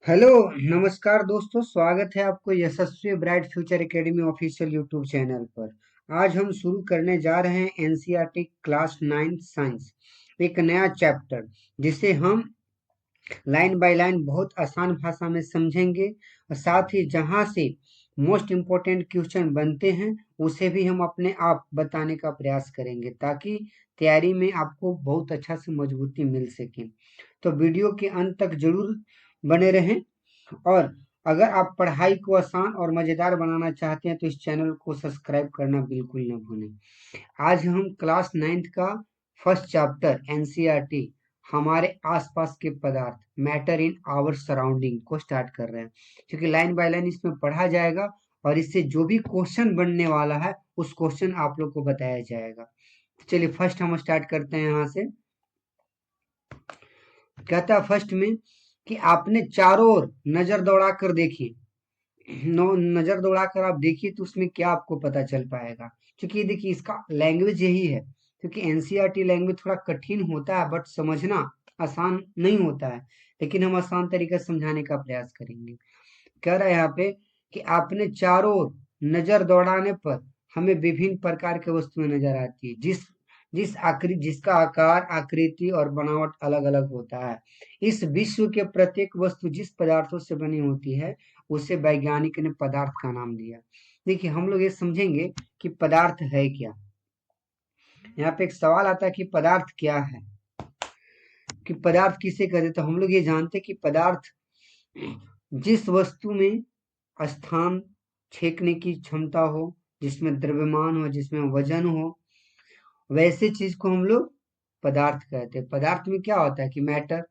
Hello. नमस्कार दोस्तों, स्वागत है आपको Yashasvi bright future academy official YouTube channel पर। आज हम शुरू करने जा रहे हैं एनसीईआरटी क्लास 9 साइंस, एक नया चैप्टर जिसे हम लाइन बाय लाइन बहुत आसान भाषा में समझेंगे और साथ ही जहां से मोस्ट इम्पोर्टेंट क्वेश्चन बनते हैं उसे भी हम अपने आप बताने का प्रयास करेंगे ताकि तैयारी में आपको बहुत अच्छा से मजबूती मिल सके। तो वीडियो के अंत तक जरूर बने रहें। और अगर आप पढ़ाई को आसान और मजेदार बनाना चाहते हैं तो इस चैनल को सब्सक्राइब करना बिल्कुल न भूलें। आज हम क्लास 9th का फर्स्ट चैप्टर एनसीईआरटी हमारे आसपास के पदार्थ मैटर इन आवर सराउंडिंग को स्टार्ट कर रहे हैं, क्योंकि लाइन बाय लाइन इसमें पढ़ा जाएगा और इससे जो भी क्वेश्चन बनने वाला है उस क्वेश्चन आप लोग को बताया जाएगा। तो चलिए फर्स्ट हम स्टार्ट करते हैं यहाँ से। कहता है फर्स्ट में कि आपने चारों ओर नजर दौड़ा कर देखिए। नजर दौड़ाकर आप देखिए तो उसमें क्या आपको पता चल पाएगा, क्योंकि देखिए इसका लैंग्वेज यही है। क्योंकि एनसीईआरटी लैंग्वेज थोड़ा कठिन होता है बट समझना आसान नहीं होता है, लेकिन हम आसान तरीके से समझाने का प्रयास करेंगे। कह रहा है यहाँ पे कि आपने चारों ओर नजर दौड़ाने पर हमें विभिन्न प्रकार की वस्तुएं नजर आती है, जिसका आकार, आकृति और बनावट अलग अलग होता है। इस विश्व के प्रत्येक वस्तु जिस पदार्थों से बनी होती है उसे वैज्ञानिक ने पदार्थ का नाम दिया। देखिए हम लोग ये समझेंगे कि पदार्थ है क्या। यहाँ पे एक सवाल आता है कि पदार्थ क्या है, कि पदार्थ किसे कहते हैं। तो हम लोग ये जानते हैं कि पदार्थ जिस वस्तु में स्थान छेकने की क्षमता हो, जिसमें द्रव्यमान हो, जिसमें वजन हो, वैसे चीज को हम लोग पदार्थ कहते हैं। पदार्थ में क्या होता है कि मैटर,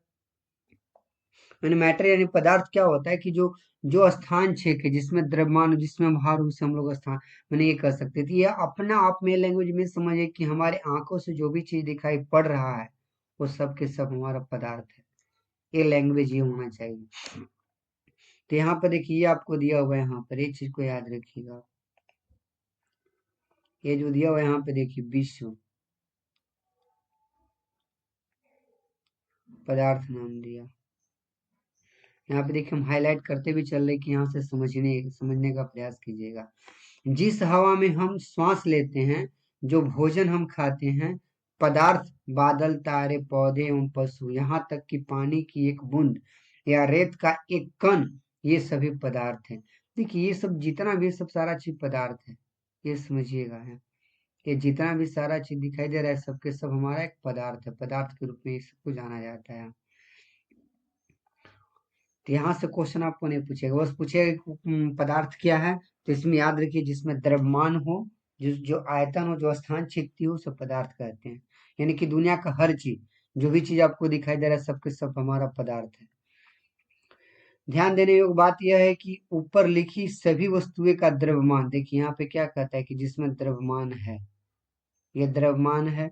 मैंने मैटर यानी पदार्थ क्या होता है कि जो जो स्थान छेके, जिसमें द्रव्यमान हो, जिसमें भार हो, उसे हम लोग स्थान मैंने ये कह सकते थे। ये अपना आप में लैंग्वेज में समझे कि हमारे आंखों से जो भी चीज दिखाई पड़ रहा है वो सब के सब हमारा पदार्थ है। ये लैंग्वेज ये होना चाहिए। तो यहाँ पर देखिए ये आपको दिया हुआ है, यहाँ पर एक चीज को याद रखिएगा। ये जो दिया हुआ है यहाँ पे देखिए विश्व पदार्थ नाम दिया। यहाँ पे देखिए हम हाईलाइट करते भी चल रहे कि यहाँ से समझने का प्रयास कीजिएगा। जिस हवा में हम श्वास लेते हैं, जो भोजन हम खाते हैं, पदार्थ, बादल, तारे, पौधे एवं पशु, यहाँ तक कि पानी की एक बूंद या रेत का एक कण, ये सभी पदार्थ हैं। देखिए ये सब जितना भी सब सारा चीज पदार्थ है, ये समझिएगा है। ये जितना भी सारा चीज दिखाई दे रहा है सबके सब हमारा एक पदार्थ है। पदार्थ के रूप में इस सबको जाना जाता है। तो यहाँ से क्वेश्चन आपको नहीं पूछेगा, बस पूछेगा कि पदार्थ क्या है। तो इसमें याद रखिए जिसमें द्रव्यमान हो, जो जो आयतन हो, जो स्थान छेदती हो, सब पदार्थ कहते हैं। यानी कि दुनिया का हर चीज, जो भी चीज आपको दिखाई दे रहा है सबके सब हमारा पदार्थ है। ध्यान देने योग्य बात यह है कि ऊपर लिखी सभी वस्तुएं का द्रव्यमान, देखिए यहाँ पे क्या कहता है कि जिसमें द्रव्यमान है, ये द्रव्यमान है,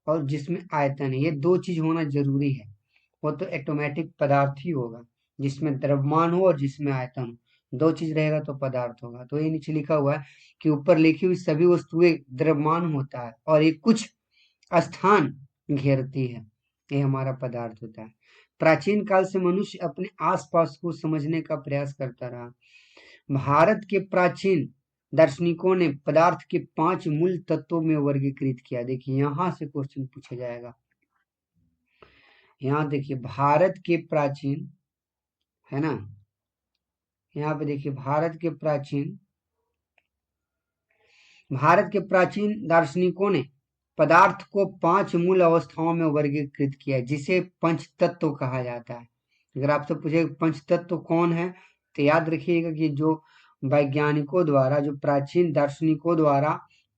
और जिसमें आयतन है, ये दो चीज होना जरूरी है। वो तो ऑटोमेटिक पदार्थ ही होगा, जिसमें द्रव्यमान हो और जिसमें आयतन हो। दो चीज रहेगा तो पदार्थ होगा। तो ये नीचे लिखा हुआ है कि ऊपर लिखी हुई सभी वस्तुएं द्रव्यमान होता है और ये कुछ स्थान घेरती है, ये हमारा पदार्थ होता है। प्राचीन काल से मनुष्य अपने आसपास को समझने का प्रयास करता रहा। भारत के प्राचीन दार्शनिकों ने पदार्थ के 5 मूल तत्वों में वर्गीकृत किया। देखिए यहां से क्वेश्चन पूछा जाएगा। यहाँ देखिए भारत के प्राचीन, है ना, यहाँ पे देखिए भारत के प्राचीन दार्शनिकों ने पदार्थ को 5 मूल अवस्थाओं में वर्गीकृत किया, जिसे पंच तत्व कहा जाता है। अगर आपसे पूछे पंच तत्व कौन है, तो याद रखिएगा कि जो वैज्ञानिकों द्वारा, जो प्राचीन दार्शनिकों द्वारा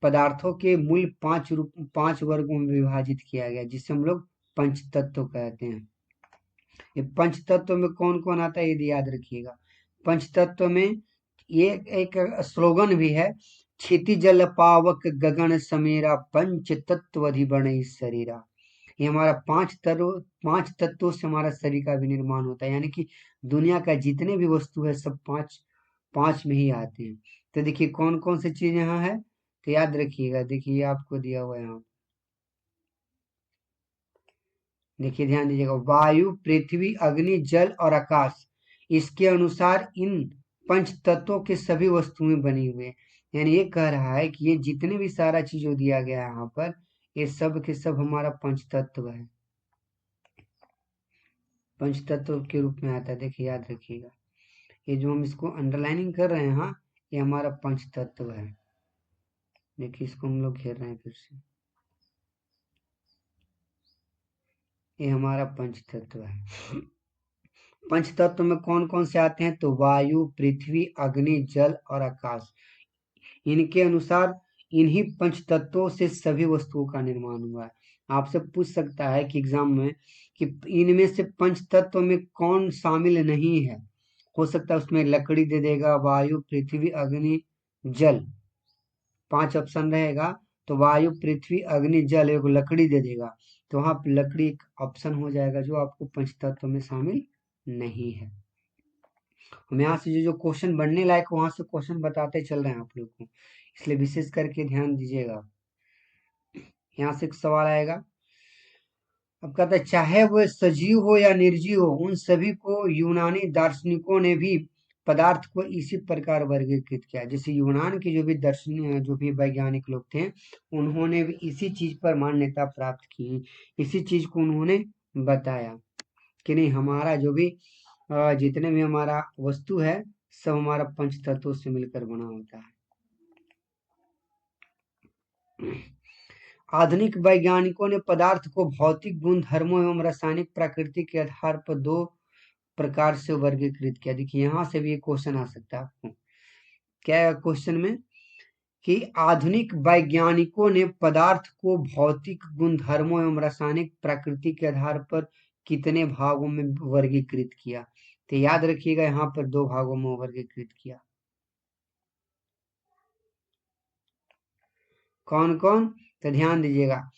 पदार्थों के मूल 5 वर्गों में विभाजित किया गया, जिसे हम लोग पंच तत्व कहते हैं। ये पंच तत्व में कौन कौन आता है यदि याद रखिएगा। पंच तत्व में ये एक स्लोगन भी है, क्षिति जल पावक गगन समीरा पंच तत्व अधिबण शरीरा। ये हमारा 5 तत्वों से हमारा शरीर का भी निर्माण होता है। यानी कि दुनिया का जितने भी वस्तु है सब पांच पांच में ही आते हैं। तो देखिए कौन कौन सी चीज यहाँ है, तो याद रखिएगा। देखिए आपको दिया हुआ है यहाँ, देखिए ध्यान दीजिएगा, वायु, पृथ्वी, अग्नि, जल और आकाश, इसके अनुसार इन पंच तत्वों के सभी वस्तुएं बनी हुई है। यानी ये कह रहा है कि ये जितने भी सारा चीज जो दिया गया है यहाँ पर, ये सब के सब हमारा पंच तत्व है, पंच तत्व के रूप में आता है। देखिए याद रखिएगा, ये जो हम इसको अंडरलाइनिंग कर रहे हैं, हाँ, ये हमारा पंच तत्व है। देखिए इसको हम लोग घेर रहे हैं फिर से, ये हमारा पंच तत्व है। पंच तत्व में कौन कौन से आते हैं? तो वायु, पृथ्वी, अग्नि, जल और आकाश। इनके अनुसार इन्हीं पंच तत्वों से सभी वस्तुओं का निर्माण हुआ है। आपसे पूछ सकता है कि एग्जाम में कि इनमें से पंच तत्व में कौन शामिल नहीं है। हो सकता है उसमें लकड़ी दे देगा, वायु, पृथ्वी, अग्नि, जल, 5 ऑप्शन रहेगा। तो वायु, पृथ्वी, अग्नि, जल, एक लकड़ी दे देगा, तो वहां पे लकड़ी एक ऑप्शन हो जाएगा जो आपको पंच तत्व में शामिल नहीं है। हम यहाँ से जो क्वेश्चन बनने लायक वहां से क्वेश्चन बताते चल रहे हैं आप लोग को, इसलिए विशेष करके ध्यान दीजिएगा। यहाँ से एक सवाल आएगा, अब कहता है चाहे वह सजीव हो या निर्जीव हो, उन सभी को यूनानी दार्शनिकों ने भी पदार्थ को इसी प्रकार वर्गीकृत किया। जैसे यूनान के जो भी दर्शनीय जो भी वैज्ञानिक लोग थे, उन्होंने भी इसी चीज पर मान्यता प्राप्त की, इसी चीज को उन्होंने बताया कि नहीं, हमारा जो भी जितने भी हमारा वस्तु है, सब हमारा पंच तत्वों से मिलकर बना होता है। आधुनिक वैज्ञानिकों ने पदार्थ को भौतिक गुण धर्मों एवं रासायनिक प्रकृति के आधार पर दो प्रकार से वर्गीकृत किया। देखिए यहाँ से भी एक क्वेश्चन आ सकता है आपको, क्या क्वेश्चन में कि आधुनिक वैज्ञानिकों ने पदार्थ को भौतिक गुण धर्मों एवं रासायनिक प्रकृति के आधार पर कितने भागों में वर्गीकृत किया। तो याद रखिएगा यहाँ पर 2 भागों में वर्गीकृत किया। कौन कौन? तो ध्यान दीजिएगा,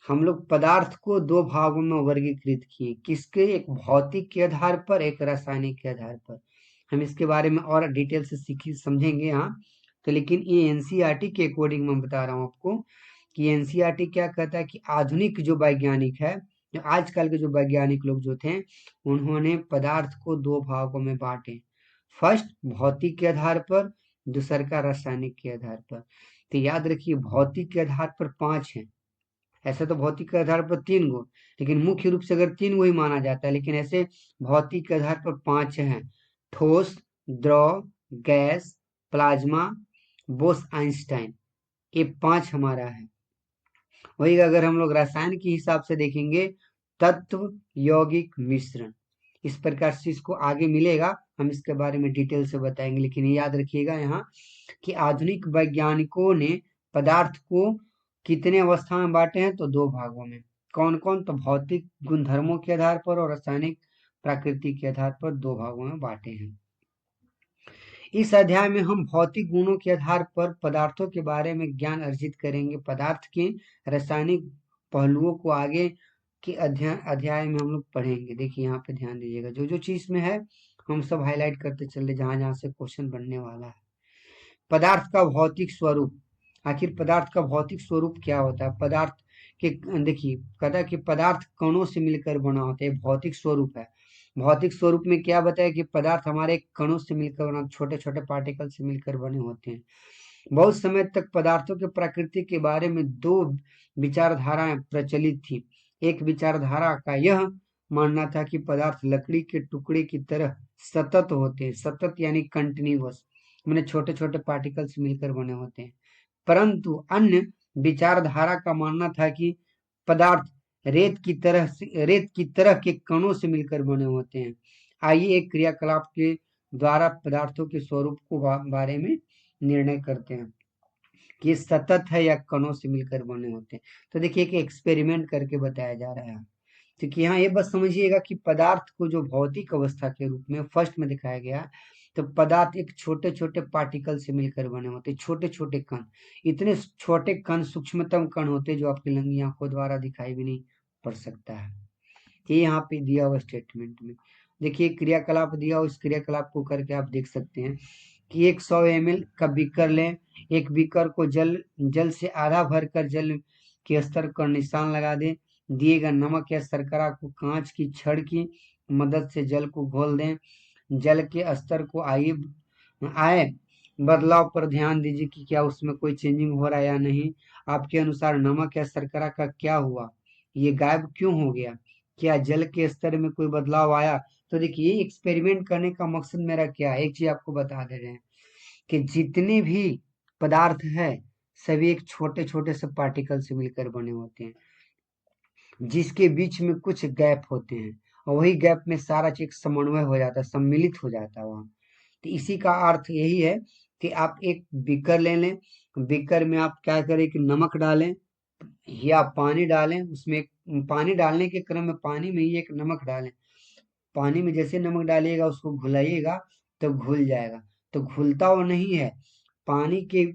हम लोग पदार्थ को 2 भागों में वर्गीकृत किए, किसके? एक भौतिक के आधार पर, एक रासायनिक के आधार पर। हम इसके बारे में और डिटेल से सीखी समझेंगे यहाँ। तो लेकिन ये एनसीईआरटी के अकॉर्डिंग मैं बता रहा हूँ आपको कि एनसीईआरटी क्या कहता है कि आधुनिक जो वैज्ञानिक है, जो आजकल के जो वैज्ञानिक लोग जो थे, उन्होंने पदार्थ को 2 भागों में बांटे। फर्स्ट भौतिक के आधार पर, दूसर का रासायनिक के आधार पर। तो याद रखिए भौतिक के आधार पर 5 है, ऐसे तो भौतिक के आधार पर 3 गो, लेकिन मुख्य रूप से अगर 3 गो ही माना जाता है, लेकिन ऐसे भौतिक के आधार पर 5 हैं। ठोस, द्रव, गैस, प्लाज्मा, बोस आइंस्टाइन, ये 5 हमारा है। वही अगर हम लोग रसायन के हिसाब से देखेंगे, तत्व, यौगिक, मिश्रण, इस प्रकार से इसको आगे मिलेगा, हम इसके बारे में डिटेल से बताएंगे। लेकिन ये याद रखिएगा यहाँ कि आधुनिक वैज्ञानिकों ने पदार्थ को कितने अवस्था में बांटे हैं? तो 2 भागों में। कौन कौन? तो भौतिक गुणधर्मों के आधार पर और रासायनिक प्रकृति के आधार पर 2 भागों में बांटे हैं। इस अध्याय में हम भौतिक गुणों के आधार पर पदार्थों के बारे में ज्ञान अर्जित करेंगे। पदार्थ के रासायनिक पहलुओं को आगे के अध्याय में हम लोग पढ़ेंगे। देखिए यहाँ पे ध्यान दीजिएगा, जो जो चीज में है हम सब हाईलाइट करते चले, जहां जहां से क्वेश्चन बनने वाला है। पदार्थ का भौतिक स्वरूप, आखिर पदार्थ का भौतिक स्वरूप क्या होता है? पदार्थ के, देखिए कहता है कि पदार्थ कणों से मिलकर बना होता है, भौतिक स्वरूप है। भौतिक स्वरूप में क्या बताया कि पदार्थ हमारे कणों से मिलकर बना, छोटे छोटे पार्टिकल से मिलकर बने होते हैं। बहुत समय तक पदार्थों के प्रकृति के बारे में 2 विचारधाराएं प्रचलित थी। एक विचारधारा का यह मानना था कि पदार्थ लकड़ी के टुकड़े की तरह सतत होते हैं, सतत यानी कंटिन्यूअस, मैंने छोटे छोटे पार्टिकल से मिलकर बने होते हैं। परंतु अन्य विचारधारा का मानना था कि पदार्थ रेत की तरह के कणों से मिलकर बने होते हैं। आइए एक क्रियाकलाप के द्वारा पदार्थों के स्वरूप को बारे में निर्णय करते हैं कि सतत है या कणों से मिलकर बने होते हैं। तो देखिए एक एक्सपेरिमेंट करके बताया जा रहा है। क्योंकि यहाँ ये बस समझिएगा कि पदार्थ को जो भौतिक अवस्था के रूप में फर्स्ट में दिखाया गया, तो पदार्थ एक छोटे छोटे पार्टिकल से मिलकर बने होते, छोटे छोटे कण। इतने छोटे कण सूक्ष्मतम कण होते जो आपकी नंगी आंखों द्वारा दिखाई भी नहीं पड़ सकता है। ये यहाँ पे दिया हुआ स्टेटमेंट में देखिए क्रियाकलाप दिया हुआ, इस क्रियाकलाप को करके आप देख सकते हैं कि 100 ml का बीकर लें, एक बीकर को जल से आधा भरकर जल के स्तर पर निशान लगा दें, दिए गए नमक या शर्करा को कांच की छड़ की मदद से जल को घोल दें, जल के स्तर को आए बदलाव पर ध्यान दीजिए कि क्या उसमें कोई चेंजिंग हो रहा है या नहीं। आपके अनुसार नमक या शर्करा का क्या हुआ, ये गायब क्यों हो गया, क्या जल के स्तर में कोई बदलाव आया। तो देखिए एक्सपेरिमेंट करने का मकसद मेरा क्या है, एक चीज आपको बता दे रहे हैं कि जितने भी पदार्थ है सभी एक छोटे छोटे से पार्टिकल से मिलकर बने होते हैं, जिसके बीच में कुछ गैप होते हैं, और वही गैप में सारा चीज समन्वय हो जाता है, सम्मिलित हो जाता है वहाँ। तो इसी का अर्थ यही है कि आप एक बीकर ले लें, बीकर में आप क्या करें कि नमक डालें या पानी डालें, उसमें पानी डालने के क्रम में पानी में ही एक नमक डालें, पानी में जैसे नमक डालिएगा उसको घुलाइएगा तो घुल जाएगा। तो घुलता वो नहीं है, पानी के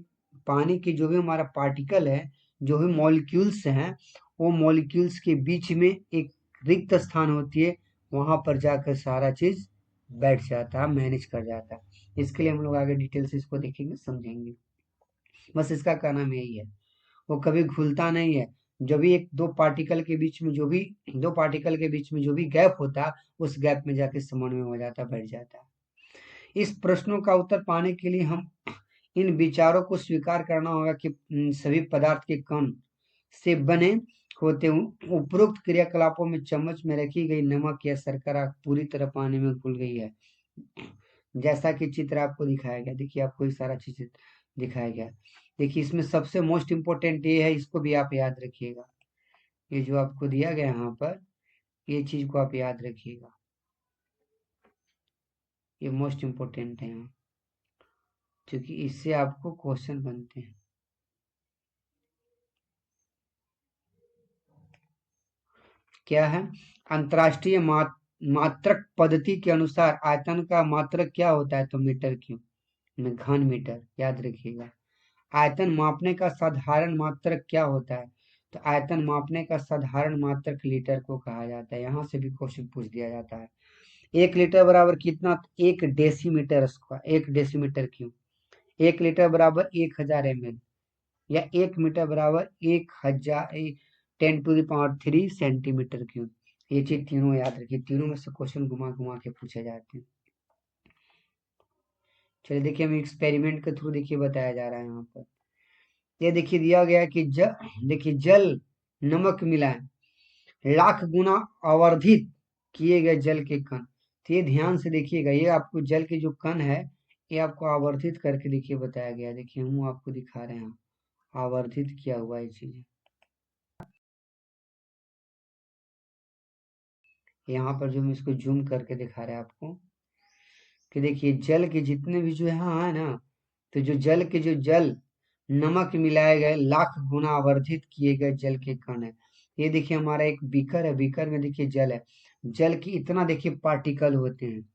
पानी के जो भी हमारा पार्टिकल है, जो भी मॉलिक्यूल्स हैं, वो मॉलिक्यूल्स के बीच में एक रिक्त स्थान होती है, वहां पर जाकर सारा चीज बैठ जाता है, मैनेज कर जाता है। इसके लिए हम लोग आगे डिटेल से इसको देखेंगे, समझेंगे। बस इसका क्या नाम यही है, वो कभी घुलता नहीं है। जो भी एक दो पार्टिकल के बीच में जो भी दो पार्टिकल के बीच में जो भी गैप होता है, उस गैप में जाके समन्वय हो जाता है, बैठ जाता है। इस प्रश्नों का उत्तर पाने के लिए हम इन विचारों को स्वीकार करना होगा कि सभी पदार्थ के कण से बने होते उपरोक्त क्रियाकलापों में चम्मच में रखी गई नमक या शर्करा पूरी तरह पानी में घुल गई है, जैसा कि चित्र आपको दिखाया गया। देखिए आपको ये सारा चीज दिखाया गया। देखिए इसमें सबसे मोस्ट इम्पोर्टेंट ये है, इसको भी आप याद रखिएगा, ये जो आपको दिया गया यहाँ पर, ये चीज को आप याद रखिएगा, ये मोस्ट इम्पोर्टेंट है यहाँ, क्योंकि इससे आपको क्वेश्चन बनते हैं। क्या है, अंतरराष्ट्रीय मात्रक पद्धति के अनुसार आयतन का मात्रक क्या होता है, तो मीटर क्यूब में घन मीटर, याद रखिएगा। आयतन मापने का साधारण मात्रक क्या होता है, तो आयतन मापने का साधारण मात्रक लीटर को कहा जाता है। यहाँ से भी क्वेश्चन पूछ दिया जाता है। 1 लीटर बराबर कितना, तो 1 decimetre square, 1 decimetre cube. 1 litre बराबर 1000 ml, या 1 मीटर बराबर 1000 10⁻³ सेंटीमीटर क्यूब। ये चीज तीनों याद रखिए, तीनों में से क्वेश्चन घुमा घुमा के पूछे जाते हैं। चलिए देखिए, हम एक्सपेरिमेंट के थ्रू देखिए बताया जा रहा है यहाँ पर। ये देखिए दिया गया है कि देखिए जल नमक मिलाएं, लाख गुना आवर्धित किए गए जल के कण। तो ये ध्यान से देखिएगा, ये आपको जल के जो कण है, ये आपको आवर्धित करके देखिए बताया गया है। देखिए हम आपको दिखा रहे हैं, आवर्धित किया हुआ ये चीज। यहाँ पर जो हम इसको जूम करके दिखा रहे हैं आपको, कि देखिए जल के जितने भी जो यहाँ है ना, तो जो जल के जो जल नमक मिलाए गए लाख गुना आवर्धित किए गए जल के कण है। ये देखिए हमारा एक बीकर है, बीकर में देखिए जल है, जल की इतना देखिए पार्टिकल होते हैं,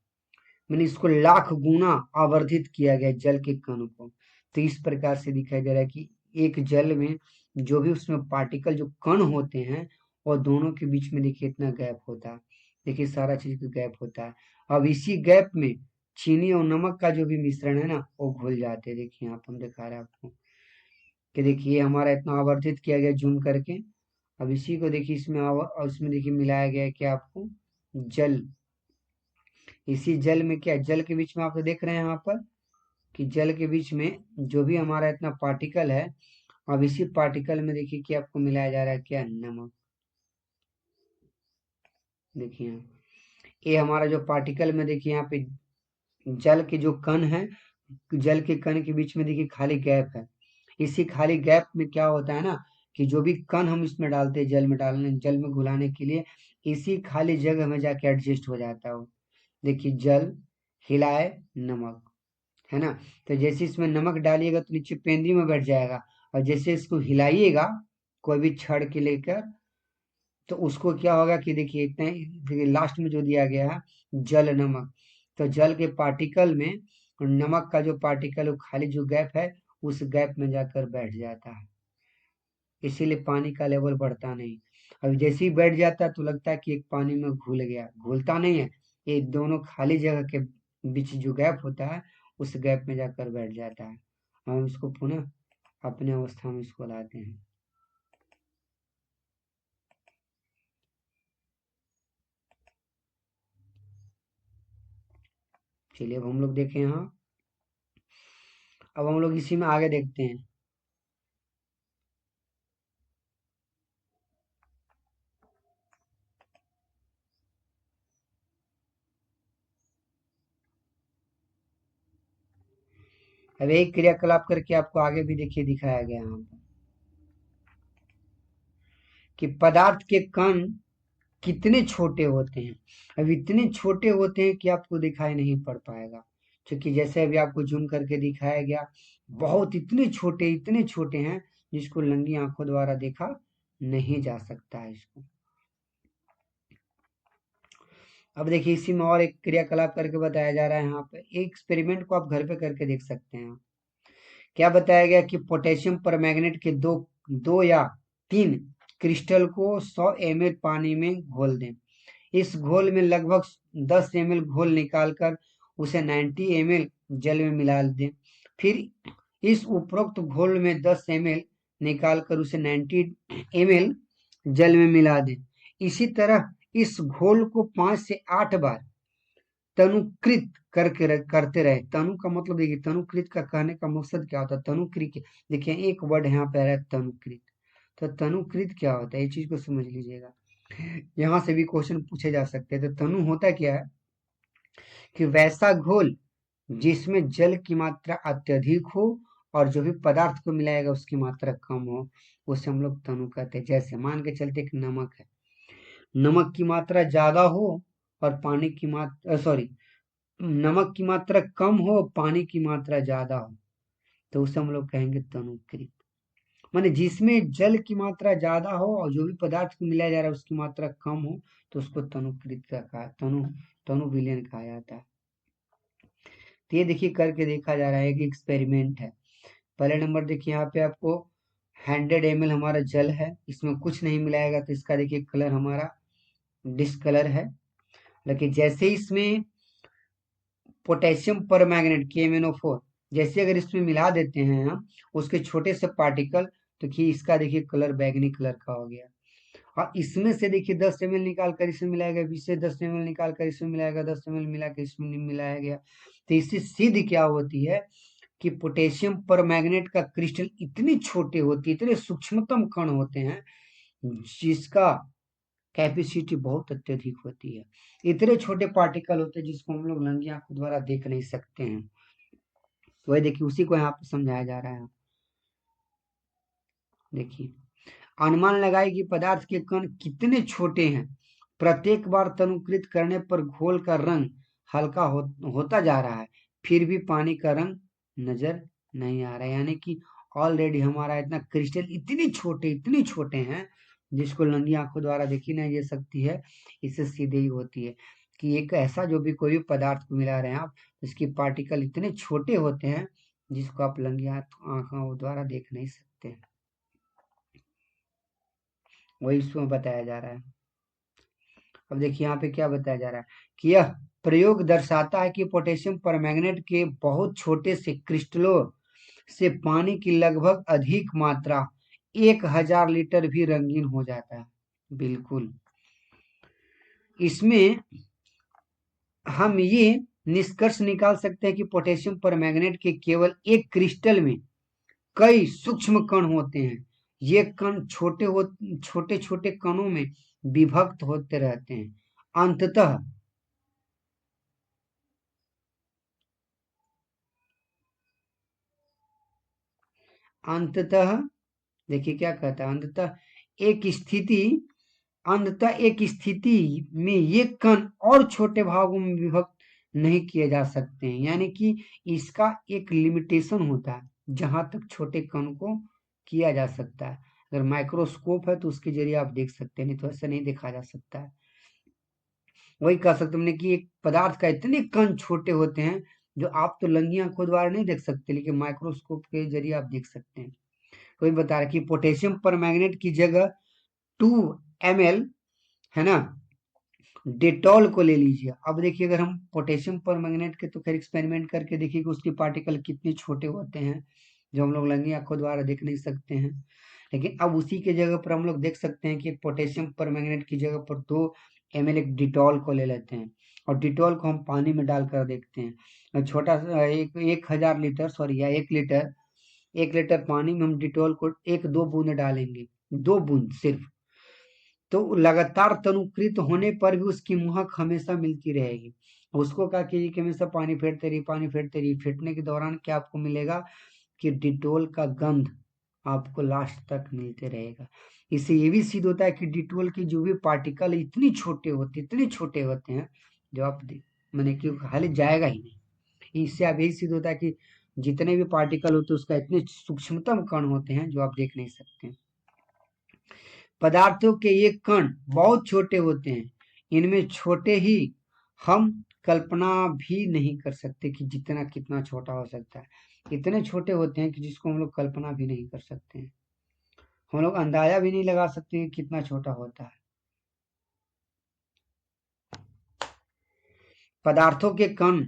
मैंने इसको लाख गुना आवर्धित किया गया जल के कण को। तो इस प्रकार से दिखाई दे रहा है कि एक जल में जो भी उसमें पार्टिकल जो कण होते हैं, और दोनों के बीच में देखिए इतना गैप होता है, देखिए सारा चीज का गैप होता है। अब इसी गैप में चीनी और नमक का जो भी मिश्रण है ना, वो घुल जाते हैं। देखिए यहाँ पर हम दिखा रहे हैं आपको कि देखिए हमारा इतना आवर्धित किया गया जूम करके। अब इसी को देखिए इसमें और इसमें देखिए मिलाया गया है क्या आपको, जल। इसी जल में क्या, जल के बीच में आप तो देख रहे हैं यहाँ पर कि जल के बीच में जो भी हमारा इतना पार्टिकल है, अब इसी पार्टिकल में देखिए कि आपको मिलाया जा रहा है क्या, नमक। देखिए ये हमारा जो पार्टिकल में देखिए यहाँ पे जल के जो कण है, जल के कण के बीच में देखिए खाली गैप है। इसी खाली गैप में क्या होता है ना, कि जो भी कण हम इसमें डालते हैं, जल में डालने, जल में घुलाने के लिए, इसी खाली जगह में जाके एडजस्ट हो जाता है वो। देखिए जल हिलाए नमक, है ना। तो जैसे इसमें नमक डालिएगा तो नीचे पेंदी में बैठ जाएगा, और जैसे इसको हिलाइएगा कोई भी छड़ के लेकर, तो उसको क्या होगा कि देखिए इतने, देखिए लास्ट में जो दिया गया है जल नमक, तो जल के पार्टिकल में और नमक का जो पार्टिकल है, वो खाली जो गैप है, उस गैप में जाकर बैठ जाता है। इसीलिए पानी का लेवल बढ़ता नहीं। अब जैसे ही बैठ जाता है तो लगता है कि एक पानी में घुल गया, घुलता नहीं है। ये दोनों खाली जगह के बीच जो गैप होता है, उस गैप में जाकर बैठ जाता है। हम इसको पुनः अपने अवस्था में इसको लाते हैं। चलिए अब हम लोग देखें यहाँ। अब हम लोग इसी में आगे देखते हैं। अब एक क्रियाकलाप करके आपको आगे भी देखिए दिखाया गया यहाँ पर कि पदार्थ के कण कितने छोटे होते हैं। अब इतने छोटे होते हैं कि आपको दिखाई नहीं पड़ पाएगा, क्योंकि जैसे अभी आपको जूम करके दिखाया गया, बहुत इतने छोटे हैं जिसको नंगी आंखों द्वारा देखा नहीं जा सकता है इसको। अब देखिए इसी में और एक क्रियाकलाप करके बताया जा रहा है यहाँ पे। एक एक्सपेरिमेंट को आप घर पे करके देख सकते हैं। क्या बताया गया कि पोटेशियम परमैंगनेट के दो दो या तीन क्रिस्टल को 100 ml पानी में घोल दें। इस घोल में लगभग 10 ml घोल निकालकर उसे 90 ml जल में मिला दें। फिर इस उपरोक्त घोल में 10 ml निकालकर उसे 90 ml जल में मिला दें। इसी तरह इस घोल को 5 से 8 बार तनुकृत करते रहे। तनु का मतलब देखिए, तनुकृत का कहने का मकसद क्या होता है? तनुकृत, देखिए एक वर्ड यहाँ पे आ रहा है तनुकृत। तो तनुकृत क्या होता है, ये चीज को समझ लीजिएगा। यहाँ से भी क्वेश्चन पूछे जा सकते हैं। तो तनु होता क्या है कि वैसा घोल जिसमें जल की मात्रा अत्यधिक हो और जो भी पदार्थ को मिलाएगा उसकी मात्रा कम हो, उसे हम लोग तनु कहते हैं। जैसे मान के चलते एक नमक है, नमक की मात्रा ज्यादा हो और पानी की मात्रा सॉरी नमक की मात्रा कम हो, पानी की मात्रा ज्यादा हो, तो उसे हम लोग कहेंगे तनुकृत। माने जिसमें जल की मात्रा ज्यादा हो और जो भी पदार्थ को मिलाया जा रहा है उसकी मात्रा कम हो, तो उसको तनुकृत का कहा तनु विलयन कहा जाता है। तो ये देखिए करके देखा जा रहा है कि एक्सपेरिमेंट है। पहले नंबर देखिए यहाँ पे आपको 100 ml हमारा जल है, इसमें कुछ नहीं मिलाएगा तो इसका देखिए कलर हमारा डिस्कलर है। लेकिन जैसे इसमें पोटेशियम परमैंगनेट KMnO4 जैसे अगर इसमें मिला देते हैं हम उसके छोटे से पार्टिकल, तो कि इसका देखिए कलर बैगनी कलर का हो गया। और इसमें से देखिए 10 ml निकाल कर इसमें मिलाया गया, इससे 10 ml निकाल कर इसमें मिलाया गया, 10 ml मिला कर इसमें मिलाया गया। तो इससे सिद्ध क्या होती है कि पोटेशियम परमैंगनेट का क्रिस्टल इतनी छोटे होती है, इतने सूक्ष्मतम कण होते हैं जिसका कैपेसिटी बहुत अत्यधिक होती है। इतने छोटे पार्टिकल होते हैं जिसको हम लोग नंगी आंखों द्वारा देख नहीं सकते हैं। तो वही देखिए उसी को यहाँ पे समझाया जा रहा है। देखिए अनुमान लगाए कि पदार्थ के कण कितने छोटे हैं। प्रत्येक बार तनुकृत करने पर घोल का रंग हल्का होता जा रहा है, फिर भी पानी का रंग नजर नहीं आ रहा है। यानी कि ऑलरेडी हमारा इतना क्रिस्टल इतने छोटे हैं जिसको नंगी आंखों द्वारा देखी नहीं जा सकती है। इससे सीधे ही होती है कि एक ऐसा जो भी कोई भी पदार्थ को मिला रहे हैं आप, इसकी पार्टिकल इतने छोटे होते हैं जिसको आप नंगी आंखों द्वारा देख नहीं सकते। वही इसमें बताया जा रहा है। अब देखिए यहाँ पे क्या बताया जा रहा है कि यह प्रयोग दर्शाता है कि पोटेशियम परमैंगनेट के बहुत छोटे से क्रिस्टलों से पानी की लगभग अधिक मात्रा 1000 लीटर भी रंगीन हो जाता है। बिल्कुल, इसमें हम ये निष्कर्ष निकाल सकते हैं कि पोटेशियम परमैंगनेट के केवल एक क्रिस्टल में कई सूक्ष्म कण होते हैं। ये कण छोटे छोटे कणों में विभक्त होते रहते हैं। अंततः अंततः देखिए क्या कहता है, एक स्थिति में ये कण और छोटे भागों में विभक्त नहीं किए जा सकते हैं। यानी कि इसका एक लिमिटेशन होता है जहां तक छोटे कण को किया जा सकता है। अगर माइक्रोस्कोप है तो उसके जरिए आप देख सकते हैं, नहीं तो ऐसा नहीं देखा जा सकता है। वही कह सकते हमने कि एक पदार्थ का इतने कण छोटे होते हैं जो आप तो नंगी आंखों द्वारा नहीं देख सकते, लेकिन माइक्रोस्कोप के जरिए आप देख सकते हैं। कोई बता रहा है कि पोटेशियम परमैंगनेट की जगह 2 ml है ना डेटॉल को ले लीजिए। अब देखिए अगर हम पोटेशियम परमैंगनेट के तो खैर एक्सपेरिमेंट करके देखिए कि उसके पार्टिकल कितने छोटे होते हैं जो हम लोग नंगी आंखों द्वारा देख नहीं सकते हैं। लेकिन अब उसी के जगह पर हम लोग देख सकते हैं कि पोटेशियम परमैंगनेट की जगह पर 2 ml एक डिटॉल को ले लेते हैं। और डिटॉल को हम पानी में डालकर देखते हैं, छोटा सा 1000 लीटर, सॉरी, या 1 लीटर, 1 लीटर पानी में हम डिटॉल को 1-2 बूंद डालेंगे, 2 बूंद सिर्फ, तो लगातार तनुकृत होने पर भी उसकी महक हमेशा मिलती रहेगी। उसको क्या कीजिए कि हमेशा पानी फेरते रहिए, पानी फेरते रहिए। फेंटने के दौरान क्या आपको मिलेगा कि डिटोल का गंध आपको लास्ट तक मिलते रहेगा। इससे ये भी सिद्ध होता है कि डिटोल के जो भी पार्टिकल इतने छोटे होते, इतने छोटे होते हैं, जो आप मैंने कि खाली जाएगा ही नहीं। इससे आप यही सिद्ध होता है कि जितने भी पार्टिकल होते हैं उसका इतने सूक्ष्मतम कण होते हैं जो आप देख नहीं सकते। पदार्थों के ये कण बहुत छोटे होते हैं, इनमें छोटे ही हम कल्पना भी नहीं कर सकते कि जितना कितना छोटा हो सकता है। इतने छोटे होते हैं कि जिसको हम लोग कल्पना भी नहीं कर सकते हैं, हम लोग अंदाजा भी नहीं लगा सकते कि कितना छोटा होता है। पदार्थों के कण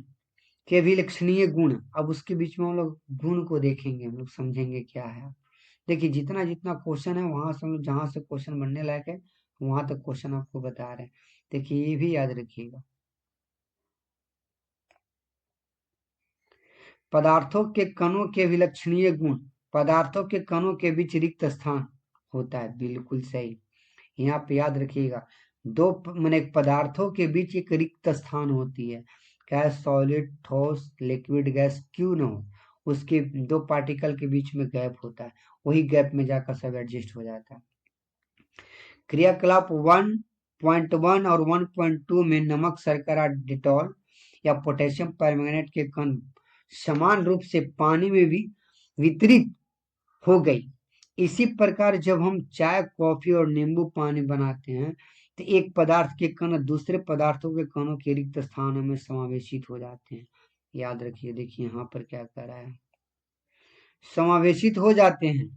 के भी लक्षणीय गुण, अब उसके बीच में हम लोग गुण को देखेंगे, हम लोग समझेंगे क्या है। देखिए जितना जितना क्वेश्चन है वहां से हम लोग, जहां से क्वेश्चन बनने लायक है वहां तक क्वेश्चन आपको बता रहे हैं। देखिए ये भी याद रखिएगा, पदार्थों के कणों के विलक्षणीय गुण, पदार्थों के कणों के बीच रिक्त स्थान होता है, बिल्कुल सही। यहाँ पे याद रखिएगा, दो माने पदार्थों के बीच एक रिक्त स्थान होती है, क्या सॉलिड, ठोस, लिक्विड, गैस क्यों न हो, उसके दो पार्टिकल के बीच में गैप होता है, वही गैप में जाकर सब एडजस्ट हो जाता है। क्रियाकलाप 1.1 और 1.2 में नमक, शर्करा, डिटॉल या पोटेशियम परमैंगनेट के कण समान रूप से पानी में भी वितरित हो गई। इसी प्रकार जब हम चाय, कॉफी और नींबू पानी बनाते हैं तो एक पदार्थ के कण दूसरे पदार्थों के कणों के रिक्त स्थानों में समावेशित हो जाते हैं। याद रखिए, देखिए यहाँ पर क्या कर रहा है, समावेशित हो जाते हैं।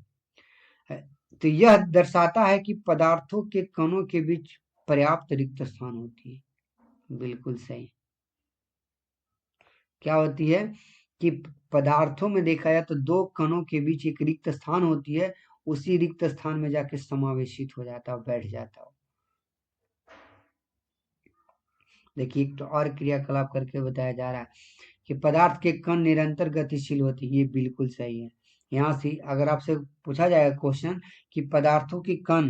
तो यह दर्शाता है कि पदार्थों के कणों के बीच पर्याप्त रिक्त स्थान होती है, बिल्कुल सही। क्या होती है कि पदार्थों में देखा जाए तो दो कणों के बीच एक रिक्त स्थान होती है, उसी रिक्त स्थान में जाके समावेशित हो जाता है, बैठ जाता है। देखिए एक तो और क्रियाकलाप करके बताया जा रहा है कि पदार्थ के कण निरंतर गतिशील होते हैं, ये बिल्कुल सही है। यहाँ से अगर आपसे पूछा जाएगा क्वेश्चन कि पदार्थों के कण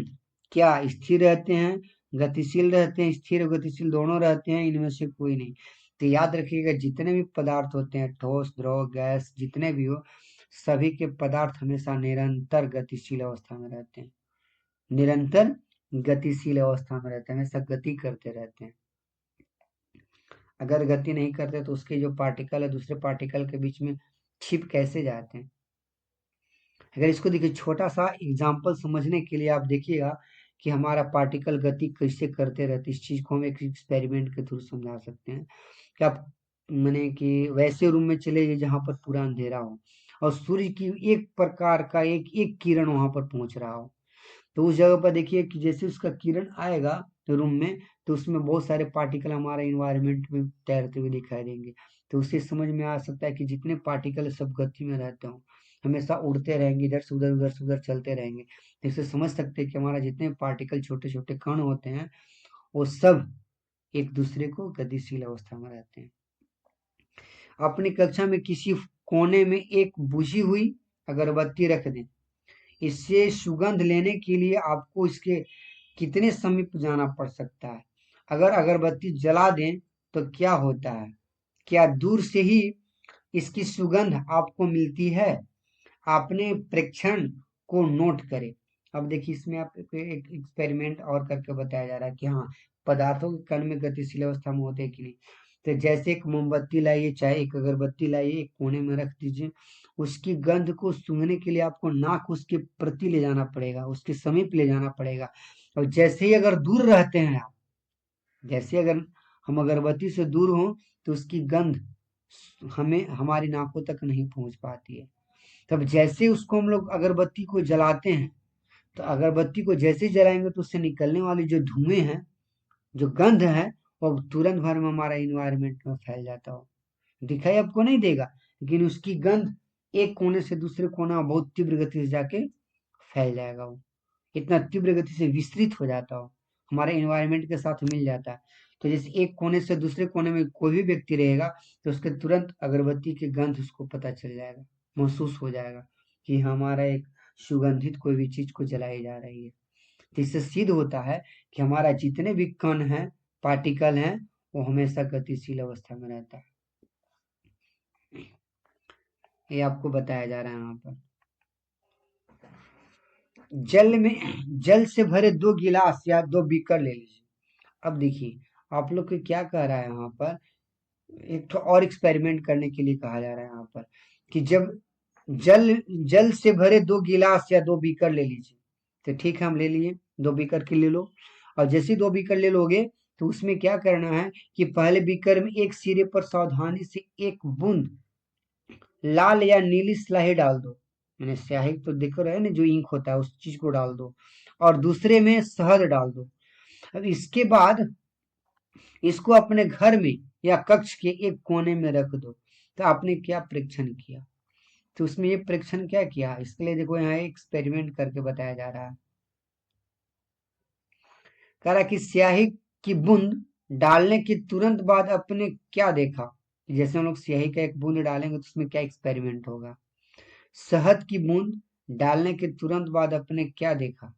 क्या स्थिर रहते हैं, गतिशील रहते हैं, स्थिर और गतिशील दोनों रहते हैं, इनमें से कोई नहीं। तो याद रखिएगा जितने भी पदार्थ होते हैं, ठोस, द्रव, गैस, जितने भी हो, सभी के पदार्थ हमेशा निरंतर गतिशील अवस्था में रहते हैं, निरंतर गतिशील अवस्था में रहते हैं, हमेशा गति करते रहते हैं। अगर गति नहीं करते तो उसके जो पार्टिकल है दूसरे पार्टिकल के बीच में छिप कैसे जाते हैं। अगर इसको देखिए, छोटा सा एग्जाम्पल समझने के लिए आप देखिएगा कि हमारा पार्टिकल गति कैसे करते रहते, इस चीज को हम एक एक्सपेरिमेंट के थ्रू समझा सकते हैं कि आप मैंने कि वैसे रूम में चले जाइए जहां पर पूरा अंधेरा हो और सूर्य की एक प्रकार का एक एक किरण वहां पर पहुंच रहा हो, तो उस जगह पर देखिए कि जैसे उसका किरण आएगा तो रूम में, तो उसमें बहुत सारे पार्टिकल हमारे इन्वायरमेंट में तैरते हुए दिखाई देंगे। तो उससे समझ में आ सकता है कि जितने पार्टिकल सब गति में रहते हो, हमेशा उड़ते रहेंगे, इधर से उधर, उधर से उधर चलते रहेंगे। तो इससे समझ सकते हैं कि हमारा जितने पार्टिकल, छोटे छोटे कण होते हैं, वो सब एक दूसरे को गतिशील अवस्था में रहते हैं। अपनी कक्षा में किसी कोने में एक बुझी हुई अगरबत्ती रख दें, इससे सुगंध लेने के लिए आपको इसके कितने समीप जाना पड़ सकता है। अगर अगरबत्ती जला दें तो क्या होता है, क्या दूर से ही इसकी सुगंध आपको मिलती है। आपने प्रेक्षण को नोट करें। अब देखिए इसमें आप एक एक्सपेरिमेंट और करके बताया जा रहा है कि हाँ, पदार्थों के कण में गतिशील अवस्था में होते हैं कि नहीं। तो जैसे एक मोमबत्ती लाइए, चाहे एक अगरबत्ती लाइए, एक कोने में रख दीजिए, उसकी गंध को सूंघने के लिए आपको नाक उसके प्रति ले जाना पड़ेगा, उसके समीप ले जाना पड़ेगा। और जैसे ही अगर दूर रहते हैं आप, जैसे अगर हम अगरबत्ती से दूर हों तो उसकी गंध हमें हमारी नाकों तक नहीं पहुंच पाती है। तब जैसे उसको हम लोग अगरबत्ती को जलाते हैं, तो अगरबत्ती को जैसे ही जलाएंगे तो उससे निकलने वाली जो धुएं हैं, जो गंध है, वो तुरंत भर में हमारा इन्वायरमेंट में फैल जाता हो। दिखाई आपको नहीं देगा, लेकिन उसकी गंध एक कोने से दूसरे कोना बहुत तीव्र गति से जाके फैल जाएगा, वो इतना तीव्र गति से विस्तृत हो जाता हो, हमारे इन्वायरमेंट के साथ मिल जाता है। तो जैसे एक कोने से दूसरे कोने में कोई भी व्यक्ति रहेगा तो उसके तुरंत अगरबत्ती के गंध उसको पता चल जाएगा, महसूस हो जाएगा कि हमारा एक सुगंधित कोई भी चीज को जलाई जा रही है। तो इससे सिद्ध होता है कि हमारा जितने भी कण हैं, पार्टिकल हैं, वो हमेशा गतिशील अवस्था में रहता है। ये आपको बताया जा रहा है यहाँ पर। जल में जल से भरे 2 गिलास या 2 बीकर ले लीजिए। अब देखिए आप लोग को क्या कह रहा है यहाँ पर, एक तो और एक्सपेरिमेंट करने के लिए कहा जा रहा है यहाँ पर कि जब जल जल से भरे 2 गिलास या 2 बीकर ले लीजिए। तो ठीक है, हम ले लिए, 2 बीकर के ले लो। और जैसे ही 2 बीकर ले लोगे तो उसमें क्या करना है कि पहले बीकर में एक सिरे पर सावधानी से एक बूंद लाल या नीली स्याही डाल दो। मैंने स्याही तो देख रहे हैं ना, जो इंक होता है उस चीज को डाल दो। और दूसरे में शहद डाल दो। अब इसके बाद इसको अपने घर में या कक्ष के एक कोने में रख दो। तो आपने क्या परीक्षण किया? तो उसमें ये परीक्षण क्या किया, इसके लिए देखो यहाँ एक्सपेरिमेंट करके बताया जा रहा है। कह रहा कि स्याही की बूंद डालने के तुरंत बाद अपने क्या देखा। जैसे हम लोग स्याही का एक बूंद डालेंगे तो उसमें क्या एक्सपेरिमेंट होगा। शहद की बूंद डालने के तुरंत बाद अपने क्या देखा।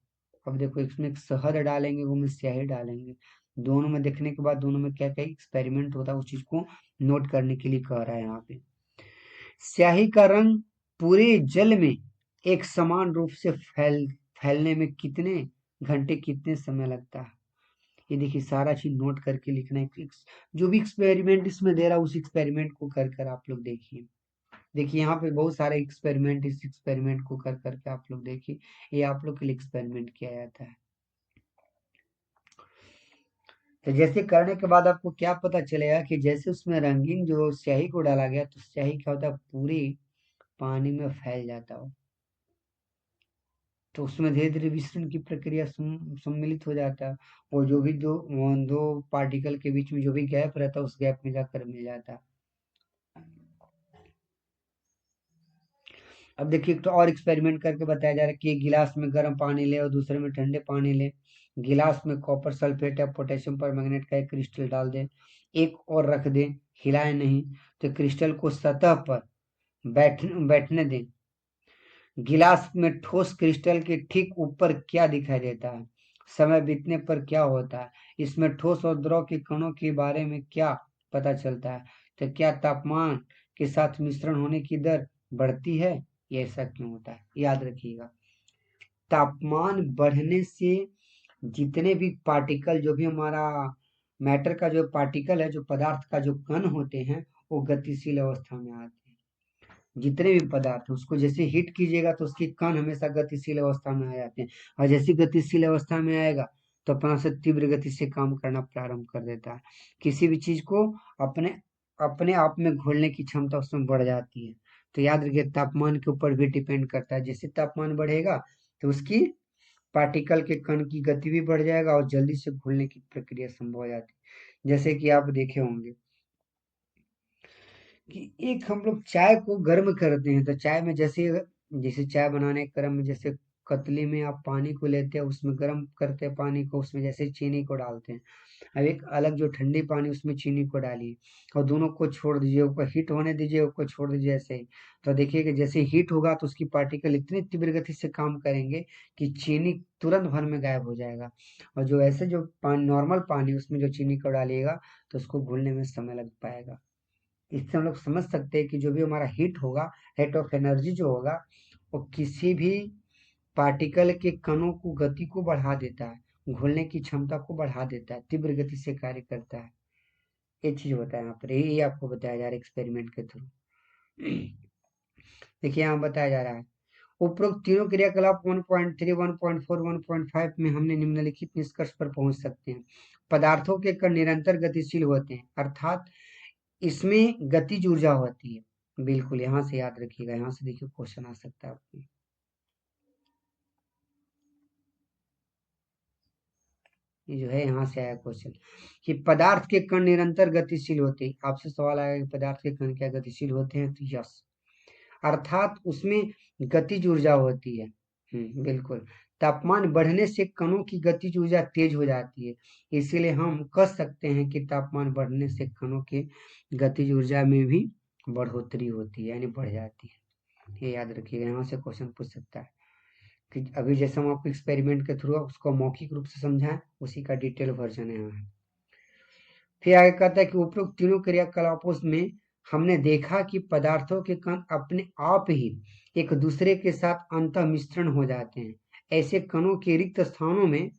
अब देखो इसमें शहद डालेंगे, वो में स्याही डालेंगे, दोनों में देखने के बाद दोनों में क्या क्या एक्सपेरिमेंट होता है उस चीज को नोट करने के लिए कह रहा है यहाँ पे। स्याही का रंग पूरे जल में एक समान रूप से फैलने में कितने घंटे कितने समय लगता है। ये देखिए सारा चीज नोट करके लिखना है। जो भी एक्सपेरिमेंट इसमें दे रहा है उस एक्सपेरिमेंट को कर कर आप लोग देखिए। देखिए यहाँ पे बहुत सारे एक्सपेरिमेंट, इस एक्सपेरिमेंट को कर करके आप लोग देखिए, ये आप लोग के लिए एक्सपेरिमेंट किया जाता है। तो जैसे करने के बाद आपको क्या पता चलेगा कि जैसे उसमें रंगीन जो स्याही को डाला गया तो स्याही क्या होता है, पूरी पानी में फैल जाता हो। तो उसमें धीरे धीरे विसरण की प्रक्रिया सम्मिलित हो जाता है। और जो भी दो पार्टिकल के बीच में जो भी गैप रहता है उस गैप में जाकर मिल जाता है। अब देखिए एक तो और एक्सपेरिमेंट करके बताया जा रहा है कि एक गिलास में गर्म पानी ले और दूसरे में ठंडे पानी ले। गिलास में कॉपर सल्फेट या पोटेशियम परमैंगनेट का एक क्रिस्टल डाल दे, एक और रख दे, हिलाए नहीं। तो क्रिस्टल को सतह पर बैठने दें। गिलास में ठोस क्रिस्टल के ठीक ऊपर क्या दिखाई देता है। समय बीतने पर क्या होता है। इसमें ठोस और द्रव के कणों के बारे में क्या पता चलता है। तो क्या तापमान के साथ मिश्रण होने की दर बढ़ती है, ये ऐसा क्यों होता है। याद रखिएगा, तापमान बढ़ने से जितने भी पार्टिकल, जो भी हमारा मैटर का जो पार्टिकल है, जो पदार्थ का जो कण होते हैं, वो गतिशील अवस्था में आते हैं। जितने भी पदार्थ हैं उसको जैसे हीट कीजिएगा तो उसके कण हमेशा गतिशील अवस्था में आ जाते हैं। और जैसी गतिशील अवस्था में आएगा तो अपना से तीव्र गति से काम करना प्रारंभ कर देता है। किसी भी चीज को अपने अपने आप में घोलने की क्षमता उसमें बढ़ जाती है। तो याद रखिए तापमान के ऊपर भी डिपेंड करता है। जैसे तापमान बढ़ेगा तो उसकी पार्टिकल के कण की गति भी बढ़ जाएगा और जल्दी से घुलने की प्रक्रिया संभव हो जाती है। जैसे कि आप देखे होंगे कि एक हम लोग चाय को गर्म करते हैं तो चाय में जैसे जैसे चाय बनाने के क्रम में जैसे कतली में आप पानी को लेते हैं, उसमें गर्म करते हैं पानी को, उसमें जैसे चीनी को डालते हैं। अब एक अलग जो ठंडी पानी उसमें चीनी को डालिए और दोनों को छोड़ दीजिए, ऊपर हीट होने दीजिए, ऊपर छोड़ दीजिए ऐसे ही। तो देखिए कि जैसे हीट होगा तो उसकी पार्टिकल इतनी तीव्र गति से काम करेंगे कि चीनी तुरंत भर में गायब हो जाएगा। और जो ऐसे जो पानी नॉर्मल पानी उसमें जो चीनी को डालिएगा तो उसको घुलने में समय लग पाएगा। इससे हम लोग समझ सकते हैं कि जो भी हमारा हीट होगा, हेट ऑफ एनर्जी जो होगा, वो किसी भी पार्टिकल के कणों को गति को बढ़ा देता है, घुलने की क्षमता को बढ़ा देता है, तीव्र गति से कार्य करता है। ये चीज होता है यहाँ पर, ये आपको बताया जा रहा है एक्सपेरिमेंट के थ्रू। देखिए यहाँ बताया जा रहा है उपरोक्त तीनों क्रियाकलाप 1.3, 1.4, 1.5 में हमने निम्नलिखित निष्कर्ष पर पहुंच सकते हैं। पदार्थों के कण निरंतर गतिशील होते हैं, अर्थात इसमें गतिज ऊर्जा होती है। बिल्कुल यहाँ से याद रखिएगा, यहाँ से देखिए क्वेश्चन आ सकता है आपको। ये जो है यहाँ से आया क्वेश्चन कि पदार्थ के कण निरंतर गतिशील होते हैं। आपसे सवाल आएगा कि पदार्थ के कण क्या गतिशील होते हैं, तो यस, अर्थात उसमें गतिज ऊर्जा होती है। बिल्कुल। तापमान बढ़ने से कणों की गतिज ऊर्जा तेज हो जाती है, इसीलिए हम कह सकते हैं कि तापमान बढ़ने से कणों की गतिज ऊर्जा में भी बढ़ोतरी होती है, यानी बढ़ जाती है। ये याद रखिएगा, यहाँ से क्वेश्चन पूछ सकता है कि अभी जैसे हम आपको एक्सपेरिमेंट के थ्रू उसको मौखिक रूप से समझाएं, उसी का डिटेल वर्जन यहाँ है। फिर आगे कहता है कि उपरोक्त तीनों क्रियाकलापों में हमने देखा कि पदार्थों के कण अपने आप ही एक दूसरे के साथ अंतः मिश्रण हो जाते हैं। ऐसे कणों के रिक्त स्थानों में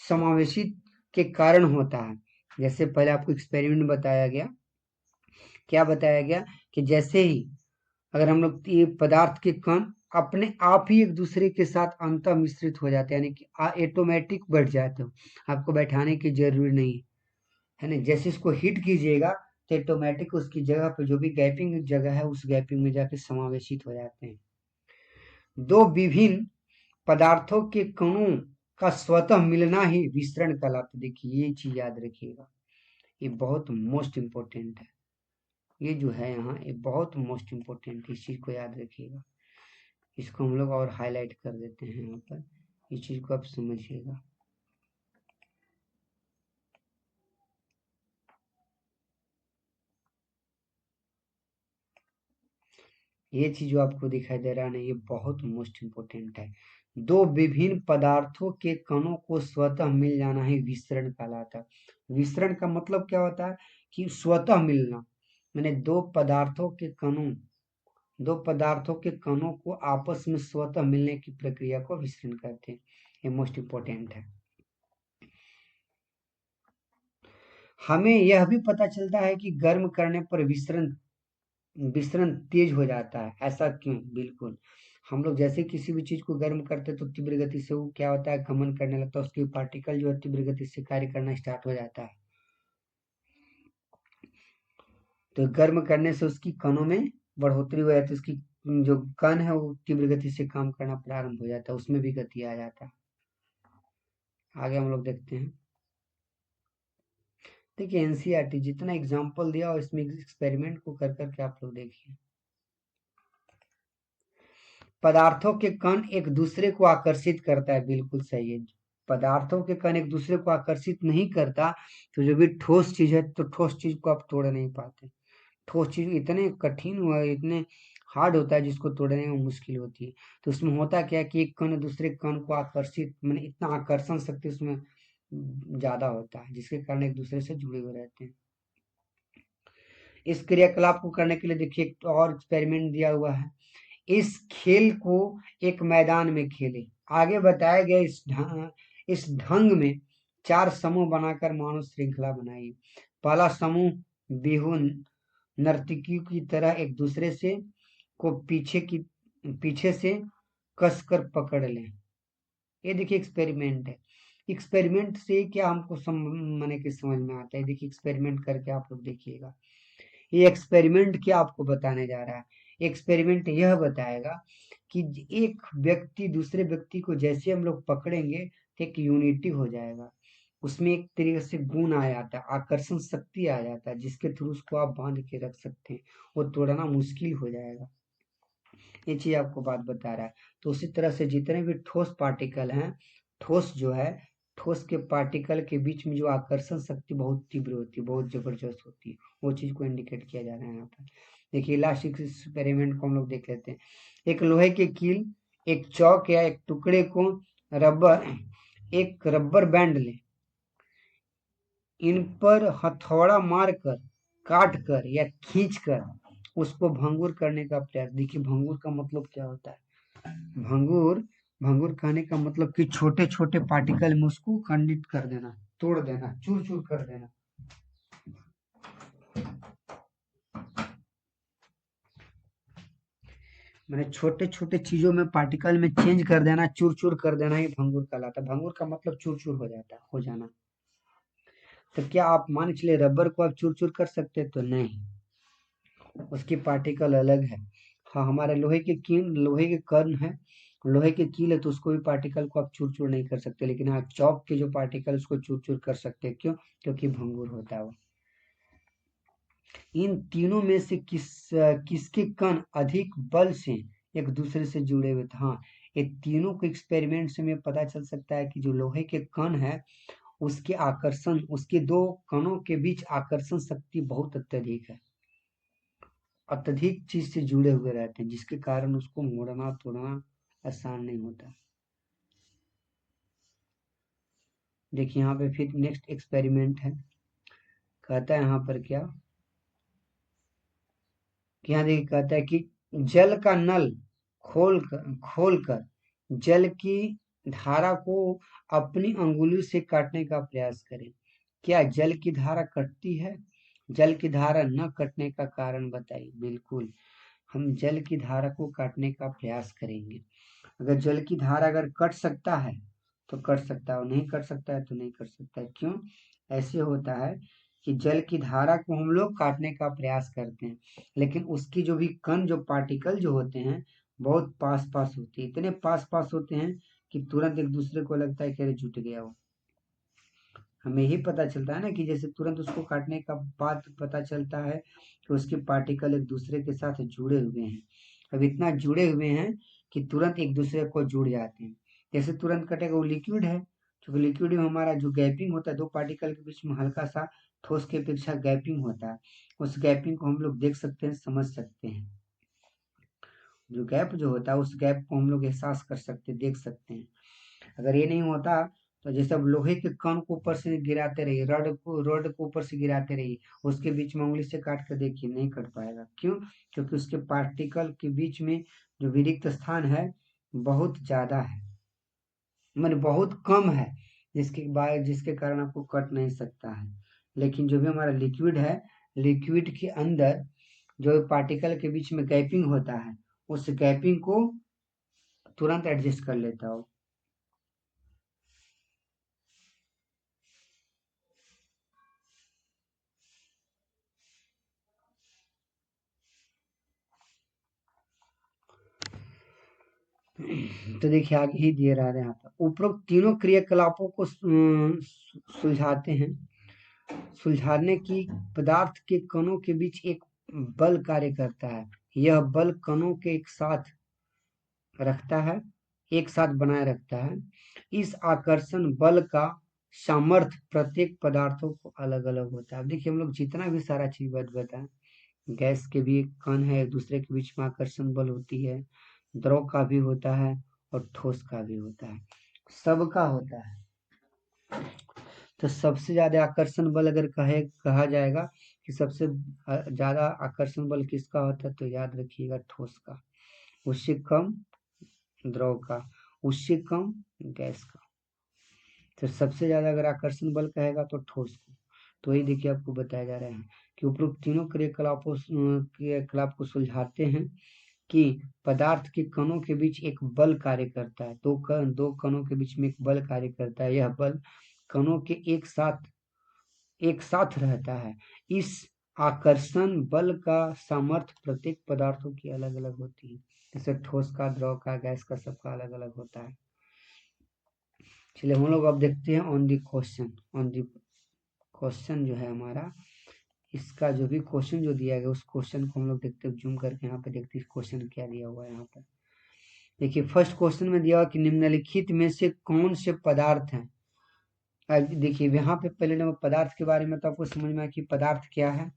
समावेशित के कारण होता है। जैसे पहले आपको एक्सपेरिमेंट बताया गया, क्या बताया गया कि जैसे ही अगर हम लोग ये पदार्थ के कण अपने आप ही एक दूसरे के साथ अंतः मिश्रित हो जाते हैं, यानी कि ऑटोमेटिक बैठ जाते हो, आपको बैठाने की जरूरी नहीं है ना। जैसे इसको हिट कीजिएगा तो ऑटोमेटिक उसकी जगह पे जो भी गैपिंग जगह है उस गैपिंग में जाके समावेशित हो जाते हैं। दो विभिन्न पदार्थों के कणों का स्वतः मिलना ही विसरण कहलाता है। देखिए ये चीज याद रखिएगा, ये बहुत मोस्ट इम्पोर्टेंट है। ये जो है यहाँ ये बहुत मोस्ट इम्पोर्टेंट है, इस चीज को याद रखिएगा। इसको हम लोग और हाईलाइट कर देते हैं यहाँ पर, इस चीज को आप समझिएगा। ये चीज जो आपको दिखाई दे रहा है ना, ये बहुत मोस्ट इम्पोर्टेंट है। दो विभिन्न पदार्थों के कणों को स्वतः मिल जाना ही विसरण कहलाता है। विसरण का मतलब क्या होता है कि स्वतः मिलना, मैंने दो पदार्थों के कणों को आपस में स्वतः मिलने की प्रक्रिया को विसरण कहते हैं। ये मोस्ट इम्पोर्टेंट है। हमें यह भी पता चलता है कि गर्म करने पर विसरण विसरण तेज हो जाता है। ऐसा क्यों? बिल्कुल, हम लोग जैसे किसी भी चीज को गर्म करते हैं तो तीव्र गति से वो क्या होता है, गमन करने लगता है, उसके पार्टिकल जो है तीव्र गति से कार्य करना स्टार्ट हो जाता है। तो गर्म करने से उसकी कणों में बढ़ोतरी हो जाती है, उसकी जो कण है वो तीव्र गति से काम करना प्रारंभ हो जाता है, उसमें भी गति आ जाता है। आगे हम लोग देखते हैं। देखिए एनसीईआरटी जितना एग्जाम्पल दिया और इसमें एक्सपेरिमेंट को कर करके आप लोग देखिए। पदार्थों के कण एक दूसरे को आकर्षित करता है, बिल्कुल सही है। पदार्थों के कण एक दूसरे को आकर्षित नहीं करता, तो जो भी ठोस चीज है तो ठोस चीज को आप तोड़ नहीं पाते। ठोस चीज इतने कठिन हुआ, इतने हार्ड होता है जिसको तोड़ने में मुश्किल होती है। तो उसमें होता क्या है कि एक कण दूसरे कण को आकर्षित, मैंने इतना आकर्षण शक्ति उसमें ज्यादा होता है, जिसके कारण एक दूसरे से जुड़े हुए रहते हैं। इस क्रियाकलाप को करने के लिए देखिए एक और एक्सपेरिमेंट दिया हुआ है। इस खेल को एक मैदान में खेले। आगे बताया गया इस ढंग में 4 समूह बनाकर मानव श्रृंखला बनाई। पहला समूह बिहू नर्तकियों की तरह एक दूसरे से को पीछे से कसकर पकड़ लें। ये देखिए एक्सपेरिमेंट है। एक्सपेरिमेंट से क्या हमको माने कि समझ में आता है, देखिए एक्सपेरिमेंट करके आप लोग देखिएगा। ये एक्सपेरिमेंट क्या आपको बताने जा रहा है? एक्सपेरिमेंट यह बताएगा कि एक व्यक्ति दूसरे व्यक्ति को जैसे हम लोग पकड़ेंगे तो एक यूनिटी हो जाएगा, उसमें एक तरीके से गुण आ जाता है, आकर्षण शक्ति आ जाता है, जिसके थ्रू उसको आप बांध के रख सकते हैं, वो तोड़ना मुश्किल हो जाएगा। ये चीज आपको बात बता रहा है। तो उसी तरह से जितने भी ठोस पार्टिकल हैं, ठोस जो है, ठोस के पार्टिकल के बीच में जो आकर्षण शक्ति बहुत तीव्र होती है, बहुत जबरदस्त होती है, वो चीज को इंडिकेट किया जा रहा है यहाँ पर। देखिए लास्ट एक्सपेरिमेंट को हम लोग देख लेते हैं। एक लोहे की कील, एक चौक या एक टुकड़े को रबर एक रबर बैंड ले, इन पर हथौड़ा मारकर, काट कर या खींच कर उसको भंगुर करने का प्रयास। देखिए भंगुर का मतलब क्या होता है? भंगुर भंगुर कहने का मतलब कि छोटे छोटे पार्टिकल में उसको खंडित कर देना, तोड़ देना, चूर चूर कर देना। मैंने छोटे छोटे चीजों में पार्टिकल में चेंज कर देना, चूर चूर कर देना, ही भंगुर कहलाता है। भंगुर का मतलब चूर चूर हो जाता है, हो जाना। तो क्या आप मान के चलिए रबर को आप चूर चूर कर सकते हैं? तो नहीं, उसकी पार्टिकल अलग है। हाँ, हमारे लोहे के कण है, लोहे की कील है, तो उसको भी पार्टिकल को आप चूर चूर नहीं कर सकते, लेकिन हाँ चौक के जो पार्टिकल उसको चूर चूर कर सकते हैं। क्यों? क्योंकि भंगुर होता है वो। इन तीनों में से किसके कण अधिक बल से एक दूसरे से जुड़े हुए थे? हाँ, ये तीनों के एक्सपेरिमेंट से हमें पता चल सकता है कि जो लोहे के कण है उसके आकर्षण, उसके दो कणों के बीच आकर्षण शक्ति बहुत अत्यधिक है, अत्यधिक चीज से जुड़े हुए रहते हैं, जिसके कारण उसको मोड़ना तोड़ना आसान नहीं होता। देखिए यहाँ पे फिर नेक्स्ट एक्सपेरिमेंट है, कहता है यहाँ पर क्या कि यहाँ देखिए कहता है कि जल का नल खोल कर जल की धारा को अपनी अंगुली से काटने का प्रयास करें। क्या जल की धारा कटती है? जल की धारा न कटने का कारण बताइए। बिल्कुल, हम जल की धारा को काटने का प्रयास करेंगे। अगर जल की धारा अगर कट सकता है तो कट सकता है, और नहीं कट सकता है तो नहीं कट सकता है। क्यों ऐसे होता है कि जल की धारा को हम लोग काटने का प्रयास करते हैं, लेकिन उसकी जो भी कण, जो पार्टिकल जो होते हैं, बहुत पास पास होते हैं, इतने पास पास होते हैं कि तुरंत एक दूसरे को लगता है कि अरे जुट गया वो। हमें ही पता चलता है ना कि जैसे तुरंत उसको काटने का बाद पता चलता है कि उसके पार्टिकल एक दूसरे के साथ जुड़े हुए हैं। अब इतना जुड़े हुए हैं कि तुरंत एक दूसरे को जुड़ जाते हैं। जैसे तुरंत कटेगा, वो लिक्विड है, क्योंकि लिक्विड में हमारा जो गैपिंग होता है, दो पार्टिकल के बीच में हल्का सा ठोस के अपेक्षा गैपिंग होता है, उस गैपिंग को हम लोग देख सकते हैं, समझ सकते हैं। जो गैप जो होता है उस गैप को हम लोग एहसास कर सकते, देख सकते हैं। अगर ये नहीं होता तो जैसे अब लोहे के कण को ऊपर से गिराते रहिए, रड को ऊपर से गिराते रहिए, उसके बीच में उंगली से काट कर देखिए, नहीं कट पाएगा। क्यों? क्योंकि उसके पार्टिकल के बीच में जो विरिक्त स्थान है बहुत ज्यादा है, मतलब बहुत कम है, जिसके कारण आपको कट नहीं सकता है। लेकिन जो भी हमारा लिक्विड है, लिक्विड के अंदर जो पार्टिकल के बीच में गैपिंग होता है, उस गैपिंग को तुरंत एडजस्ट कर लेता हो। तो देखिए आगे ही दिए रहा है यहाँ पर, उपरोक्त तीनों क्रियाकलापों को सुलझाते हैं, सुलझाने की पदार्थ के कणों के बीच एक बल कार्य करता है। यह बल कणों के रखता है एक साथ बनाए रखता है। इस आकर्षण बल का सामर्थ्य प्रत्येक पदार्थों को अलग अलग होता है। अब देखिए हम लोग जितना भी सारा चीज बताएं, गैस के भी एक कण है, एक दूसरे के बीच में आकर्षण बल होती है, द्रव का भी होता है और ठोस का भी होता है, सबका होता है। तो सबसे ज्यादा आकर्षण बल अगर कहा जाएगा कि सबसे ज्यादा आकर्षण बल किसका होता है, तो याद रखिएगा ठोस का, उससे कम द्रव का, उससे कम गैस का। तो सबसे ज्यादा अगर आकर्षण बल कहेगा तो ठोस को। तो यही देखिए आपको बताया जा रहा है कि उपरोक्त तीनों क्रियाकलाप को सुलझाते हैं कि पदार्थ के कणों के बीच एक बल कार्य करता है, दो कणों के बीच में एक बल कार्य करता है। यह बल कणों के एक साथ रहता है। इस आकर्षण बल का सामर्थ्य प्रत्येक पदार्थों की अलग अलग होती है, जैसे ठोस का, द्रव का, गैस का, सबका अलग अलग होता है। चलिए हम लोग अब देखते हैं ऑन दी क्वेश्चन जो है हमारा, इसका जो भी क्वेश्चन जो दिया गया उस क्वेश्चन को हम लोग देखते हैं, जूम करके यहाँ पे देखते हैं क्वेश्चन क्या दिया हुआ है यहाँ पर। देखिए फर्स्ट क्वेश्चन में दिया हुआ कि निम्नलिखित में से कौन से पदार्थ हैं। अब देखिए यहाँ पे पहले नंबर पदार्थ के बारे में तो आपको समझ में आया कि पदार्थ क्या है,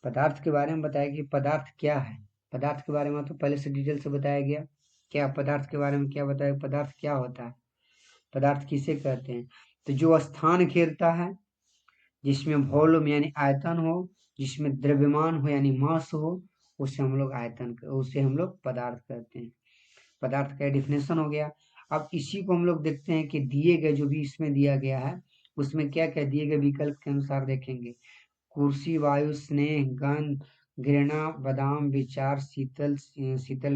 पदार्थ के बारे में बताया कि पदार्थ क्या है। पदार्थ के बारे में तो पहले से डिटेल से बताया गया, क्या पदार्थ के बारे में क्या बताया, पदार्थ क्या होता है, पदार्थ किसे कहते हैं। तो जो स्थान घेरता है, जिसमें वॉल्यूम यानी आयतन हो, जिसमें द्रव्यमान हो यानी मास हो, उसे हम लोग पदार्थ कहते हैं। पदार्थ का डिफिनेशन हो गया। अब इसी को हम लोग देखते हैं कि दिए गए जो भी इसमें दिया गया है उसमें क्या क्या दिए गए विकल्प के अनुसार देखेंगे। कुर्सी, वायु, स्नेह, गंध, घृणा, बादाम, विचार, शीतल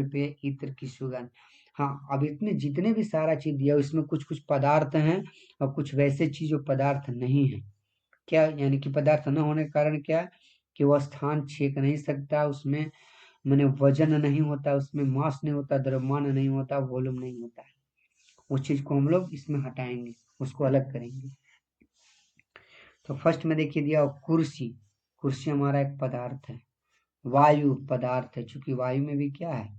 पेय, इत्र की सुगंध। हाँ, अब इतने जितने भी सारा चीज दिया उसमें कुछ कुछ पदार्थ हैं और कुछ वैसे चीज जो पदार्थ नहीं है। क्या यानी कि पदार्थ न होने के कारण क्या है कि वह स्थान छेक नहीं सकता, उसमें मैंने वजन नहीं होता, उसमें मास नहीं होता, द्रव्यमान नहीं होता, वॉल्यूम नहीं होता है। उस चीज को हम लोग इसमें हटाएंगे, उसको अलग करेंगे। तो फर्स्ट में देखिए दिया कुर्सी, कुर्सी हमारा एक पदार्थ है। वायु पदार्थ है, चूंकि वायु में भी क्या है,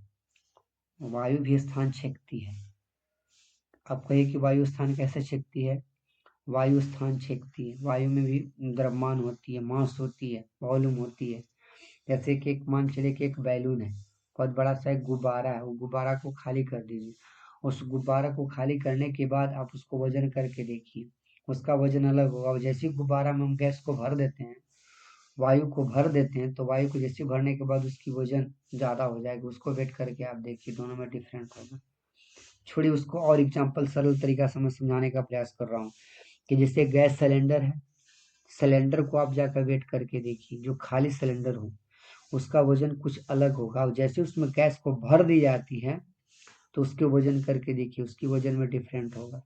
वायु भी स्थान छेदती है। आप कहिए कि वायु स्थान कैसे छेदती है? वायु स्थान छेदती है। वायु में भी द्रव्यमान होती है, मास होती है, वॉल्यूम होती है। जैसे कि एक मान चलिए कि एक बैलून है, बहुत बड़ा सा एक गुब्बारा है, वो गुब्बारा को खाली कर दीजिए। उस गुब्बारा को खाली करने के बाद आप उसको वजन करके देखिए, उसका वजन अलग होगा। और जैसे ही गुब्बारा में हम गैस को भर देते हैं, वायु को भर देते हैं, तो वायु को जैसे भरने के बाद उसकी वजन ज़्यादा हो जाएगी। उसको वेट करके आप देखिए, दोनों में डिफरेंट होगा। छोड़िए उसको, और एग्जाम्पल सरल तरीका से मैं समझाने का प्रयास कर रहा हूँ कि जैसे गैस सिलेंडर है, सिलेंडर को आप जाकर वेट करके देखिए, जो खाली सिलेंडर हो उसका वजन कुछ अलग होगा, और जैसे उसमें गैस को भर दी जाती है तो उसके वजन करके देखिए, उसकी वजन में डिफरेंट होगा।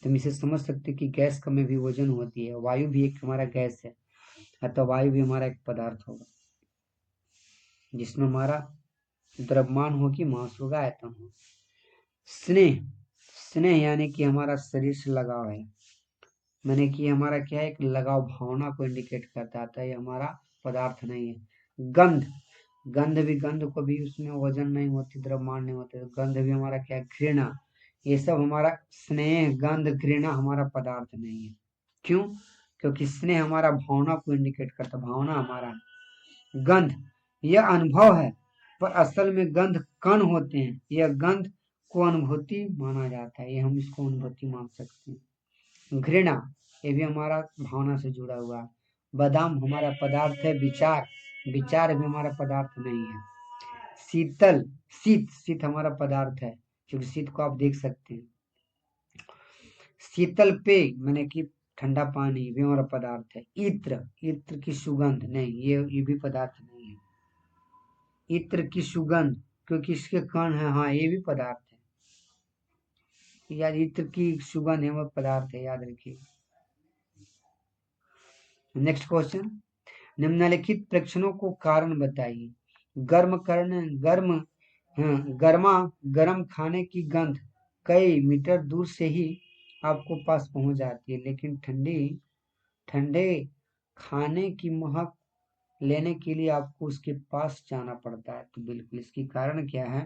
तो हम इसे समझ सकते हैं कि गैस का में भी वजन होती है। वायु भी एक हमारा गैस है, अतः वायु भी हमारा एक पदार्थ होगा, जिसमें हमारा द्रव्यमान हो कि मास होगा, आयतन हो। स्नेह, स्नेह यानी कि हमारा शरीर से लगाव है, मैंने कि हमारा क्या है, एक लगाव भावना को इंडिकेट करता था। ये हमारा पदार्थ नहीं है। गंध, गंध भी, गंध को भी उसमें वजन नहीं होती, द्रव्यमान नहीं होते। गंध भी हमारा क्या है, घृणा। ये सब हमारा स्नेह, गंध, घृणा हमारा पदार्थ नहीं है। क्यों? क्योंकि स्नेह हमारा भावना को इंडिकेट करता, भावना हमारा है। गंध यह अनुभव है, पर असल में गंध कण होते हैं। यह गंध को अनुभूति माना जाता है, ये हम इसको अनुभूति मान सकते हैं। घृणा, ये भी हमारा भावना से जुड़ा हुआ है। बादाम हमारा पदार्थ है। विचार, विचार भी हमारा पदार्थ नहीं है। शीतल, शीत, शीत हमारा पदार्थ है, क्योंकि शीत को आप देख सकते हैं। शीतल पेय मैंने कि ठंडा पानी भी हमारा पदार्थ है। इत्र, इत्र की सुगंध नहीं, ये भी पदार्थ नहीं है। इत्र की सुगंध, क्योंकि इसके कण है, हाँ ये भी पदार्थ है। याद, इत्र की सुगंध हमारा पदार्थ है, याद रखिए। नेक्स्ट क्वेश्चन, निम्नलिखित प्रेक्षणों को कारण बताइए। गर्म करण, गर्म, गर्मा गर्म खाने की गंध कई मीटर दूर से ही आपको पास पहुंच जाती है, लेकिन ठंडी, ठंडे खाने की महक लेने के लिए आपको उसके पास जाना पड़ता है। तो बिल्कुल इसकी कारण क्या है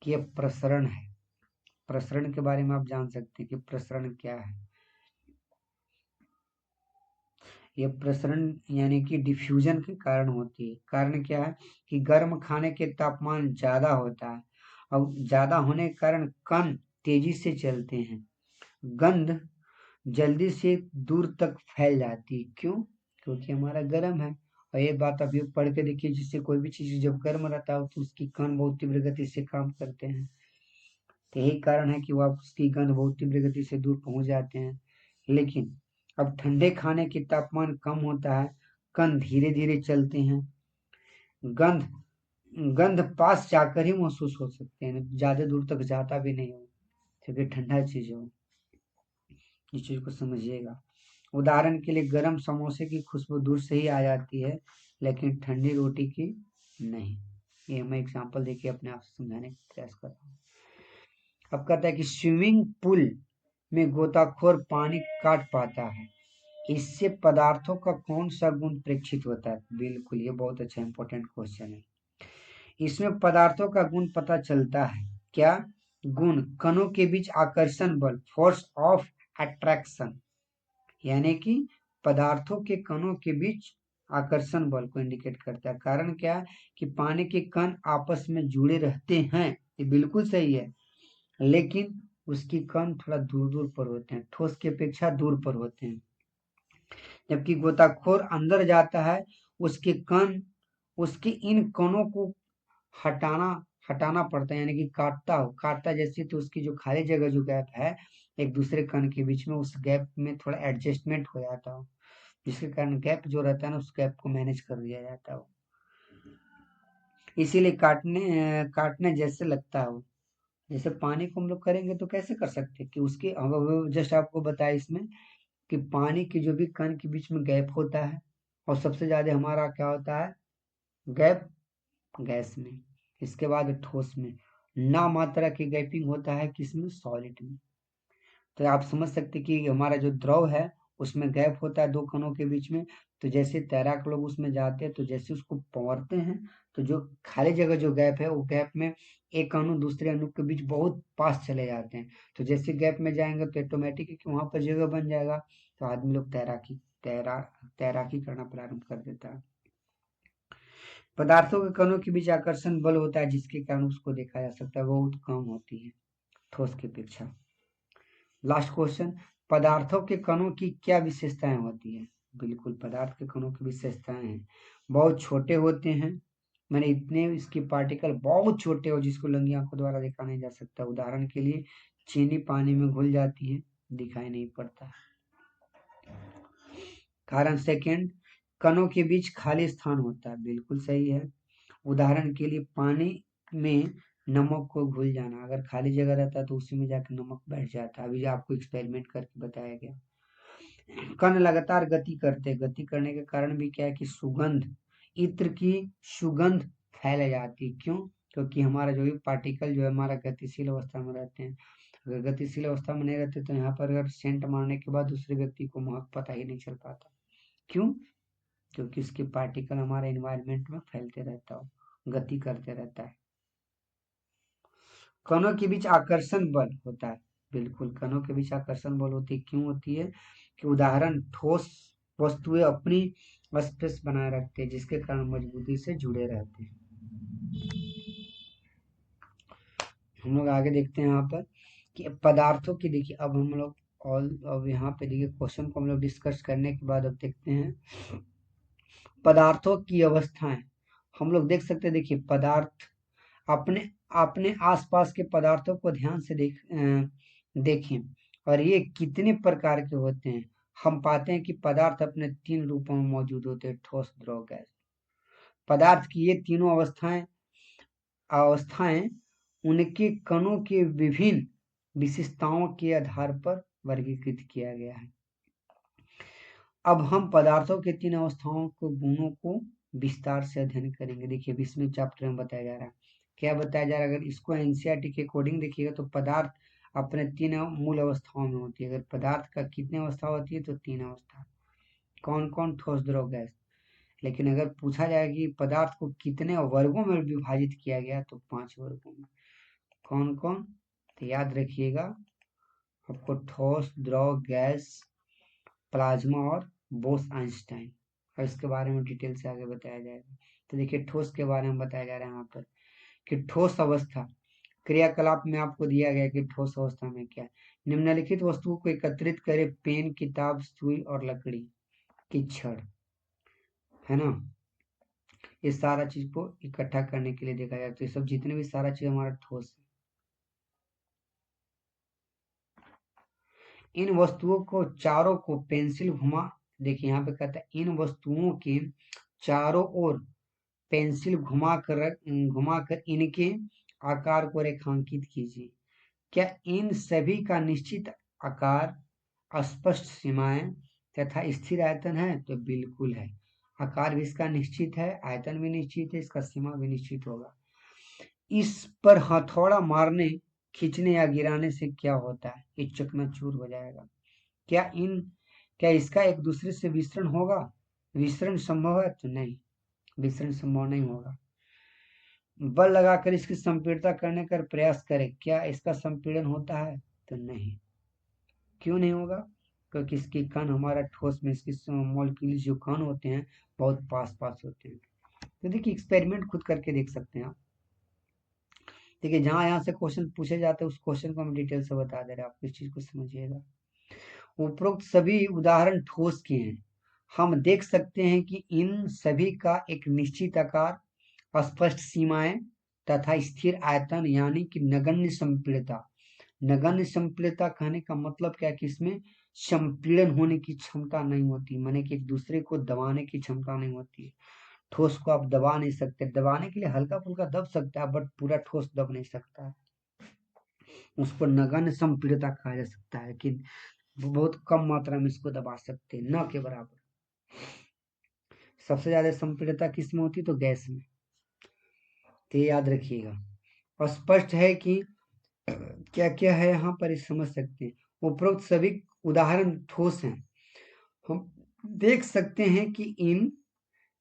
कि यह प्रसरण है। प्रसरण के बारे में आप जान सकते हैं कि प्रसरण क्या है। यह प्रसरण यानी कि डिफ्यूजन के कारण होती है। कारण क्या है कि गर्म खाने के तापमान ज्यादा होता है, और ज्यादा होने के कारण कण तेजी से चलते हैं। गंध जल्दी से दूर तक फैल जाती है। क्यों? क्योंकि हमारा गर्म है। और ये बात अभी पढ़ के देखिए, जिससे कोई भी चीज जब गर्म रहता है तो उसकी कण बहुत तीव्र गति से काम करते हैं। तो यही कारण है कि वो आप उसकी गंध बहुत तीव्र गति से दूर पहुंच जाते हैं। लेकिन अब ठंडे खाने की तापमान कम होता है, कण धीरे धीरे चलते हैं। गंध, गंध पास जाकर ही महसूस हो सकते हैं, ज्यादा दूर तक जाता भी नहीं हो, क्योंकि ठंडा चीज हो। इस चीज को समझिएगा। उदाहरण के लिए गर्म समोसे की खुशबू दूर से ही आ जाती है, लेकिन ठंडी रोटी की नहीं। ये मैं एग्जांपल देके अपने आप से समझाने का प्रयास कर रहा हूँ। अब कहता है कि स्विमिंग पूल में गोताखोर पानी काट पाता है, इससे पदार्थों का कौन सा गुण प्रेक्षित होता है? बिल्कुल, ये बहुत अच्छा इंपॉर्टेंट क्वेश्चन है। इसमें पदार्थों का गुण पता चलता है। क्या गुण? कणों के बीच आकर्षण बल, फोर्स ऑफ अट्रैक्शन, यानी कि पदार्थों के कणों के बीच आकर्षण बल को इंडिकेट करता है। कारण क्या है कि पानी के कण आपस में जुड़े रहते हैं, ये बिल्कुल सही है, लेकिन उसकी कण थोड़ा दूर दूर पर होते हैं, ठोस की अपेक्षा दूर पर होते हैं। जबकि गोताखोर अंदर जाता है, उसके कण, उसके इन कणों को हटाना, हटाना पड़ता है, यानी कि काटता हो, काटता जैसे, तो उसकी जो खाली जगह, जो गैप है एक दूसरे कण के बीच में, उस गैप में थोड़ा एडजस्टमेंट हो जाता हो, जिसके कारण गैप जो रहता है ना, उस गैप को मैनेज कर दिया जाता हो। इसीलिए काटने जैसे लगता हो। जैसे पानी को हम लोग करेंगे तो कैसे कर सकते हैं कि उसके, जस्ट आपको बताया इसमें कि पानी के जो भी कण के बीच में गैप होता है, और सबसे ज्यादा हमारा क्या होता है गैप, गैस में। इसके बाद ठोस में ना मात्रा की गैपिंग होता है, किसमें? सॉलिड में। तो आप समझ सकते कि हमारा जो द्रव है उसमें गैप होता है दो कणों के बीच में, तो जैसे तैराक लोग उसमें जाते हैं तो जैसे उसको पकड़ते हैं तो जो खाली जगह जो गैप है वो गैप में एक अणु दूसरे अणु के बीच बहुत पास चले जाते हैं। तो जैसे गैप में जाएंगे तो ऑटोमेटिक कि वहां पर जगह बन जाएगा, तो आदमी लोग तैराकी करना प्रारंभ कर देता है। पदार्थों के कणों के बीच आकर्षण बल होता है जिसके कारण उसको देखा जा सकता है, बहुत कम होती है ठोस की अपेक्षा। लास्ट क्वेश्चन, पदार्थों के कणों की क्या विशेषताएं होती है? बिल्कुल, पदार्थ के कणों की विशेषताएं हैं, बहुत छोटे होते हैं, मैंने इतने इसकी पार्टिकल बहुत छोटे हो जिसको नंगी आंखों द्वारा देखा नहीं जा सकता। उदाहरण के लिए चीनी पानी में घुल जाती है, दिखाई नहीं पड़ता। कारण सेकंड, कणों के बीच खाली स्थान होता है, बिल्कुल सही है। उदाहरण के लिए पानी में नमक को घुल जाना, अगर खाली जगह रहता तो उसी में जाकर नमक बैठ जाता। अभी आपको एक्सपेरिमेंट करके बताया गया। कण लगातार गति करने के कारण भी क्या है कि सुगंध, इत्र की सुगंध फैल जाती। क्यों? क्योंकि हमारा जो भी पार्टिकल जो है हमारा गतिशील अवस्था में रहते हैं। अगर गतिशील अवस्था में नहीं रहते तो यहाँ पर अगर सेंट मारने के बाद दूसरे व्यक्ति को महक पता ही नहीं चल पाता। क्यों? क्योंकि इसके पार्टिकल हमारे एनवायरनमेंट में फैलते रहता हो, गति करते रहता है। कणों के बीच आकर्षण बल होता है, बिल्कुल कणों के बीच आकर्षण बल होती है। क्यों होती है? कि उदाहरण ठोस वस्तुएं अपनी स्पेस बनाए रखते हैं जिसके कारण मजबूती से जुड़े रहते हैं। हम लोग आगे देखते हैं यहाँ पर कि पदार्थों की, देखिए अब हम लोग और अब यहाँ पे देखिए क्वेश्चन को हम लोग डिस्कस करने के बाद अब देखते हैं पदार्थों की अवस्थाएं। हम लोग देख सकते हैं, देखिए पदार्थ अपने अपने आसपास के पदार्थों को ध्यान से देखें और ये कितने प्रकार के होते हैं। हम पाते हैं कि पदार्थ अपने तीन रूपों में मौजूद होते हैं, ठोस, द्रव, गैस। पदार्थ की ये तीनों अवस्थाएं उनके कणों के विभिन्न विशेषताओं के आधार पर वर्गीकृत किया गया है। अब हम पदार्थों के तीन अवस्थाओं को, गुणों को विस्तार से अध्ययन करेंगे। देखिए 20वें चैप्टर में बताया जा रहा है, क्या बताया जा रहा है? अगर इसको एनसीईआरटी के अकॉर्डिंग देखिएगा तो पदार्थ अपने तीन मूल अवस्थाओं में होती है। अगर पदार्थ का कितने अवस्था होती है तो तीन अवस्था। कौन कौन? ठोस, द्रव, गैस। लेकिन अगर पूछा जाए कि पदार्थ को कितने वर्गों में विभाजित किया गया तो 5 वर्गों में। कौन कौन? तो याद रखिएगा आपको, ठोस, द्रव, गैस, प्लाज्मा और बोस आइंस्टाइन। और इसके बारे में डिटेल से आगे बताया जाएगा। तो देखिए ठोस के बारे में बताया जा रहा है यहाँ पर कि ठोस अवस्था क्रियाकलाप में आपको दिया गया कि ठोस अवस्था में क्या है। निम्नलिखित वस्तुओं को एकत्रित करे, पेन, किताब, सुई और लकड़ी की छड़, है ना। ये सारा चीज को इकट्ठा करने के लिए देखा जाए तो ये सब जितने भी सारा चीज हमारा ठोस है। इन वस्तुओं को चारों को पेंसिल घुमा, देखिए यहाँ पे कहता है इन वस्तुओं के चारों ओर पेंसिल घुमाकर इनके आकार को रेखांकित कीजिए। क्या इन सभी का निश्चित आकार, स्पष्ट सीमाएं तथा स्थिर आयतन है? तो बिल्कुल है। आकार भी इसका निश्चित है, आयतन भी निश्चित है, इसका सीमा भी निश्चित होगा। इस पर हथौड़ा मारने, खींचने या गिराने से क्या होता है? ये चकनाचूर हो जाएगा। क्या इसका एक दूसरे से विसरण होगा? विसरण संभव है? तो नहीं, विसरण संभव नहीं होगा। बल लगाकर इसकी संपीड़ता करने का प्रयास करें, क्या इसका संपीड़न होता है? तो नहीं। क्यों नहीं होगा? क्योंकि इसके कण हमारा ठोस में इसकी मॉलिक्यूल्स जो कण होते हैं बहुत पास पास होते हैं। तो देखिए एक्सपेरिमेंट खुद करके देख सकते हैं आप। देखिए जहां यहाँ से क्वेश्चन पूछे जाते हैं उस क्वेश्चन को हम डिटेल से बता दे रहे हैं, आप इस चीज को समझिएगा। उपरोक्त सभी उदाहरण ठोस के हैं। हम देख सकते हैं कि इन सभी का एक निश्चित आकार, स्पष्ट सीमाएं तथा स्थिर आयतन यानी कि नगण्य संपीड़ता। नगण्य संपीड़ता कहने का मतलब क्या है कि इसमें संपीड़न होने की क्षमता नहीं होती, माने कि एक दूसरे को दबाने की क्षमता नहीं होती है। ठोस को आप दबा नहीं सकते, दबाने के लिए हल्का फुल्का दब सकता है बट पूरा ठोस दब नहीं सकता है। उसको नगण्य संपीड़ता कहा जा सकता है कि बहुत कम मात्रा में इसको दबा सकते हैं, न के बराबर। सबसे ज्यादा संपीड़ता किस में होती है? तो गैस में। तो ये याद रखिएगा। स्पष्ट है कि क्या क्या है यहाँ पर, समझ सकते हैं। उपरोक्त सभी उदाहरण ठोस हैं। हम देख सकते हैं कि इन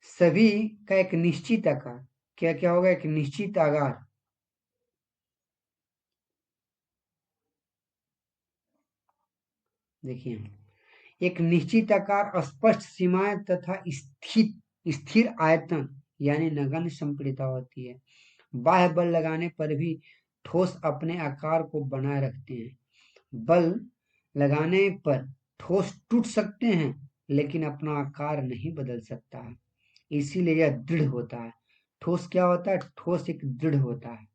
सभी का एक निश्चित आकार, क्या क्या होगा, एक निश्चित आकार, देखिए एक निश्चित आकार, स्पष्ट सीमाएं तथा स्थिर स्थिर आयतन यानी नगण्य संपीड़िता होती है। बाह्य बल लगाने पर भी ठोस अपने आकार को बनाए रखते हैं। बल लगाने पर ठोस टूट सकते हैं लेकिन अपना आकार नहीं बदल सकता है, इसीलिए यह दृढ़ होता है। ठोस क्या होता है? ठोस एक दृढ़ होता है।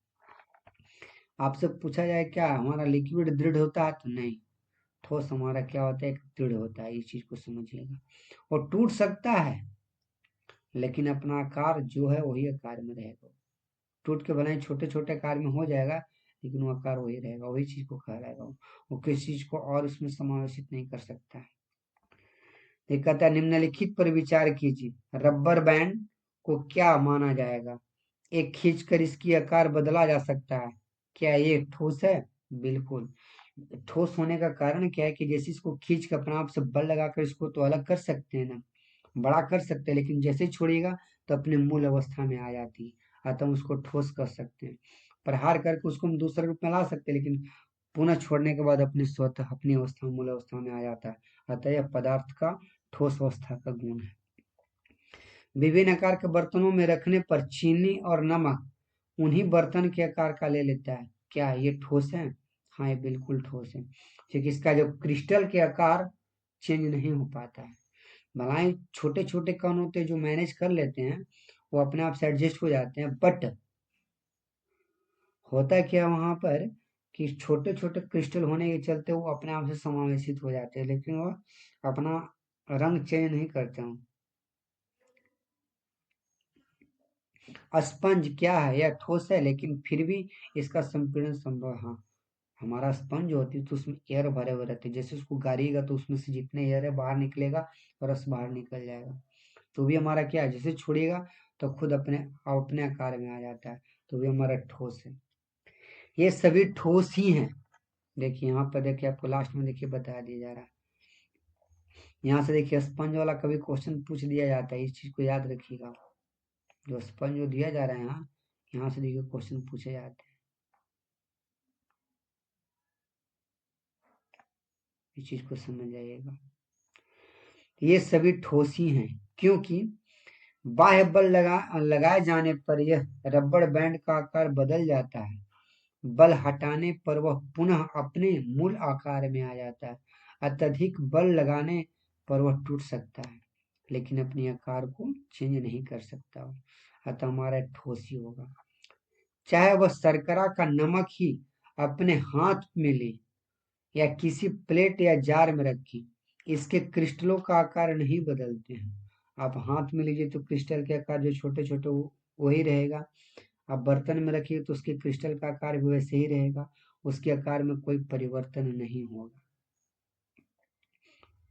आपसे पूछा जाए क्या हमारा लिक्विड दृढ़ होता है, तो नहीं। ठोस हमारा क्या होता है? एक दृढ़ होता है, इस चीज को समझिएगा। और टूट सकता है लेकिन अपना आकार जो है वही आकार में रहेगा। टूट के भले ही छोटे छोटे आकार में हो जाएगा लेकिन वो आकार वही रहेगा, वही चीज को कहलाएगा वो किसी चीज को और उसमें समावेशित नहीं कर सकता है। ये कहता है निम्नलिखित पर विचार कीजिए, रबर बैंड को क्या माना जाएगा? एक खींचकर इसकी आकार बदला जा सकता है, क्या ये ठोस है? बिल्कुल। ठोस होने का कारण क्या है कि जैसे इसको खींच कर अपने आप से बल लगाकर इसको तो अलग कर सकते हैं ना, बड़ा कर सकते हैं, लेकिन जैसे ही छोड़िएगा तो अपने मूल अवस्था में आ जाती है, अतः हम उसको ठोस कर सकते हैं। प्रहार करके उसको हम दूसरे रूप में ला सकते हैं, लेकिन पुनः छोड़ने के बाद अपने स्वतः अपनी अवस्था मूल अवस्था में आ जाता है, अतः यह पदार्थ का ठोस अवस्था का गुण है। विभिन्न आकार के बर्तनों में रखने पर चीनी और नमक उन्हीं बर्तन के आकार का ले लेता है, क्या ये ठोस है? हाँ, ये बिल्कुल ठोस है, क्योंकि इसका जो क्रिस्टल के आकार चेंज नहीं हो पाता है। भलाई छोटे छोटे कण होते हैं जो मैनेज कर लेते हैं, वो अपने आप से एडजस्ट हो जाते हैं, बट होता क्या वहां पर कि छोटे छोटे क्रिस्टल होने के चलते वो अपने आप से समावेशित हो जाते हैं, लेकिन वो अपना रंग चेंज नहीं करते हैं। स्पंज क्या है? यह ठोस है लेकिन फिर भी इसका संपीड़न संभव है। हाँ, हमारा स्पंज होती है तो उसमें एयर भरे हुए रहते हैं, जैसे उसको गाड़िएगा तो उसमें से जितने एयर है बाहर निकलेगा और रस बाहर निकल जाएगा। तो भी हमारा क्या है, जैसे छोड़िएगा तो खुद अपने अपने आकार में आ जाता है, तो भी हमारा ठोस है। ये सभी ठोस ही हैं। देखिए यहाँ पर, देखिए आपको लास्ट में देखिए बता दिया जा रहा है। यहाँ से देखिए स्पंज वाला कभी क्वेश्चन पूछ दिया जाता है, इस चीज को याद रखिएगा। जो स्पंज जो दिया जा रहा है यहाँ, यहाँ से देखिए क्वेश्चन पूछे जाते हैं, इस चीज को समझ जाइएगा। ये सभी ठोस ही हैं क्योंकि बाह्य बल लगाए जाने पर यह रबड़ बैंड का आकार बदल जाता है। बल हटाने पर वह पुनः अपने मूल आकार में आ जाता है। अत्यधिक बल लगाने पर वह टूट सकता है लेकिन अपने आकार को चेंज नहीं कर सकता, अतः हमारा ठोस ही होगा। चाहे वह शर्करा का नमक ही अपने हाथ में ले या किसी प्लेट या जार में रखी, इसके क्रिस्टलों का आकार नहीं बदलते हैं। आप हाथ में लीजिए तो क्रिस्टल के आकार जो छोटे छोटे वही रहेगा। आप बर्तन में रखिए तो उसके क्रिस्टल का आकार भी वैसे ही रहेगा, उसके आकार में कोई परिवर्तन नहीं होगा।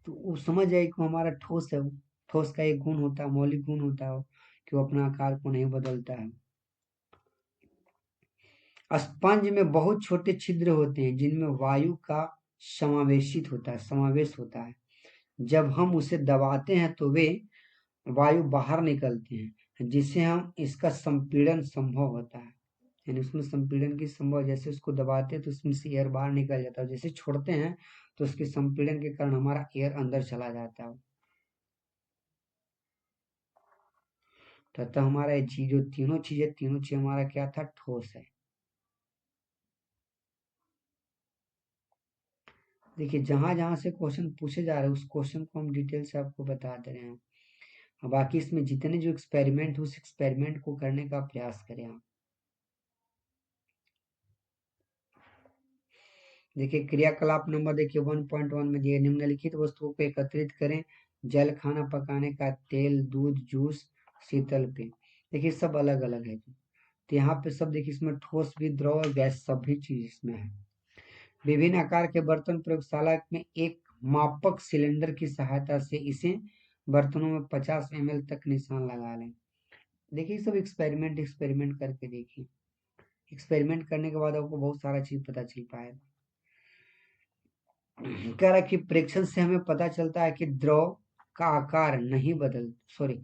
तो वो समझ जाए कि वो हमारा ठोस है। वो ठोस का एक गुण होता है, मौलिक गुण होता है कि वो अपना आकार को नहीं बदलता है। स्पंज में बहुत छोटे छिद्र होते हैं जिनमें वायु का समावेश होता है। जब हम उसे दबाते हैं तो वे वायु बाहर निकलते हैं, जिससे हम इसका संपीड़न संभव होता है। यानी उसमें संपीड़न की संभव, जैसे उसको दबाते हैं तो उसमें से एयर बाहर निकल जाता है, जैसे छोड़ते हैं तो उसके संपीड़न के कारण हमारा एयर अंदर चला जाता है। तो अतः हमारा ये चीज जो तीनों चीज हमारा क्या था? ठोस है। देखिए जहां जहां से क्वेश्चन पूछे जा रहे हैं उस क्वेश्चन को हम डिटेल से आपको बता दे रहे हैं। अब बाकी इसमें जितने जो एक्सपेरिमेंट उस एक्सपेरिमेंट को करने का प्रयास करें आप। देखिए क्रियाकलाप नंबर देखिए 1.1 में दिए, निम्नलिखित वस्तुओं को एकत्रित करें। जल, खाना पकाने का तेल, दूध, जूस, शीतल पेय। देखिए सब अलग अलग है। तो यहाँ पे सब देखिए इसमें ठोस भी, द्रव और गैस सभी चीज इसमें है। विभिन्न आकार के बर्तन प्रयोगशाला में एक मापक सिलेंडर की सहायता से इसे बर्तनों में 50 ml तक निशान लगा लें। देखिए सब एक्सपेरिमेंट एक्सपेरिमेंट करके देखिए। एक्सपेरिमेंट करने के बाद आपको बहुत सारा चीज पता चल पाएगा। कह रहा है कि प्रेक्षण से हमें पता चलता है कि द्रव का आकार नहीं बदल सॉरी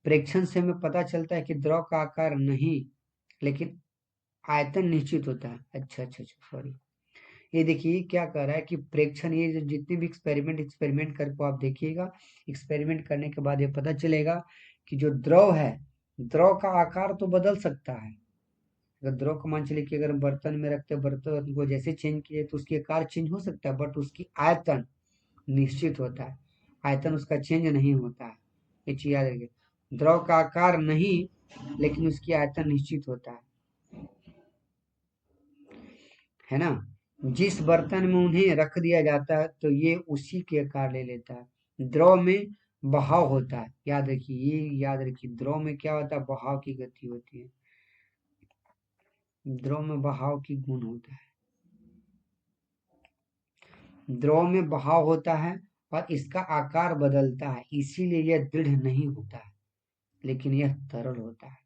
प्रेक्षण से हमें पता चलता है कि द्रव का आकार नहीं, लेकिन आयतन निश्चित होता है। अच्छा अच्छा अच्छा, सॉरी। ये देखिए क्या कह रहा है कि प्रेक्षण, ये जो जितने भी एक्सपेरिमेंट करके आप देखिएगा, एक्सपेरिमेंट करने के बाद ये पता चलेगा कि जो द्रव है, द्रव का आकार तो बदल सकता है। अगर द्रव को मान चलिए कि अगर बर्तन में रखते हैं, बर्तन को जैसे चेंज किए तो उसकी आकार चेंज हो सकता है, बट उसकी आयतन निश्चित होता है, आयतन उसका चेंज नहीं होता है। ये चीज याद रखिए, द्रव का आकार नहीं लेकिन उसकी आयतन निश्चित होता है ना। जिस बर्तन में उन्हें रख दिया जाता है तो ये उसी के आकार ले लेता है। द्रव में बहाव होता है, याद रखिए, ये याद रखिए, द्रव में क्या होता है, बहाव की गति होती है, द्रव में बहाव की गुण होता है, द्रव में बहाव होता है और इसका आकार बदलता है, इसीलिए यह दृढ़ नहीं होता है, लेकिन यह तरल होता है।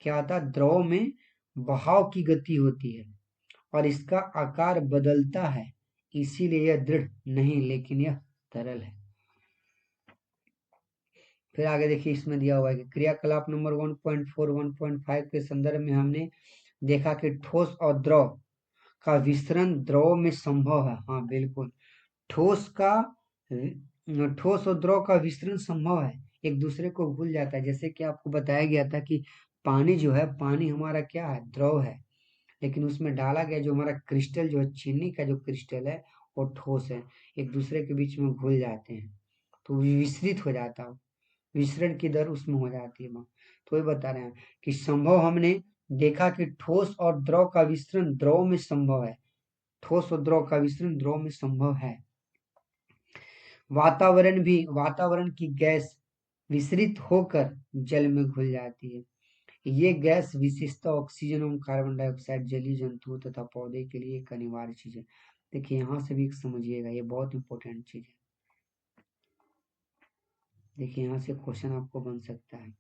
क्या होता है, द्रव में बहाव की गति होती है और इसका आकार बदलता है, इसीलिए यह दृढ़ नहीं, लेकिन यह तरल है। फिर आगे देखिए, इसमें दिया हुआ है कि क्रियाकलाप नंबर 1.4 1.5 के संदर्भ में हमने देखा कि ठोस और द्रव का विस्तरण द्रव में संभव है। हाँ बिल्कुल, ठोस का ठोस और द्रव का विस्तरण संभव है, एक दूसरे को भूल जाता है। जैसे कि आपको बताया गया था कि पानी जो है, पानी हमारा क्या है, द्रव है, लेकिन उसमें डाला गया जो हमारा क्रिस्टल जो है, चीनी का जो क्रिस्टल है वो ठोस है, एक दूसरे के बीच में घुल जाते हैं तो विस्तृत हो जाता है, विसरण की दर उसमें हो जाती है वहाँ। तो ये बता रहे हैं कि संभव, हमने देखा कि ठोस और द्रव का विस्तरण द्रव में संभव है, ठोस और द्रव का विस्तरण द्रव में संभव है। वातावरण की गैस विसरित होकर जल में घुल जाती है। ये गैस विशेषतः ऑक्सीजन एवं कार्बन डाइऑक्साइड जलीय जंतुओं तथा पौधे के लिए एक अनिवार्य चीज है। देखिए यहाँ से भी समझिएगा, ये बहुत इंपॉर्टेंट चीज है। देखिए यहाँ से क्वेश्चन आपको बन सकता है,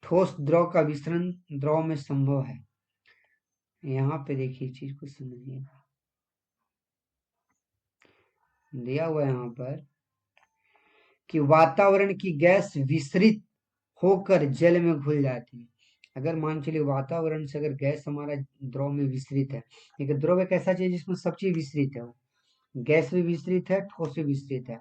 ठोस द्रव का विस्तरण द्रव में संभव है। यहाँ पे देखिए चीज को समझिएगा, दिया हुआ है यहाँ पर कि वातावरण की गैस विसरित होकर जल में घुल जाती है। अगर मान चलिए वातावरण से अगर गैस हमारा द्रव में विस्तृत है, लेकिन द्रव एक ऐसा चीज जिसमें सब चीज विस्तृत है, गैस भी विस्तृत है, ठोस भी विस्तृत है,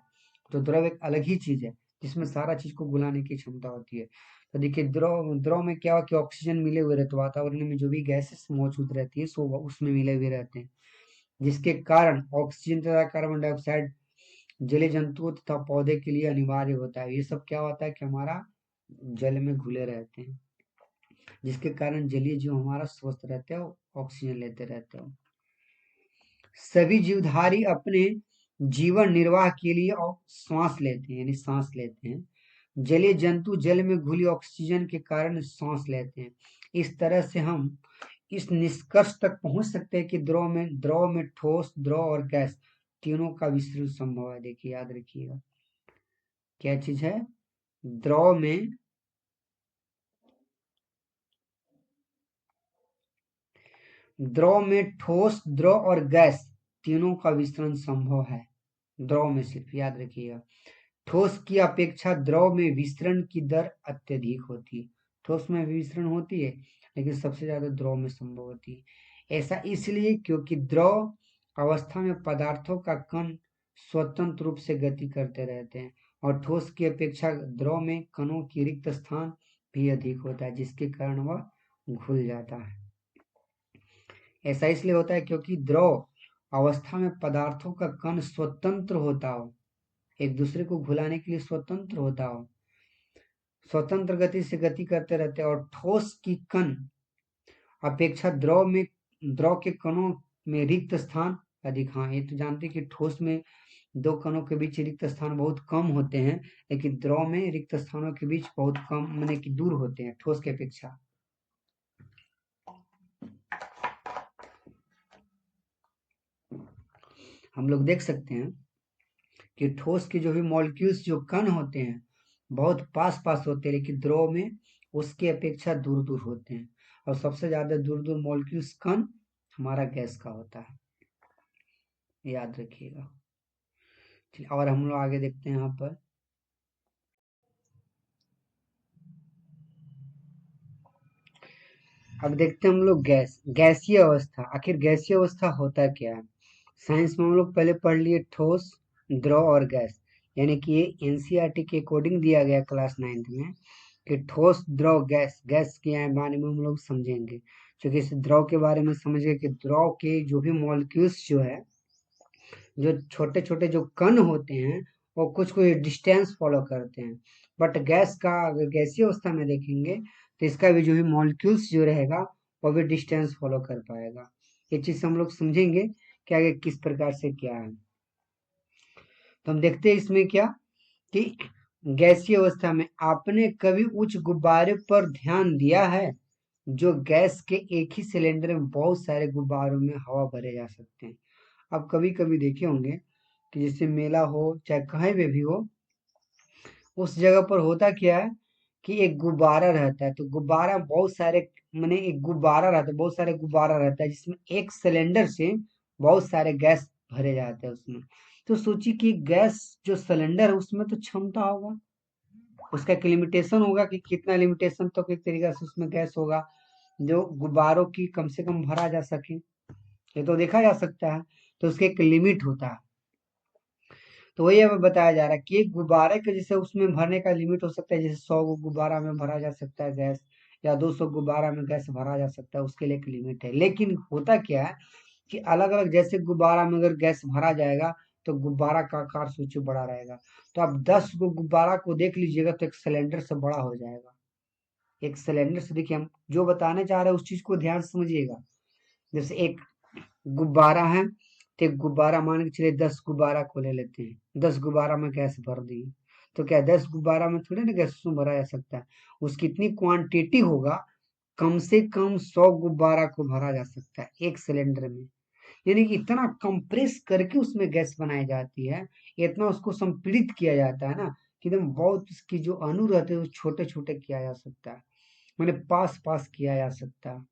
तो द्रव एक अलग ही चीज है जिसमें सारा चीज को गुलाने की क्षमता होती है। तो देखिए द्रव द्रव में क्या हो कि ऑक्सीजन मिले हुए रहते, वातावरण में जो भी गैसेस मौजूद रहती है सो उसमें मिले हुए रहते हैं, जिसके कारण ऑक्सीजन तथा कार्बन डाइऑक्साइड जलीय जंतुओं तथा पौधे के लिए अनिवार्य होता है। ये सब क्या होता है कि हमारा जल में घुले रहते हैं, जिसके कारण जलीय जीव हमारा स्वस्थ रहते हैं, ऑक्सीजन लेते रहते हैं। सभी जीवधारी अपने जीवन निर्वाह के लिए श्वास लेते हैं, यानी सांस लेते हैं। जलीय जंतु जल में घुली ऑक्सीजन के कारण सांस लेते हैं। इस तरह से हम इस निष्कर्ष तक पहुंच सकते हैं कि द्रव में ठोस, द्रव और गैस तीनों का विस्तृत संभव है। देखिए याद रखिएगा, क्या चीज है, द्रव में ठोस, द्रव और गैस तीनों का विस्तरण संभव है, द्रव में सिर्फ, याद रखिएगा। ठोस की अपेक्षा द्रव में विस्तरण की दर अत्यधिक होती है, ठोस में भी विस्तरण होती है लेकिन सबसे ज्यादा द्रव में संभव होती है। ऐसा इसलिए क्योंकि द्रव अवस्था में पदार्थों का कण स्वतंत्र रूप से गति करते रहते हैं और ठोस की अपेक्षा द्रव में कणों की रिक्त स्थान भी अधिक होता है, जिसके कारण वह घुल जाता है। ऐसा इसलिए होता है क्योंकि द्रव अवस्था में पदार्थों का कण स्वतंत्र होता हो, एक दूसरे को घुलाने के लिए स्वतंत्र होता हो, स्वतंत्र गति से गति करते रहते हैं, और ठोस की कण अपेक्षा द्रव के कणों में रिक्त स्थान अधिक। हाँ ये तो जानते हैं कि ठोस में दो कणों के बीच रिक्त स्थान बहुत कम होते हैं, लेकिन द्रव में रिक्त स्थानों के बीच बहुत कम, माने कि दूर होते हैं ठोस की अपेक्षा। हम लोग देख सकते हैं कि ठोस के जो भी मॉलिक्यूल्स, जो कण होते हैं, बहुत पास पास होते हैं, लेकिन द्रव में उसके अपेक्षा दूर दूर होते हैं, और सबसे ज्यादा दूर दूर मॉलिक्यूल्स कण हमारा गैस का होता है, याद रखिएगा। और हम लोग आगे देखते हैं यहाँ पर। अब देखते हैं हम लोग गैसीय अवस्था। आखिर गैसीय अवस्था होता क्या है? साइंस में हम लोग पहले पढ़ लिए ठोस, द्रव और गैस। यानी कि ये एनसीईआरटी के अकॉर्डिंग दिया गया क्लास 9th में कि ठोस, द्रव, गैस। गैस के बारे में हम लोग समझेंगे, क्योंकि इस द्रव के बारे में समझ गए कि द्रव के जो भी मॉलिक्यूल्स जो है, जो छोटे छोटे जो कण होते हैं, वो कुछ कुछ डिस्टेंस फॉलो करते हैं। बट गैस का अगर गैसीय अवस्था में देखेंगे तो इसका भी जो भी मॉलिक्यूल्स जो रहेगा वो भी डिस्टेंस फॉलो कर पाएगा। ये चीज हम लोग समझेंगे कि आगे किस प्रकार से क्या है। तो हम देखते हैं इसमें क्या कि गैसीय अवस्था में आपने कभी उच्च गुब्बारे पर ध्यान दिया है? जो गैस के एक ही सिलेंडर में बहुत सारे गुब्बारों में हवा भरे जा सकते हैं। आप कभी कभी देखे होंगे कि जैसे मेला हो चाहे कहीं पे भी हो, उस जगह पर होता क्या है कि एक गुब्बारा रहता है। तो गुब्बारा बहुत सारे, माने एक गुब्बारा रहता है, बहुत सारे गुब्बारा रहता है, जिसमें एक सिलेंडर से बहुत सारे गैस भरे जाते हैं उसमें। तो सोचिए कि गैस जो सिलेंडर है उसमें तो क्षमता होगा, उसका एक लिमिटेशन होगा कि कितना लिमिटेशन तो एक तरीका से उसमें गैस होगा जो गुब्बारों की कम से कम भरा जा सके। ये तो देखा जा सकता है। तो उसके एक लिमिट होता है। तो वही हमें बताया जा रहा है कि एक गुब्बारे के जैसे उसमें भरने का लिमिट हो सकता है, जैसे 100 गुब्बारा में भरा जा सकता है गैस, या 200 गुब्बारा में गैस भरा जा सकता है, उसके लिए एक लिमिट है। लेकिन होता क्या है कि अलग अलग जैसे गुब्बारा में अगर गैस भरा जाएगा तो गुब्बारा का आकार सोचिए बड़ा रहेगा। तो आप 10 गो गुब्बारा को देख लीजिएगा तो एक सिलेंडर से बड़ा हो जाएगा। एक सिलेंडर से, देखिए हम जो बताने चाह रहे हैं उस चीज को ध्यान से समझिएगा। जैसे एक गुब्बारा है, तो एक गुब्बारा मान के चलिए 10 गुब्बारा को ले लेते हैं, 10 गुब्बारा में गैस भर दिए। तो क्या 10 गुब्बारा में थोड़ी ना गैस उसमें भरा जा सकता है? उसकी इतनी क्वांटिटी होगा, कम से कम 100 गुब्बारा को भरा जा सकता है एक सिलेंडर में। यानी कि इतना कंप्रेस करके उसमें गैस बनाई जाती है, इतना उसको संपीड़ित किया जाता है ना, कि एकदम बहुत उसकी जो अणु रहते हैं वो छोटे छोटे किया जा सकता है, मैंने पास पास किया जा सकता है।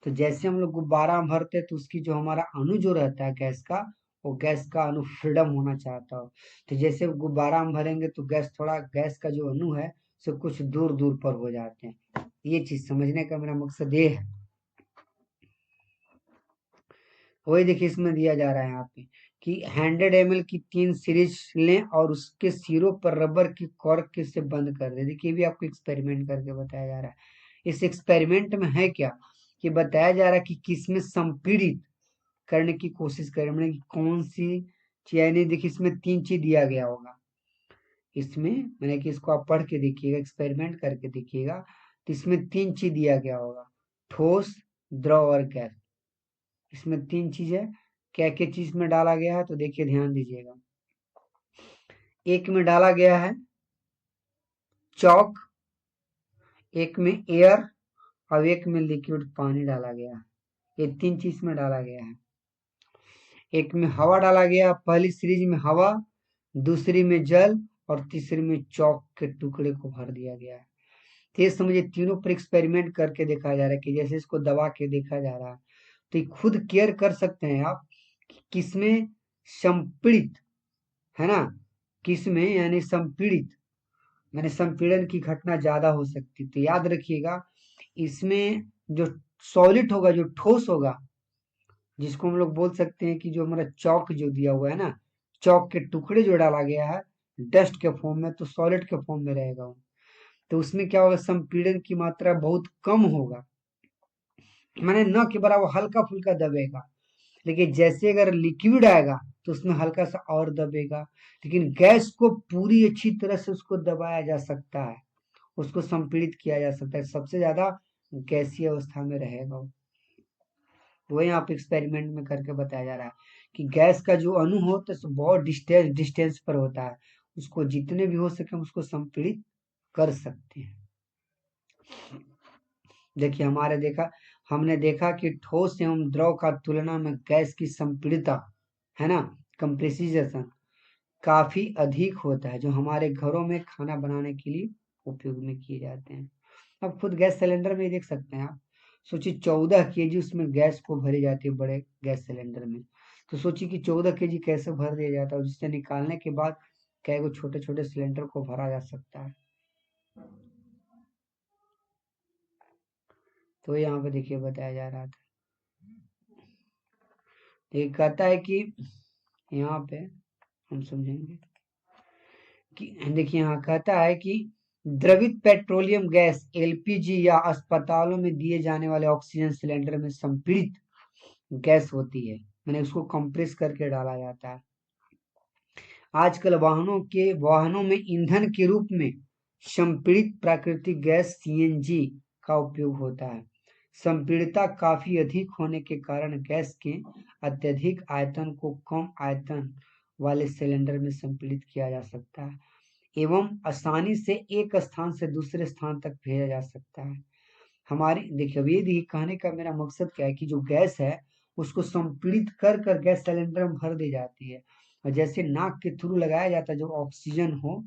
तो जैसे हम लोग गुब्बारा में भरते हैं तो उसकी जो हमारा अणु जो रहता है गैस का, वो गैस का अणु फ्रीडम होना चाहता हो। तो जैसे गुब्बारा में भरेंगे तो गैस थोड़ा, गैस का जो अणु है से कुछ दूर दूर पर हो जाते हैं। ये चीज समझने का मेरा मकसद ये है। वही देखिए इसमें दिया जा रहा है यहाँ पे कि 100 ml की 3 सीरीज लें और उसके सिरों पर रबर की कॉर्क से बंद कर दें। देखिए भी आपको एक्सपेरिमेंट करके बताया जा रहा है। इस एक्सपेरिमेंट में है क्या कि बताया जा रहा है कि किसमें संपीड़ित करने की कोशिश करें, मतलब कि कौन सी चीज, यानी देखिए इसमें 3 चीज दिया गया होगा। इसमें मैंने कि इसको आप पढ़ के देखिएगा, एक्सपेरिमेंट करके देखिएगा, तो इसमें 3 चीज दिया गया होगा, ठोस, द्रव और गैस। इसमें 3 चीज है। क्या क्या चीज में डाला गया है तो देखिए ध्यान दीजिएगा। एक में डाला गया है चौक, एक में एयर, और एक में लिक्विड पानी डाला गया है। ये 3 चीज में डाला गया है। एक में हवा डाला गया, पहली सीरीज में हवा, दूसरी में जल, और तीसरी में चौक के टुकड़े को भर दिया गया है। तो ये समझिए तीनों पर एक्सपेरिमेंट करके देखा जा रहा है कि जैसे इसको दबा के देखा जा रहा है। तो ये खुद केयर कर सकते हैं आप कि किसमें संपीड़ित है ना, किसमें यानी संपीड़ित, मैंने संपीड़न की घटना ज्यादा हो सकती। तो याद रखिएगा इसमें जो सॉलिड होगा, जो ठोस होगा, जिसको हम लोग बोल सकते हैं कि जो हमारा चौक जो दिया हुआ है ना, चौक के टुकड़े जो डाला गया है डस्ट के फॉर्म में, तो सॉलिड के फॉर्म में रहेगा वो। तो उसमें क्या होगा, संपीड़न की मात्रा बहुत कम होगा, माने न के बराबर, हल्का फुल्का दबेगा। लेकिन जैसे अगर लिक्विड आएगा तो उसमें हल्का सा और दबेगा। लेकिन गैस को पूरी अच्छी तरह से उसको दबाया जा सकता है, उसको संपीड़ित किया जा सकता है, सबसे ज्यादा गैसीय अवस्था में रहेगा वो। वही यहाँ पे एक्सपेरिमेंट में करके बताया जा रहा है कि गैस का जो अणु हो तो बहुत डिस्टेंस डिस्टेंस पर होता है, उसको जितने भी हो सके हम उसको संपीड़ित कर सकते हैं। देखिए हमने देखा कि ठोस एवं द्रव का तुलना में गैस की संपीड़ितता, है ना, कंप्रेसिजेशन काफी अधिक होता है, जो हमारे घरों में खाना बनाने के लिए उपयोग में किए जाते हैं। अब खुद गैस सिलेंडर में ही देख सकते हैं आप। सोचिए 14 केजी उसमें गैस को भरी जाती है बड़े गैस सिलेंडर में। तो सोचिए कि 14 kg कैसे भर दिया जाता है, जिससे निकालने के बाद कई गो छोटे छोटे सिलेंडर को भरा जा सकता है। तो यहाँ पे देखिए बताया जा रहा था, ये कहता है कि यहाँ पे हम समझेंगे कि देखिए यहाँ कहता है कि द्रवित पेट्रोलियम गैस एलपीजी या अस्पतालों में दिए जाने वाले ऑक्सीजन सिलेंडर में संपीड़ित गैस होती है, मैंने उसको कंप्रेस करके डाला जाता है। आजकल वाहनों में ईंधन के रूप में संपीड़ित प्राकृतिक गैस सीएनजी का उपयोग होता है। संपीड़ितता काफी अधिक होने के कारण गैस के अत्यधिक आयतन को कम आयतन वाले सिलेंडर में संपीड़ित किया जा सकता है एवं आसानी से एक स्थान से दूसरे स्थान तक भेजा जा सकता है। हमारे देखिए, अब ये देखिए कहने का मेरा मकसद क्या है कि जो गैस है उसको संपीड़ित कर कर गैस सिलेंडर में भर दी जाती है, और जैसे नाक के थ्रू लगाया जाता है जो ऑक्सीजन हो,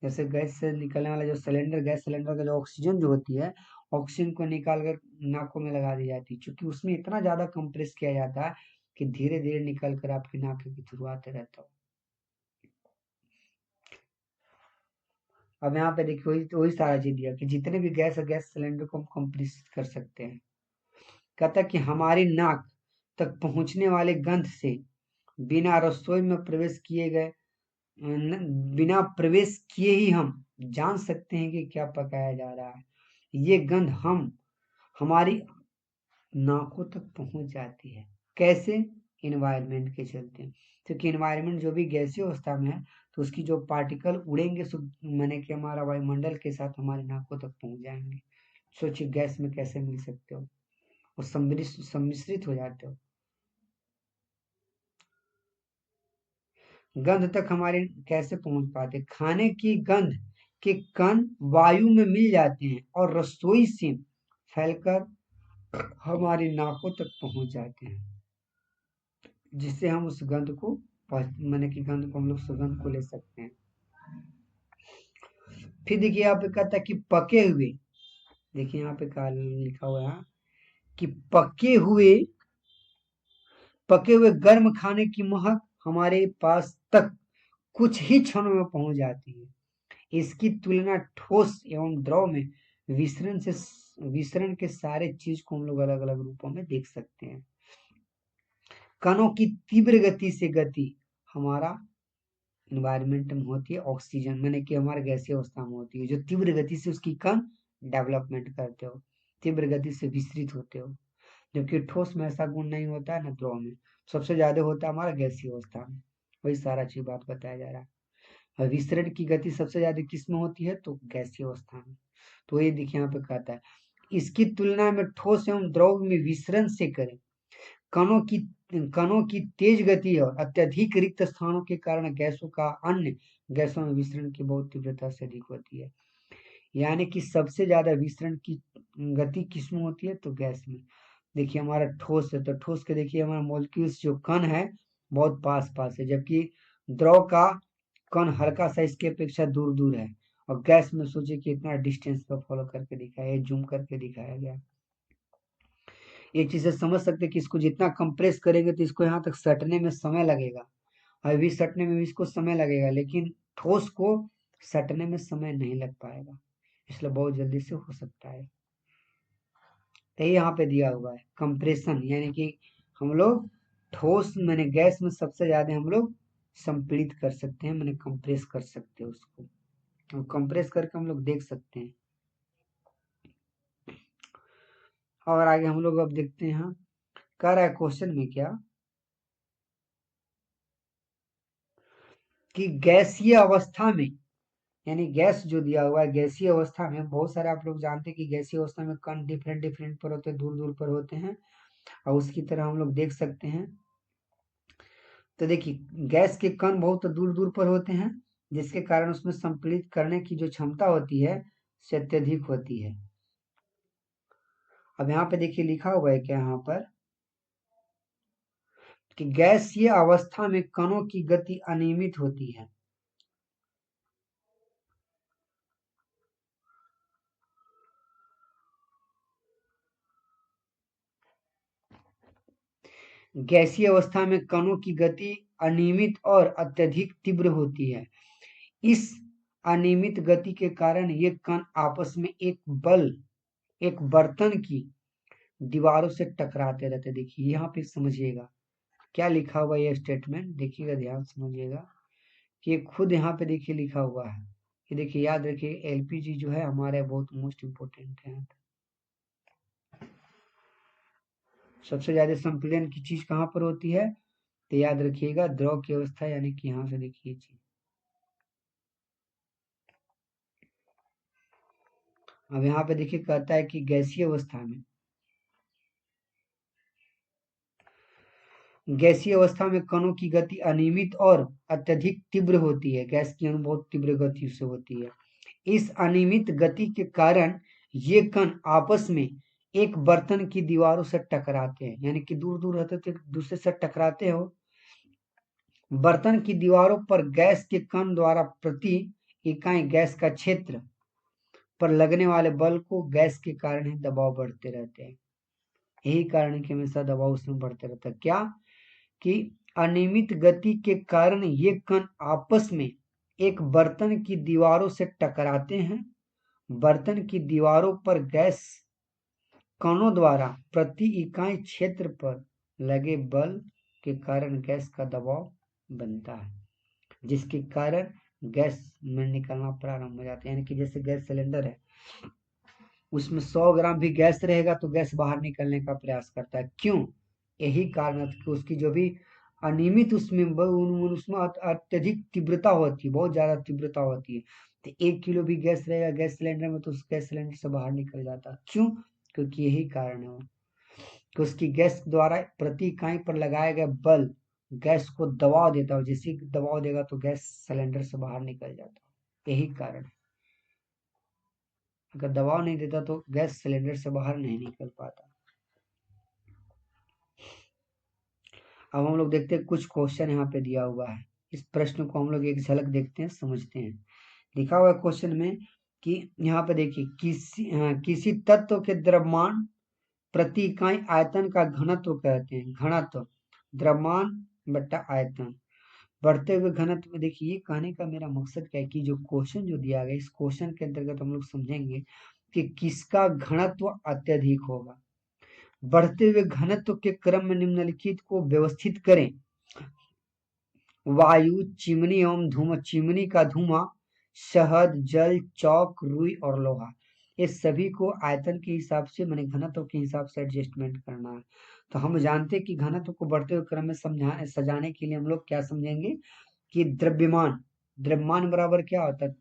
जैसे गैस से निकलने वाला जो सिलेंडर, गैस सिलेंडर का जो ऑक्सीजन जो होती है, ऑक्सीजन को निकाल कर नाकों में लगा दी जाती है, क्योंकि उसमें इतना ज्यादा कंप्रेस किया जाता है कि धीरे धीरे निकल कर आपकी नाक के थ्रू आते रहता है। अब यहाँ पे देखिए वही वही सारा चीज दिया कि जितने भी गैस है गैस सिलेंडर को हम कंप्रेस कर सकते हैं। कहता कि हमारी नाक तक पहुंचने वाले गंध से बिना रसोई में प्रवेश किए गए बिना प्रवेश किए ही हम जान सकते हैं कि क्या पकाया जा रहा है। ये गंध हम हमारी नाकों तक पहुंच जाती है। कैसे? इन्वायरमेंट के चलते, क्योंकि इन्वायरमेंट जो भी गैसीय अवस्था में है तो उसकी जो पार्टिकल उड़ेंगे माने कि हमारा वायुमंडल के साथ हमारी नाकों तक पहुंच जाएंगे। सोचिए गैस में कैसे मिल सकते हो, वो सम्मिश्रित हो जाते हो। गंध तक हमारे कैसे पहुंच पाते? खाने की गंध के कण वायु में मिल जाते हैं और रसोई से फैलकर हमारी नाकों तक पहुंच जाते हैं, जिससे हम उस गंध को माने कि गंध को हम लोग सुगंध को ले सकते हैं। फिर देखिए यहाँ पे कहता है कि पके हुए, देखिए यहाँ पे क्या लिखा हुआ है कि पके हुए गर्म खाने की महक हमारे पास तक कुछ ही क्षणों में पहुंच जाती है। इसकी तुलना ठोस एवं द्रव में विसरण से विसरण के सारे चीज को हम लोग अलग अलग रूपों में देख सकते हैं। कणों की तीव्र गति से गति हमारा इन्वायरमेंट में होती है, ऑक्सीजन मैंने कि हमारे गैसीय अवस्था में होती है, जो तीव्र गति से उसकी कण डेवलपमेंट करते हो, तीव्र गति से विस्तृत होते हो, जबकि ठोस में ऐसा गुण नहीं होता है ना, द्रव में सबसे ज्यादा होता है हमारा गैसीय अवस्था में। वही सारा चीज बात बताया जा रहा है। और विसरण की गति सबसे ज्यादा किस में होती है? तो गैसीय अवस्था में। तो ये देखिए यहाँ पे कहता है इसकी तुलना में ठोस एवं द्रव में विसरण से करें, कणों की कणों की तेज गति और अत्यधिक रिक्त स्थानों के कारण गैसों का अन्य गैसों में विसरण की बहुत तीव्रता से अधिक होती है। यानी कि सबसे ज्यादा विसरण की गति किसमें होती है? तो गैस में। देखिए हमारा ठोस है तो ठोस के देखिए हमारा मॉलिक्यूल्स जो कण है बहुत पास पास है, जबकि द्रव का कण हल्का सा इसके अपेक्षा दूर दूर है, और गैस में सोचिए कि इतना डिस्टेंस पर फॉलो करके दिखाया है, जूम करके दिखाया गया। एक चीज से समझ सकते हैं कि इसको जितना कंप्रेस करेंगे तो इसको यहाँ तक सटने में समय लगेगा, अभी सटने में भी इसको समय लगेगा, लेकिन ठोस को सटने में समय नहीं लग पाएगा, इसलिए बहुत जल्दी से हो सकता है। तो ये यहाँ पे दिया हुआ है कंप्रेशन, यानी कि हम लोग ठोस मैंने गैस में सबसे ज्यादा हम लोग संपीड़ित कर सकते हैं, मैंने कंप्रेस कर सकते हैं उसको, तो कंप्रेस करके हम लोग देख सकते हैं। और आगे हम लोग अब देखते हैं, कह रहा है क्वेश्चन में क्या कि गैसीय अवस्था में, यानी गैस जो दिया हुआ है गैसीय अवस्था में बहुत सारे आप लोग जानते हैं कि गैसीय अवस्था में कण डिफरेंट डिफरेंट पर होते हैं, दूर दूर पर होते हैं, और उसकी तरह हम लोग देख सकते हैं। तो देखिए गैस के कण बहुत दूर दूर पर होते हैं, जिसके कारण उसमें संपीड़ित करने की जो क्षमता होती है से अत्यधिक होती है। अब यहाँ पे देखिए लिखा हुआ है क्या यहाँ पर कि गैसीय अवस्था में कणों की गति अनियमित होती है। गैसीय अवस्था में कणों की गति अनियमित और अत्यधिक तीव्र होती है। इस अनियमित गति के कारण ये कण आपस में एक बर्तन की दीवारों से टकराते रहते। देखिए यहाँ पे समझिएगा क्या लिखा हुआ है, ये स्टेटमेंट देखिएगा, ध्यान समझिएगा कि खुद यहाँ पे देखिए लिखा हुआ है कि देखिए याद रखिए एलपीजी जो है हमारे बहुत मोस्ट इम्पोर्टेंट है। सबसे ज्यादा संपीड़न की चीज कहाँ पर होती है, तो याद रखिएगा द्रव की अवस्था, यानी कि यहाँ से देखिए चीज। अब यहाँ पे देखिए कहता है कि गैसीय अवस्था में कणों की गति अनियमित और अत्यधिक तीव्र होती है। गैस की अणु बहुत तीव्र गति से होती है। इस अनियमित गति के कारण ये कण आपस में एक बर्तन की दीवारों से टकराते हैं, यानी कि दूर दूर रहते तो एक दूसरे से टकराते हो। बर्तन की दीवारों पर गैस के कण द्वारा प्रति इकाई गैस का क्षेत्र पर लगने वाले बल को गैस के कारण ही दबाव बढ़ते रहते हैं। यही कारण है कि हमेशा दबाव उसमें बढ़ते रहता है। क्या कि अनियमित गति के कारण ये कण आपस में एक बर्तन की दीवारों से टकराते हैं। बर्तन की दीवारों पर गैस कणों द्वारा प्रति इकाई क्षेत्र पर लगे बल के कारण गैस का दबाव बनता है, जिसके कारण गैस में निकलना प्रारंभ हो जाता है। यानी कि जैसे गैस सिलेंडर है, उसमें 100 ग्राम भी गैस रहेगा तो गैस बाहर निकलने का प्रयास करता है। क्यों? यही कारण है कि उसकी जो भी अनियमित उसमें अत्यधिक तीव्रता होती है, बहुत ज्यादा तीव्रता होती है। तो 1 किलो भी गैस रहेगा गैस सिलेंडर में तो उस गैस सिलेंडर से बाहर निकल जाता है। क्यों? क्योंकि यही कारण है वो कि उसकी गैस द्वारा प्रति इकाई पर लगाया गया बल गैस को दबाव देता है। जैसे दबाव देगा तो गैस सिलेंडर से बाहर निकल जाता है। यही कारण है। अगर दबाव नहीं देता तो गैस सिलेंडर से बाहर नहीं निकल पाता। अब हम लोग देखते हैं कुछ क्वेश्चन यहाँ पे दिया हुआ है। इस प्रश्न को हम लोग एक झलक देखते हैं, समझते हैं। लिखा हुआ है क्वेश्चन में कि यहाँ पे देखिए किसी तत्व के द्रव्यमान प्रति इकाई आयतन का घनत्व कहते हैं। घनत्व द्रव्यमान बट्टा आयतन। बढ़ते हुए घनत्व में देखिए ये कहने का मेरा मकसद क्या है कि जो क्वेश्चन जो दिया गया इस क्वेश्चन के अंतर्गत हम लोग समझेंगे कि किसका घनत्व अत्यधिक होगा। बढ़ते हुए घनत्व के क्रम में निम्नलिखित को व्यवस्थित करें। वायु, चिमनी एवं धुआं, चिमनी का धुआं, शहद, जल, चौक, रुई और लोहा, ये सभी को आयतन के हिसाब से माने घनत्व के हिसाब से एडजस्टमेंट करना है। तो हम जानते हैं कि घनत्व को बढ़ते हुए क्रम में सजाने के लिए हम लोग क्या समझेंगे कि द्रव्यमान बराबर क्या होता है,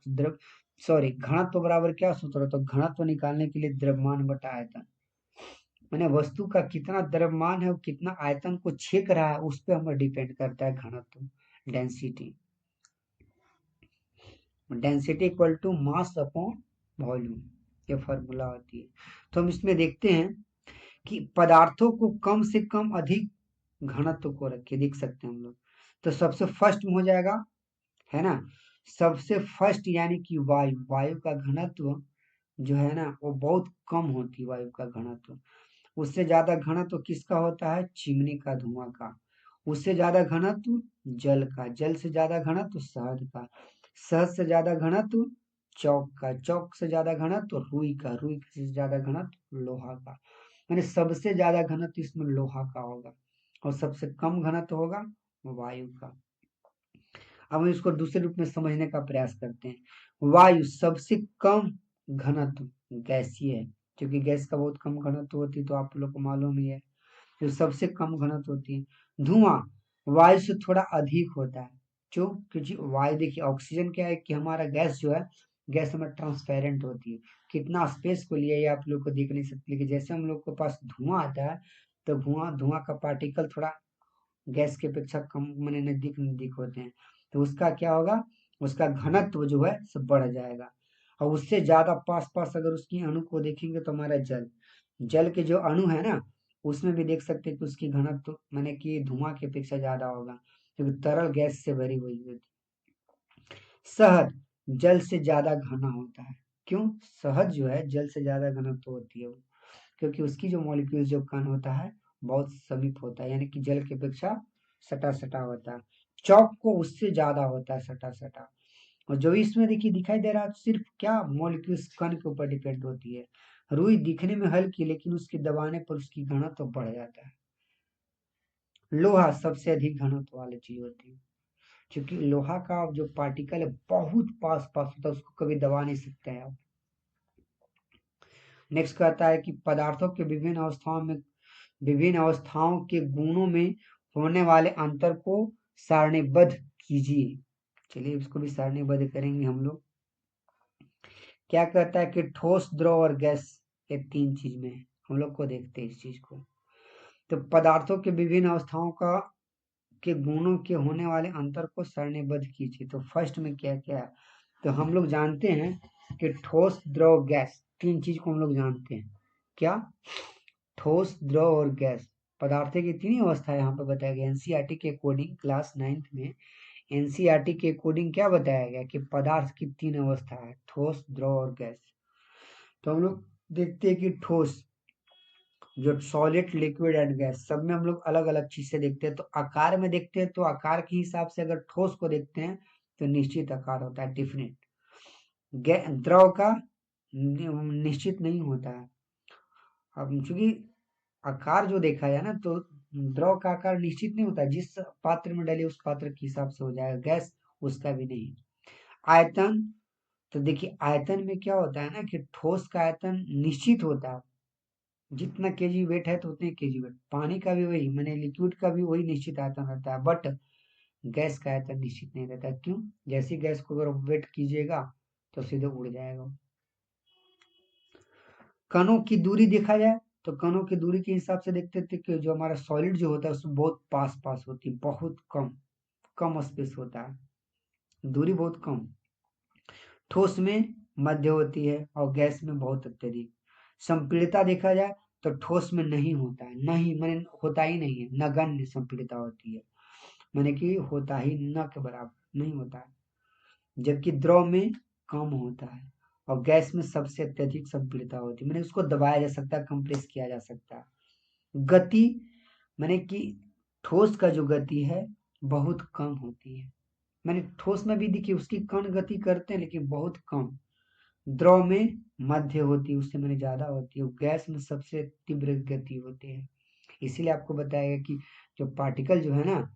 घनत्व बराबर क्या सूत्र होता है। घनत्व निकालने के लिए द्रव्यमान बटा आयतन, मैंने वस्तु का कितना द्रव्यमान है और कितना आयतन को छेक रहा है उस पर हमें डिपेंड करता है घनत्व। Density density equal to mass upon volume, ये फॉर्मूला होती है। तो हम इसमें देखते हैं कि पदार्थों को कम से कम अधिक घनत्व को रखे, देख सकते हैं हम लोग। तो सबसे फर्स्ट में हो जाएगा, है ना, सबसे फर्स्ट यानी कि वायु का घनत्व जो है ना वो बहुत कम होती है। वायु का घनत्व, उससे ज्यादा घनत्व किसका होता है, चिमनी का धुआं का। उससे ज्यादा घनत्व जल का, जल से ज्यादा घनत्व शहद का, शहद से ज्यादा घनत्व चौक का, चौक से ज्यादा घनत्व रुई का, रुई से ज्यादा घनत्व लोहा का। यानी सबसे ज्यादा घनत्व इसमें लोहा का होगा और सबसे कम घनत्व होगा वायु का। अब हम इसको दूसरे रूप में समझने का प्रयास करते हैं। वायु सबसे कम घनत्व गैसीय है, क्योंकि गैस का बहुत कम घनत्व होती है, तो आप लोग को मालूम ही है जो सबसे कम घनत्व होती है। धुआं वायु से थोड़ा अधिक होता है। क्यों? क्योंकि वायु देखिए ऑक्सीजन क्या है कि हमारा गैस जो है, गैस हमारा ट्रांसपेरेंट होती है। कितना स्पेस को लिया ये आप लोग को देख नहीं सकते, लेकिन जैसे हम लोग के पास धुआं आता है तो धुआं धुआं का पार्टिकल थोड़ा गैस की अपेक्षा कम माने नजदीक नजदीक होते हैं, तो उसका क्या होगा, उसका घनत्व जो है सब बढ़ जाएगा। और उससे ज्यादा पास पास अगर उसकी अणु को देखेंगे तो हमारा जल के जो अणु है ना उसमें भी देख सकते हैं कि उसकी घनत्व माने कि धुआं की अपेक्षा ज्यादा होगा, क्योंकि तरल गैस से भरी हुई होती। शहद जल से ज्यादा घना होता है। क्यों? शहद जो है जल से ज्यादा घनत्व होती है वो, क्योंकि उसकी जो मॉलिक्यूल जो कण होता है बहुत समीप होता है, यानी कि जल की अपेक्षा सटा सटा होता है। चौक को उससे ज्यादा होता है सटा सटा। और जो इसमें देखिए दिखाई दे रहा है सिर्फ क्या मॉलिक्यूल्स कण के ऊपर डिपेंड होती है। रुई दिखने में हल्की लेकिन उसके दबाने पर उसकी घनत्व तो बढ़ जाता है। लोहा सबसे अधिक घनत्व वाली चीज होती है, क्योंकि लोहा का जो पार्टिकल है बहुत पास पास होता है, उसको कभी दबा नहीं सकते हैं आप। नेक्स्ट कहता है कि पदार्थों के विभिन्न अवस्थाओं के गुणों में होने वाले अंतर को सारणीबद्ध कीजिए। चलिए इसको भी सारणीबद्ध करेंगे हम लोग। क्या कहता है कि ठोस, द्रव और गैस, ये तीन चीज में है। हम लोग को देखते हैं इस चीज को। तो पदार्थों के विभिन्न अवस्थाओं का के गुणों के होने वाले अंतर को सारणीबद्ध कीजिए। तो फर्स्ट में क्या क्या है, तो हम लोग जानते हैं कि ठोस, द्रव, गैस, तीन चीज को हम लोग जानते हैं। क्या? ठोस, द्रव और गैस। पदार्थ की तीन ही अवस्था यहाँ पे बताया गया। एनसीईआरटी के अकॉर्डिंग क्लास 9th में एनसीईआरटी के अकॉर्डिंग क्या बताया गया कि पदार्थ की तीन अवस्था है, ठोस, द्रव और गैस। तो हम लोग देखते हैं कि ठोस, जो सॉलिड, लिक्विड एंड गैस, सब में हम लोग अलग अलग चीज से देखते हैं। तो आकार में देखते हैं तो आकार के हिसाब से अगर ठोस को देखते हैं तो निश्चित आकार होता है, डिफिनेट। द्रव का निश्चित नहीं होता है। अब चूंकि आकार जो देखा है ना, तो द्रव का आकार निश्चित नहीं होता, जिस पात्र में डले उस पात्र के हिसाब से हो जाएगा। गैस उसका भी नहीं। आयतन, तो देखिए आयतन में क्या होता है ना कि ठोस का आयतन निश्चित होता है, जितना केजी वेट है तो उतने केजी वेट। पानी का भी वही, मैंने लिक्विड का भी वही निश्चित आयतन रहता है, बट गैस का आयतन निश्चित नहीं रहता। क्यों? जैसी गैस को अगर वेट कीजिएगा तो सीधे उड़ जाएगा। कणों की दूरी देखा जाए तो कणों की दूरी के हिसाब से देखते थे कि जो हमारा सॉलिड जो होता है उसमें बहुत पास पास होती है, बहुत कम कम स्पेस होता है, दूरी बहुत कम। ठोस में मध्य होती है और गैस में बहुत अत्यधिक। संपीड़िता देखा जाए तो ठोस में नहीं होता है, नहीं मैंने होता ही नहीं है, नगण्य संपीड़िता होती है, मैंने कि होता ही न के बराबर नहीं होता है। जबकि द्रव में कम होता है और गैस में सबसे अत्यधिक संपीड़िता होती है, मैंने उसको दबाया जा सकता है, कंप्रेस किया जा सकता है। गति, मैंने कि ठोस का जो गति है बहुत कम होती है। मैंने ठोस में भी देखी उसकी कण गति करते हैं लेकिन बहुत कम। द्रव में मध्य होती है, उससे मैंने ज्यादा होती है। गैस में सबसे तीव्र गति होती है। इसीलिए आपको बताएगा कि जो पार्टिकल जो है ना,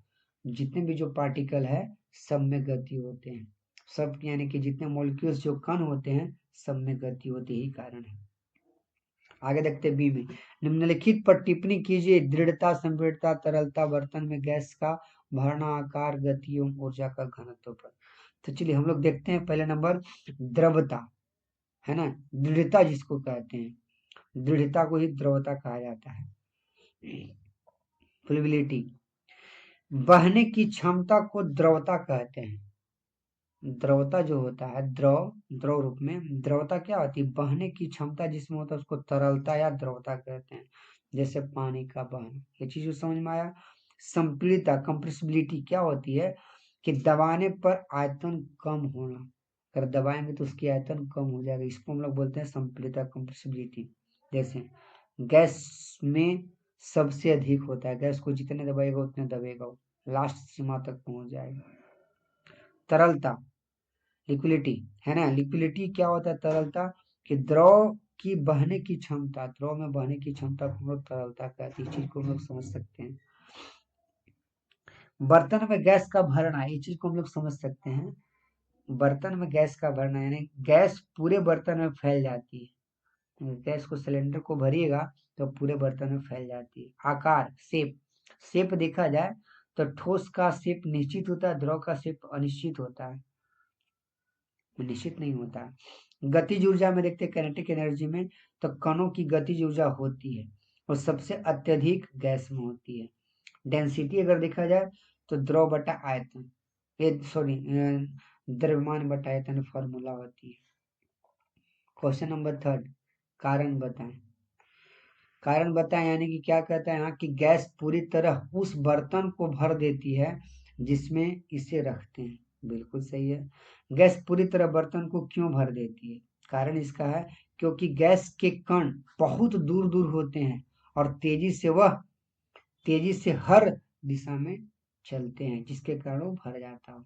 जितने भी जो पार्टिकल है सब में गति होते हैं, सब यानी कि जितने मॉलिक्यूल्स जो कण होते हैं सब में गति होती ही कारण है। आगे देखते हैं बी में, निम्नलिखित पर टिप्पणी कीजिए। दृढ़ता, संपीड़ितता, तरलता, बर्तन में गैस का भरना, आकार, गति एवं ऊर्जा का घनत्व पर। तो चलिए हम लोग देखते हैं पहले नंबर द्रवता, है ना, दृढ़ता जिसको कहते हैं, दृढ़ता को ही द्रवता कहा जाता है। फ्लूइडिटी, बहने की क्षमता को द्रवता कहते हैं। द्रवता जो होता है, द्रव द्रव रूप में द्रवता क्या होती है? बहने की क्षमता जिसमें होता है उसको तरलता या द्रवता कहते हैं, जैसे पानी का बहना। ये चीज समझ में आया। संपीड़िता, कंप्रेसिबिलिटी क्या होती है कि दबाने पर आयतन कम होना, अगर दबाएंगे तो उसकी आयतन कम हो जाएगा, इसको हम लोग बोलते हैं संपीड़िता, कंप्रेसिबिलिटी। जैसे गैस में सबसे अधिक होता है, गैस को जितने दबाएगा उतने दबेगा, लास्ट सीमा तक पहुंच जाएगा। तरलता, लिक्विडिटी, है ना, लिक्विडिटी क्या होता है? तरलता, कि द्रव की बहने की क्षमता, द्रव में बहने की क्षमता को हम लोग तरलता कहते हैं, इस चीज को हम लोग समझ सकते हैं। बर्तन में गैस का भरना, ये चीज को हम लोग समझ सकते हैं। बर्तन में गैस का भरना यानी गैस पूरे बर्तन में फैल जाती है, गैस को सिलेंडर को भरिएगा तो पूरे बर्तन में फैल जाती है। आकार, शेप, शेप देखा जाए तो ठोस का शेप निश्चित होता है, द्रव का शेप अनिश्चित होता है, निश्चित नहीं होता है। गतिज ऊर्जा में देखते हैं काइनेटिक एनर्जी में, तो कणों की गतिज ऊर्जा होती है और सबसे अत्यधिक गैस में होती है। डेंसिटी अगर देखा जाए तो द्रव बटा आयतन, ये सॉरी द्रव्यमान बटा आयतन फॉर्मूला होती है। क्वेश्चन नंबर 3, कारण बताएं। कारण बताएं यानी कि क्या कहता है यहाँ कि गैस पूरी तरह उस बर्तन को भर देती है जिसमें इसे रखते हैं। बिल्कुल सही है। गैस पूरी तरह बर्तन को क्यों भर देती है? कारण इसका है क्योंकि गैस के कण बहुत दूर दूर होते हैं और तेजी से वह तेजी से हर दिशा में चलते हैं, जिसके कारण वो भर जाता हो।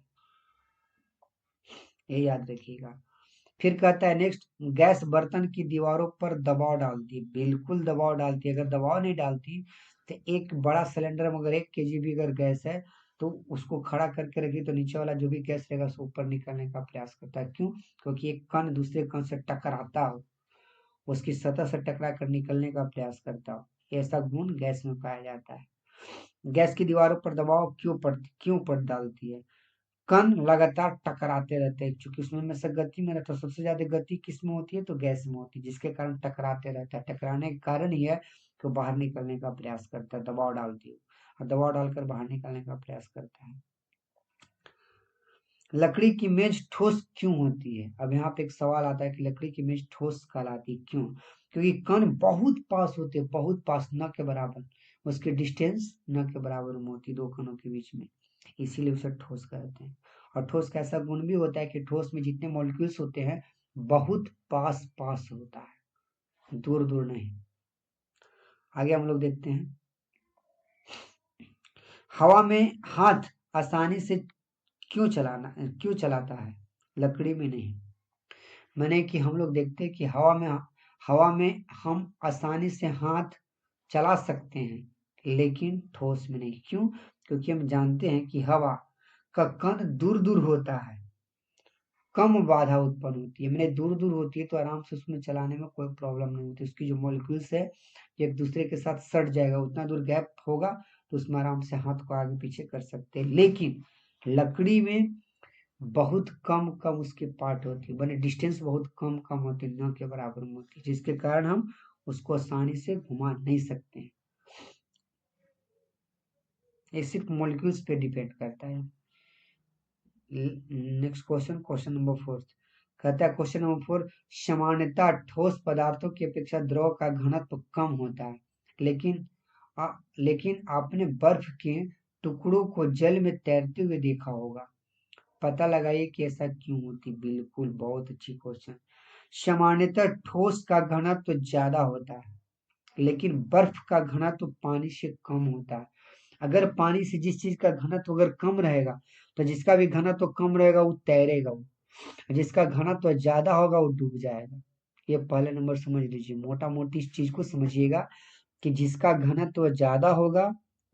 ये याद रखिएगा। फिर कहता है नेक्स्ट, गैस बर्तन की दीवारों पर दबाव डालती है। बिल्कुल दबाव डालती है। अगर दबाव नहीं डालती तो एक बड़ा सिलेंडर में अगर 1 kg भी अगर गैस है तो उसको खड़ा करके रखिए तो नीचे वाला जो भी गैस रहेगा उसको ऊपर निकालने का प्रयास करता है। क्यों? क्योंकि एक कण दूसरे कण से टकराता हो, उसकी सतह से टकरा कर निकलने का प्रयास करता हो। ऐसा गुण गैस में पाया जाता है। गैस की दीवारों पर दबाव क्यों पड़ डालती है? कण लगातार टकराते रहते हैं, क्योंकि उसमें में से गति में रहता है। सबसे ज्यादा गति किस में होती है? तो गैस में होती है, जिसके कारण टकराते रहता है। टकराने के कारण ही है कि वो बाहर निकलने का प्रयास करता है, दबाव डालती है और दबाव डालकर बाहर निकलने का प्रयास करता है। लकड़ी की मेज ठोस क्यों होती है? अब यहाँ पे एक सवाल आता है कि लकड़ी की मेज ठोस कहलाती है क्यों? क्योंकि कण बहुत पास होते हैं, बहुत पास, न के बराबर, उसकी डिस्टेंस न के बराबर में होती है दो कणों के बीच में, इसीलिए उसे ठोस कहते हैं। और ठोस का ऐसा गुण भी होता है कि ठोस में जितने मॉलिक्यूल्स होते हैं बहुत पास पास होता है, दूर दूर नहीं। आगे हम लोग देखते हैं, हवा में हाथ आसानी से क्यों चलाता है? लकड़ी में नहीं। मैंने कि हम लोग देखते हैं कि हवा में हम आसानी से हाथ चला सकते हैं लेकिन ठोस में नहीं। क्यों? क्योंकि हम जानते हैं कि हवा का कण दूर दूर होता है, कम बाधा उत्पन्न होती है। मैंने दूर दूर होती है तो आराम से उसमें चलाने में कोई प्रॉब्लम नहीं होती। उसकी जो मॉलिक्यूल्स है एक दूसरे के साथ सट जाएगा, उतना दूर गैप होगा तो उसमें आराम से हाथ को आगे पीछे कर सकते हैं। लेकिन लकड़ी में बहुत कम कम उसके पार्ट होती है, बने डिस्टेंस बहुत कम कम होती है, न के बराबर में होती है, जिसके कारण हम उसको आसानी से घुमा नहीं सकते हैं। ये सिर्फ मॉलिक्यूल्स पे डिपेंड करता है। नेक्स्ट क्वेश्चन नंबर 4 कहता है, क्वेश्चन नंबर 4, सामान्यतः ठोस पदार्थों की अपेक्षा द्रव का घनत्व कम होता है, लेकिन लेकिन आपने बर्फ के टुकड़ों को जल में तैरते हुए देखा होगा। पता लगाइए कि ऐसा क्यों होती। बिल्कुल, बहुत अच्छी क्वेश्चन। सामान्यतः ठोस का घनत्व ज्यादा होता है लेकिन बर्फ का घनत्व पानी से कम होता है। अगर पानी से जिस चीज का घनत्व अगर कम रहेगा तो जिसका भी घनत्व कम रहेगा वो तैरेगा, वो जिसका घनत्व ज्यादा होगा वो डूब जाएगा। ये पहले नंबर समझ लीजिए, मोटा मोटी इस चीज को समझिएगा कि जिसका घनत्व ज्यादा होगा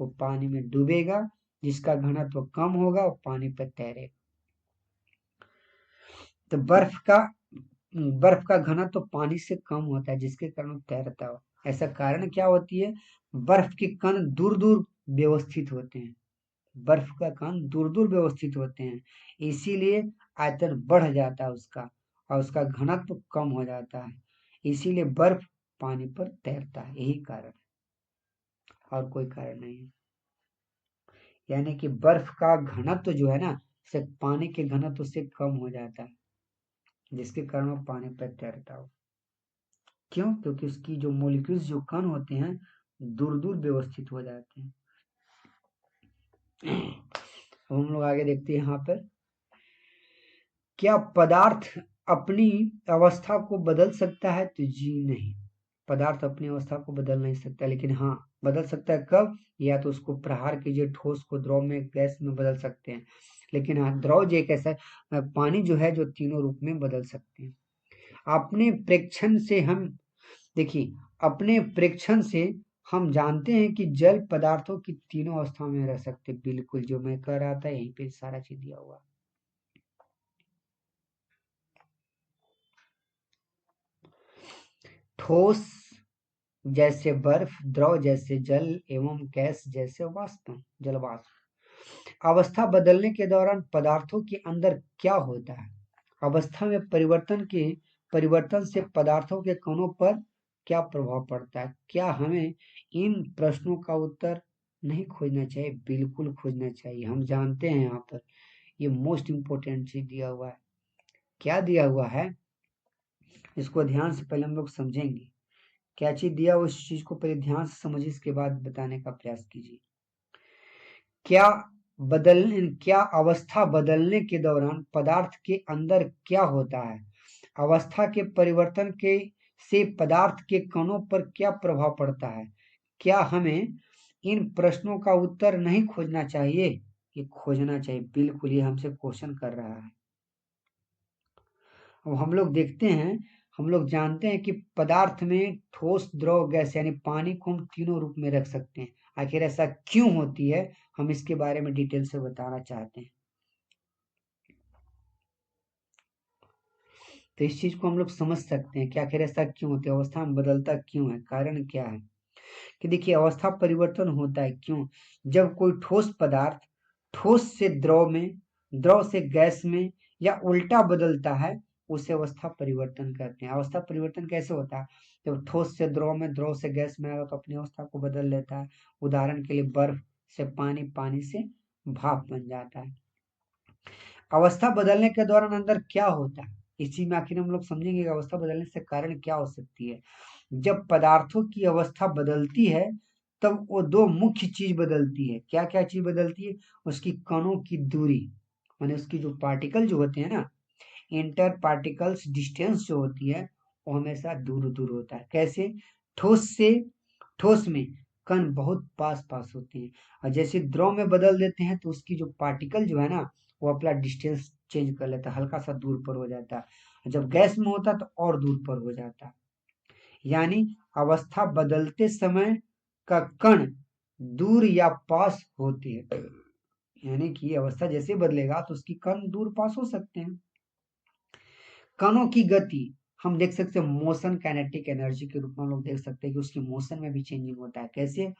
वो पानी में डूबेगा, जिसका घनत्व कम होगा वो पानी पर तैरेगा। तो बर्फ का घनत्व तो पानी से कम होता है जिसके कारण वो तैरता हो। ऐसा कारण क्या होती है? बर्फ के कण दूर दूर व्यवस्थित होते हैं, बर्फ का कण दूर दूर व्यवस्थित होते हैं, इसीलिए आयतन बढ़ जाता है उसका और उसका घनत्व कम हो जाता है, इसीलिए बर्फ पानी पर तैरता है। यही कारण है और कोई कारण नहीं है। यानी कि बर्फ का घनत्व जो है ना सिर्फ पानी के घनत्व से कम हो जाता है, जिसके कारण वो पानी पर तैरता हो। क्यों? क्योंकि उसकी जो मोलिक्यूल्स जो कण होते हैं दूर दूर व्यवस्थित हो जाते हैं। अब हम लोग आगे देखते हैं यहाँ पर, क्या पदार्थ अपनी अवस्था को बदल सकता है? तो जी नहीं, पदार्थ अपनी अवस्था को बदल नहीं सकता, लेकिन हाँ बदल सकता है। कब? या तो उसको प्रहार कीजिए, ठोस को द्रव में गैस में बदल सकते हैं, लेकिन हाँ द्रव जो एक ऐसा पानी जो है जो तीनों रूप में बदल सकते हैं। अपने प्रेक्षण से हम देखिए, अपने प्रेक्षण से हम जानते हैं कि जल पदार्थों की तीनों अवस्था में रह सकते। बिल्कुल, जो मैं कह रहा था यहीं पे सारा चीज दिया हुआ। ठोस जैसे बर्फ, द्रव जैसे जल एवं गैस जैसे वाष्प, जल वाष्प। अवस्था बदलने के दौरान पदार्थों के अंदर क्या होता है? अवस्था में परिवर्तन से पदार्थों के कणों पर क्या प्रभाव पड़ता है? क्या हमें इन प्रश्नों का उत्तर नहीं खोजना चाहिए? बिल्कुल खोजना चाहिए। हम जानते हैं यहाँ पर ये मोस्ट इंपोर्टेंट चीज दिया हुआ है। क्या दिया हुआ है इसको ध्यान से पहले हम लोग समझेंगे। क्या चीज दिया हुआ उस चीज को पहले ध्यान से समझिए, इसके बाद बताने का प्रयास कीजिए। क्या क्या अवस्था बदलने के दौरान पदार्थ के अंदर क्या होता है? अवस्था के परिवर्तन के से पदार्थ के कणों पर क्या प्रभाव पड़ता है? क्या हमें इन प्रश्नों का उत्तर नहीं खोजना चाहिए, ये खोजना चाहिए। बिल्कुल, ये हमसे क्वेश्चन कर रहा है। अब हम लोग देखते हैं, हम लोग जानते हैं कि पदार्थ में ठोस, द्रव, गैस यानी पानी को हम तीनों रूप में रख सकते हैं। आखिर ऐसा क्यों होती है, हम इसके बारे में डिटेल से बताना चाहते हैं। तो इस चीज को हम लोग समझ सकते हैं कि आखिर ऐसा क्यों होता है, अवस्था में बदलता क्यों है, कारण क्या है। कि देखिए, अवस्था परिवर्तन होता है क्यों, जब कोई ठोस पदार्थ ठोस से द्रव में, द्रव से गैस में या उल्टा बदलता है, उसे अवस्था परिवर्तन कहते हैं। अवस्था परिवर्तन कैसे होता है, जब ठोस से द्रव में, द्रव से गैस में आएगा तो अपनी अवस्था को बदल लेता है। उदाहरण के लिए बर्फ से पानी, पानी से भाप बन जाता है। अवस्था बदलने के दौरान अंदर क्या होता है, इसी में आखिर हम लोग समझेंगे कि अवस्था बदलने से कारण क्या हो सकती है। जब पदार्थों की अवस्था बदलती है, तब वो दो मुख्य चीज बदलती है। क्या क्या चीज बदलती है, उसकी कणों की दूरी, माने उसकी जो पार्टिकल जो होते हैं ना, इंटर पार्टिकल्स डिस्टेंस जो होती है, वो हमेशा दूर दूर होता है। कैसे, ठोस से, ठोस में कण बहुत पास पास होते हैं, और जैसे द्रव में बदल देते हैं तो उसकी जो पार्टिकल जो है ना, वो अपना डिस्टेंस चेंज कर लेता है, हल्का सा दूर पर हो जाता है। जब गैस में होता है तो और दूर पर हो जाता है। यानी अवस्था बदलते समय का कण दूर या पास होती है। यानी कि अवस्था जैसे बदलेगा तो उसकी कण दूर पास हो सकते हैं। कणों की गति हम देख सकते हैं मोशन काइनेटिक एनर्जी के रूप में हम लोग देख सकते हैं कि उसकी मोशन में भी चेंजिंग होता है। कैसे,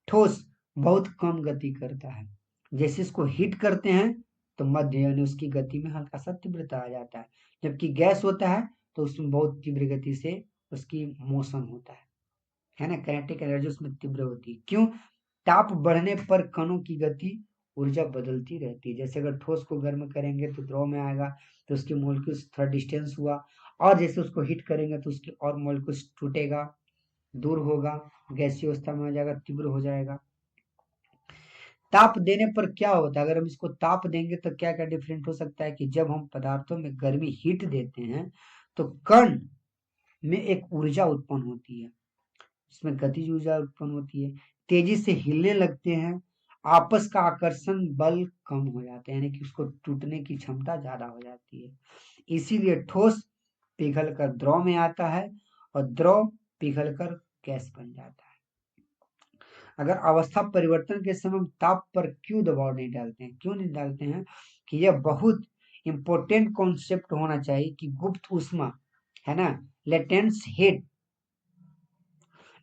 ठोस बहुत कम गति करता है, जैसे इसको हिट करते हैं तो मध्य यानी उसकी गति में हल्का सा तीव्रता आ जाता है। जबकि गैस होता है तो उसमें बहुत तीव्र गति से उसकी मोशन होता है ना, काइनेटिक एनर्जी उसमें तीव्र होती है। क्यों, ताप बढ़ने पर कणों की गति, ऊर्जा बदलती रहती है। जैसे अगर ठोस को गर्म करेंगे तो द्रव में आएगा, तो उसके मॉलिक्यूल्स थोड़ा डिस्टेंस हुआ, और जैसे उसको हीट करेंगे तो उसकी और मॉलिक्यूल्स टूटेगा, दूर होगा, गैसीय अवस्था में आ जाएगा, तीव्र हो जाएगा। ताप देने पर क्या होता है, अगर हम इसको ताप देंगे तो क्या क्या डिफरेंट हो सकता है, कि जब हम पदार्थों में गर्मी हीट देते हैं तो कण में एक ऊर्जा उत्पन्न होती है, इसमें गतिज ऊर्जा उत्पन्न होती है, तेजी से हिलने लगते हैं, आपस का आकर्षण बल कम हो जाता है, यानी कि उसको टूटने की क्षमता ज्यादा हो जाती है। इसीलिए ठोस पिघल कर द्रव में आता है और द्रव पिघल कर गैस बन जाता है। अगर अवस्था परिवर्तन के समय हम ताप पर क्यों दबाव नहीं डालते हैं, क्यों नहीं डालते हैं, कि यह बहुत इंपॉर्टेंट कॉन्सेप्ट होना चाहिए कि गुप्त ऊष्मा है ना, लेटेंस हीट।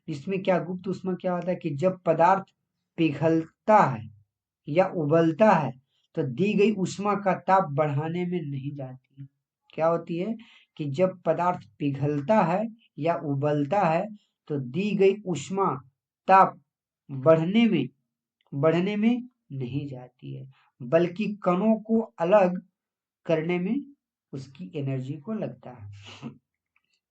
इसमें क्या, गुप्त ऊष्मा क्या होता है, कि जब पदार्थ पिघलता है या उबलता है तो दी गई ऊष्मा का ताप बढ़ाने में नहीं जाती है। क्या होती है, कि जब पदार्थ पिघलता है या उबलता है तो दी गई ऊष्मा ताप बढ़ने में नहीं जाती है, बल्कि कणों को अलग करने में उसकी एनर्जी को लगता है।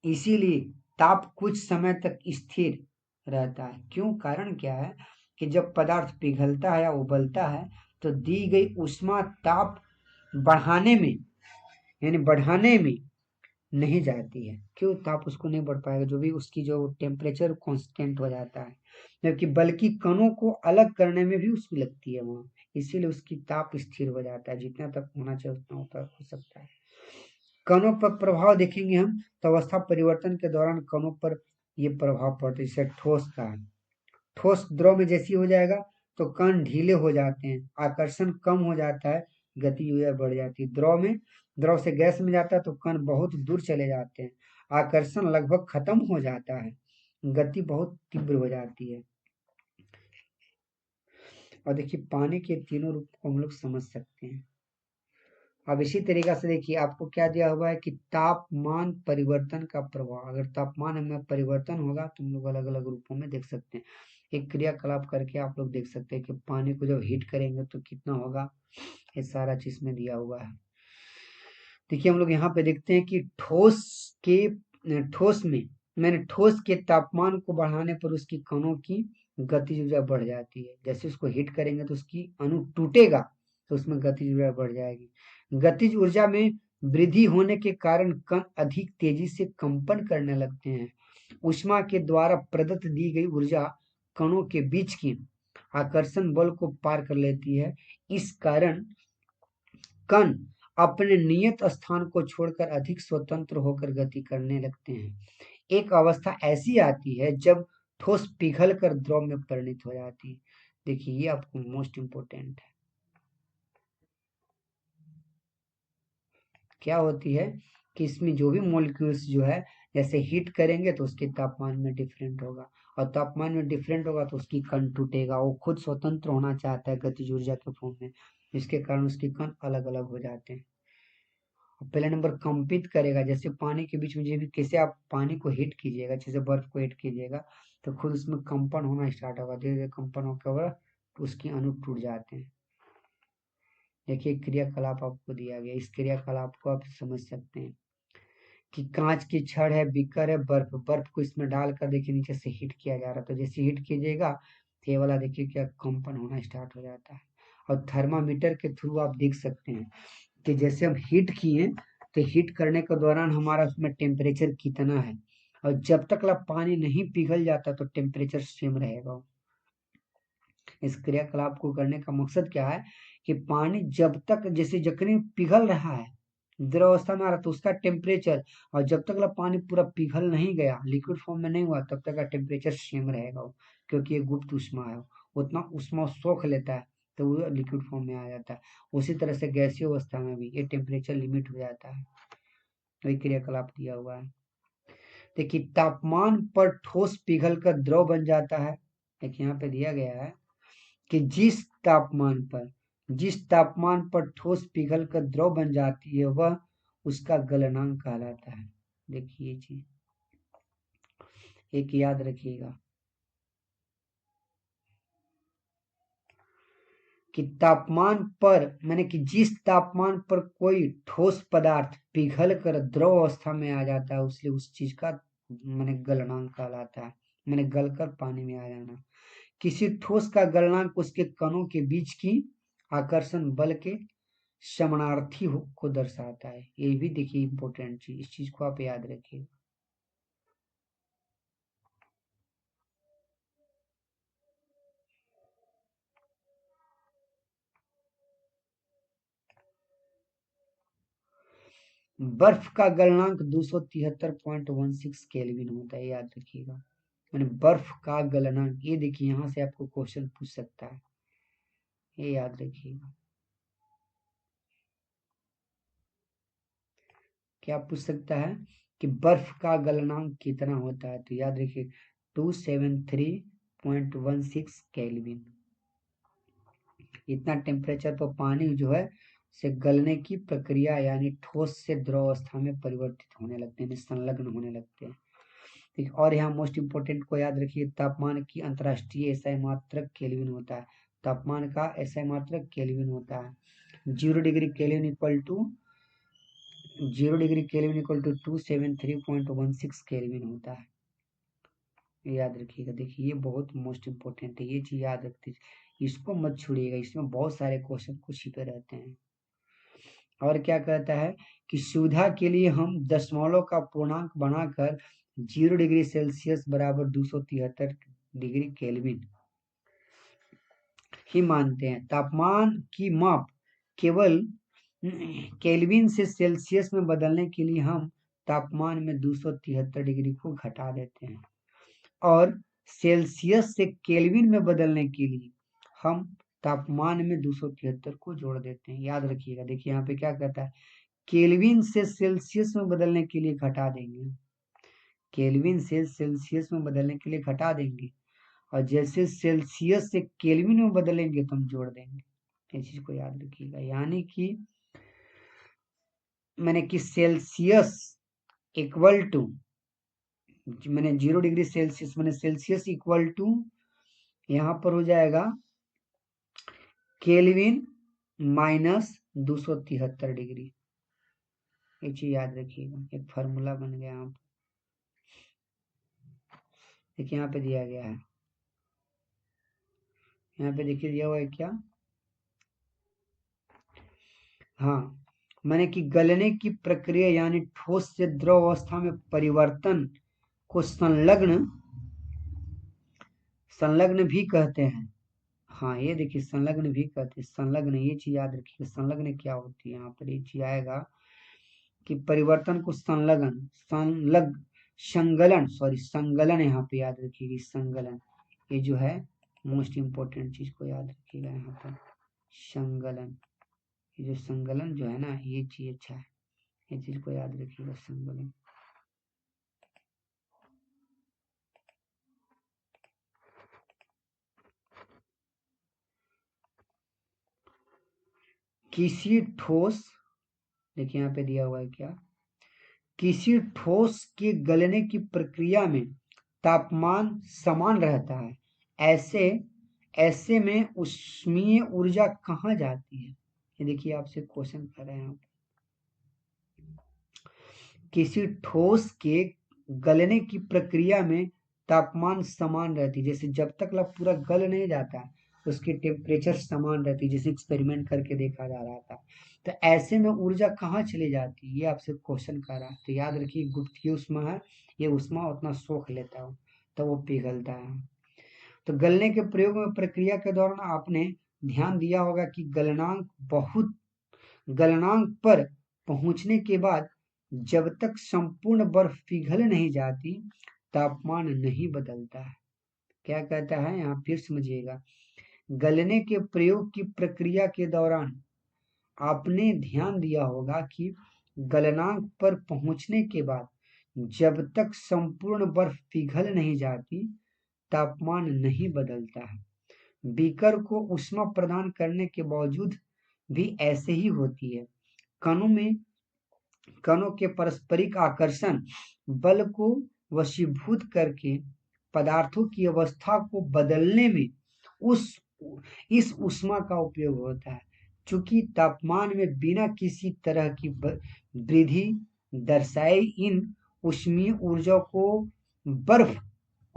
इसीलिए ताप कुछ समय तक स्थिर रहता है। क्यों, कारण क्या है, कि जब पदार्थ पिघलता है या उबलता है तो दी गई ऊष्मा ताप बढ़ाने में, यानी बढ़ाने में नहीं जाती है। क्यों, ताप उसको नहीं बढ़ पाएगा, जो भी उसकी जो टेम्परेचर कांस्टेंट हो जाता है, जबकि बल्कि कणों को अलग करने में भी उसकी लगती है वहां, इसीलिए उसकी ताप स्थिर हो जाता है, जितना तक होना चाहिए उतना तक हो सकता है। कणों पर प्रभाव देखेंगे हम, तो अवस्था परिवर्तन के दौरान कणों पर ये प्रभाव पड़ता है। जैसे ठोस का है, ठोस द्रव में जैसी हो जाएगा तो कण ढीले हो जाते हैं, आकर्षण कम हो जाता है, गति बढ़ जाती है। द्रव में, द्रव से गैस में जाता है तो कण बहुत दूर चले जाते हैं, आकर्षण लगभग खत्म हो जाता है, गति बहुत तीव्र हो जाती है। और देखिए, पानी के तीनों रूप को हम लोग समझ सकते हैं। अब इसी तरीका से देखिए, आपको क्या दिया हुआ है, कि तापमान परिवर्तन का प्रभाव, अगर तापमान में परिवर्तन होगा तो हम लोग अलग अलग रूपों में देख सकते हैं। एक क्रियाकलाप करके आप लोग देख सकते हैं कि पानी को जब हीट करेंगे तो कितना होगा, ये सारा चीज में दिया हुआ है। देखिए, हम लोग यहाँ पे देखते हैं कि ठोस में, मैंने ठोस के तापमान को बढ़ाने पर उसकी कणों की गतिज ऊर्जा बढ़ जाती है। जैसे उसको हीट करेंगे तो उसकी अणु टूटेगा तो उसमें गतिज ऊर्जा बढ़ जाएगी। गतिज ऊर्जा में वृद्धि होने के कारण कण अधिक तेजी से कंपन करने लगते हैं। ऊष्मा के द्वारा प्रदत्त दी गई ऊर्जा कणों के बीच की आकर्षण बल को पार कर लेती है। इस कारण कण अपने नियत स्थान को छोड़कर अधिक स्वतंत्र होकर गति करने लगते हैं। एक अवस्था ऐसी आती है जब ठोस पिघल कर द्रव में परिणत हो जाती है। देखिए ये आपको मोस्ट इंपोर्टेंट है। क्या होती है कि इसमें जो भी मॉलिक्यूल्स जो है, जैसे हीट करेंगे तो उसके तापमान में डिफरेंट होगा, और तापमान में डिफरेंट होगा तो उसकी कण टूटेगा। वो खुद स्वतंत्र होना चाहता है गतिज ऊर्जा के फॉर्म में, जिसके कारण उसके कण अलग अलग हो जाते हैं। पहला नंबर कंपित करेगा, जैसे पानी के बीच में जब भी कैसे आप पानी को हीट कीजिएगा, जैसे बर्फ को हीट कीजिएगा तो खुद उसमें कंपन होना स्टार्ट होगा, धीरे धीरे कंपन होकर उसके अणु टूट जाते हैं। देखिए क्रियाकलाप आपको दिया गया, इस क्रियाकलाप को आप समझ सकते हैं कि कांच की छड़ है, बीकर है, बर्फ, बर्फ को इसमें डालकर देखिए नीचे से हीट किया जा रहा है, तो जैसे हीट कीजिएगा तो ये वाला देखिए क्या कंपन होना स्टार्ट हो जाता है। और थर्मामीटर के थ्रू आप देख सकते हैं कि जैसे हम हीट किए तो हीट करने के दौरान हमारा उसमें टेम्परेचर कितना है, और जब तक ला पानी नहीं पिघल जाता तो टेम्परेचर सेम रहेगा। इस क्रियाकलाप को करने का मकसद क्या है कि पानी जब तक जैसे जखनी पिघल रहा है, द्रव अवस्था में आ रहा तो उसका टेम्परेचर, और जब तक ला पानी पूरा पिघल नहीं गया, लिक्विड फॉर्म में नहीं हुआ, तब तक का टेम्परेचर सेम रहेगा वो, क्योंकि ये गुप्त ऊष्मा है। उतना ऊष्मा सोख लेता है तो वो लिक्विड फॉर्म में आ जाता है। उसी तरह से गैसीय अवस्था में भी ये टेम्परेचर लिमिट हो जाता है। वही क्रियाकलाप दिया हुआ है। देखिए तापमान पर ठोस पिघल कर द्रव बन जाता है। एक यहाँ पे दिया गया है कि जिस तापमान पर ठोस पिघल कर द्रव बन जाती है वह उसका गलनांक कहलाता है। देखिए ये चीज एक याद रखिएगा कि तापमान पर माने कि जिस तापमान पर कोई ठोस पदार्थ पिघल कर द्रव अवस्था में आ जाता है उसलिए उस चीज का माने गलनांक कहलाता है। माने गलकर पानी में आ जाना। किसी ठोस का गलनांक उसके कणों के बीच की आकर्षण बल के समानार्थी को दर्शाता है। ये भी देखिए इंपॉर्टेंट चीज, इस चीज को आप याद रखिए। बर्फ का गलनांक 273.16 केल्विन होता है, याद रखिएगा। मैंने बर्फ का गलनांक, ये देखिए यहाँ से आपको क्वेश्चन पूछ सकता है, ये याद रखिएगा। क्या पूछ सकता है कि बर्फ का गलनांक कितना होता है, तो याद रखिए 273.16 केल्विन। इतना टेम्परेचर पर पानी जो है से गलने की प्रक्रिया यानी ठोस से द्रव अवस्था में परिवर्तित होने लगते हैं, संलग्न होने लगते हैं। ठीक, और यहाँ मोस्ट इंपोर्टेंट को याद रखिए, तापमान की अंतरराष्ट्रीय एसआई मात्रक केल्विन होता है। तापमान का एसआई मात्रक केल्विन होता है। 0 degree kelvin equal to 273.16 kelvin होता है। याद रखिएगा। देखिए ये बहुत मोस्ट इंपोर्टेंट है, ये चीज याद रखते, इसको मत छोड़िएगा, इसमें बहुत सारे क्वेश्चन कुछ छिपे रहते हैं। और क्या कहता है कि सुविधा के लिए हम दशमलव का पूर्णांक बनाकर 0 डिग्री सेल्सियस बराबर 273 डिग्री केल्विन ही मानते हैं। तापमान की माप केवल केल्विन से सेल्सियस में बदलने के लिए हम तापमान में 273 डिग्री को घटा देते हैं, और सेल्सियस से केल्विन में बदलने के लिए हम तापमान में 273 को जोड़ देते हैं। याद रखिएगा। देखिए यहाँ पे क्या कहता है, केल्विन से सेल्सियस में बदलने के लिए घटा देंगे, केल्विन से सेल्सियस में बदलने के लिए घटा देंगे, और जैसे सेल्सियस से केल्विन में बदलेंगे तो हम जोड़ देंगे। इस चीज को याद रखिएगा। यानी कि मैंने कि सेल्सियस इक्वल टू मैंने 0 डिग्री सेल्सियस मैंने सेल्सियस इक्वल टू यहाँ पर हो जाएगा केल्विन माइनस 273 डिग्री। ये चीज याद रखिएगा, एक फार्मूला बन गया यहाँ पे। देखिए यहाँ पे दिया गया है, यहाँ पे देखिए दिया हुआ है क्या, हाँ, मैंने कि गलने की प्रक्रिया यानी ठोस से द्रव अवस्था में परिवर्तन को संलग्न संलग्न भी कहते हैं। हाँ, ये देखिए संलग्न भी कहते हैं। संलग्न, ये चीज याद रखिए, संलग्न क्या होती है। यहाँ पर ये चीज आएगा कि परिवर्तन को संगलन, सॉरी संगलन यहाँ पे याद रखिएगा। संगलन, ये जो है मोस्ट इम्पोर्टेंट चीज को याद रखिएगा यहाँ पर। संगलन, ये जो संगलन जो है ना, ये चीज अच्छा है, ये चीज को याद रखिएगा, संगलन। किसी ठोस, देखिए यहाँ पे दिया हुआ है क्या, किसी ठोस के गलने की प्रक्रिया में तापमान समान रहता है, ऐसे ऐसे में ऊष्मीय ऊर्जा कहाँ जाती है। ये देखिए आपसे क्वेश्चन कर रहे हैं। किसी ठोस के गलने की प्रक्रिया में तापमान समान रहती है, जैसे जब तक पूरा गल नहीं जाता उसकी टेम्परेचर समान रहती है, जैसे एक्सपेरिमेंट करके देखा जा रहा था। तो ऐसे में ऊर्जा कहाँ चली जाती है, ये आपसे क्वेश्चन कर रहा है। तो याद रखिए गुप्त उष्मा है, ये उष्मा उतना सोख लेता है तो वो पिघलता है। तो गलने के प्रयोग में प्रक्रिया के दौरान आपने ध्यान दिया होगा कि गलनांक पर पहुंचने के बाद जब तक संपूर्ण बर्फ पिघल नहीं जाती तापमान नहीं बदलता है। क्या कहता है यहाँ, फिर समझिएगा। गलने के प्रयोग की प्रक्रिया के दौरान आपने ध्यान दिया होगा कि गलनांक पर पहुंचने के बाद जब तक संपूर्ण बर्फ पिघल नहीं जाती तापमान नहीं बदलता है। बीकर को ऊष्मा प्रदान करने के बावजूद भी ऐसे ही होती है। कणों में कणों के पारस्परिक आकर्षण बल को वशीभूत करके पदार्थों की अवस्था को बदलने में उस इस ऊष्मा का उपयोग होता है। चूंकि तापमान में बिना किसी तरह की वृद्धि दर्शाए इन ऊष्मीय ऊर्जा को बर्फ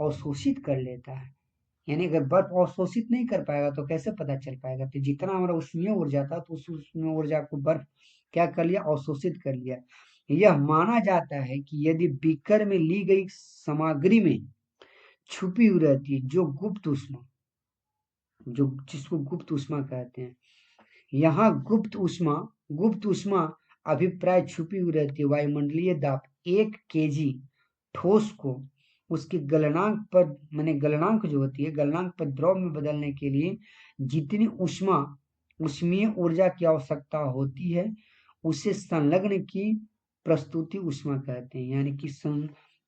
अवशोषित कर लेता है। यानी अगर बर्फ अवशोषित नहीं कर पाएगा तो कैसे पता चल पाएगा। तो जितना हमारा उष्मीय ऊर्जा था तो उस उष्मीय ऊर्जा को बर्फ क्या कर लिया, अवशोषित कर लिया। यह माना जाता है कि यदि बीकर में ली गई सामग्री में छुपी हुई रहती है जो गुप्त ऊष्मा, जो जिसको गुप्त ऊष्मा कहते हैं, यहाँ गुप्त ऊष्मा अभिप्राय छुपी हुई रहती है। वायुमंडलीय दाब 1 kg ठोस को उसके गलनांक पर, माने गलनांक जो होती है, गलनांक पर द्रव में बदलने के लिए जितनी उष्मीय ऊर्जा की आवश्यकता होती है उसे संलग्न की प्रस्तुति ऊष्मा कहते हैं। यानी कि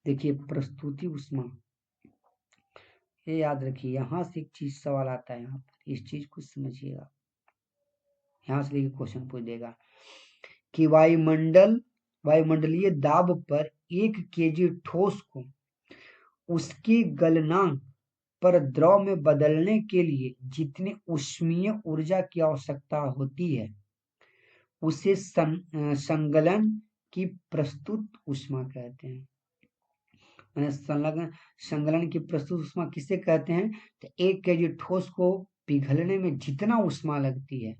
देखिए प्रस्तुति ऊष्मा, ये याद रखिए। यहाँ से एक चीज सवाल आता है, यहाँ पर इस चीज को समझिएगा। यहाँ से लेके क्वेश्चन पूछ देगा कि वायुमंडलीय दाब पर 1 kg ठोस को उसके गलनांक पर द्रव में बदलने के लिए जितनी ऊष्मीय ऊर्जा की आवश्यकता होती है उसे संगलन की प्रस्तुत ऊष्मा कहते हैं। संगलन की प्रस्तुत ऊष्मा किसे कहते हैं, तो 1 kg ठोस को पिघलने में जितना ऊष्मा लगती है,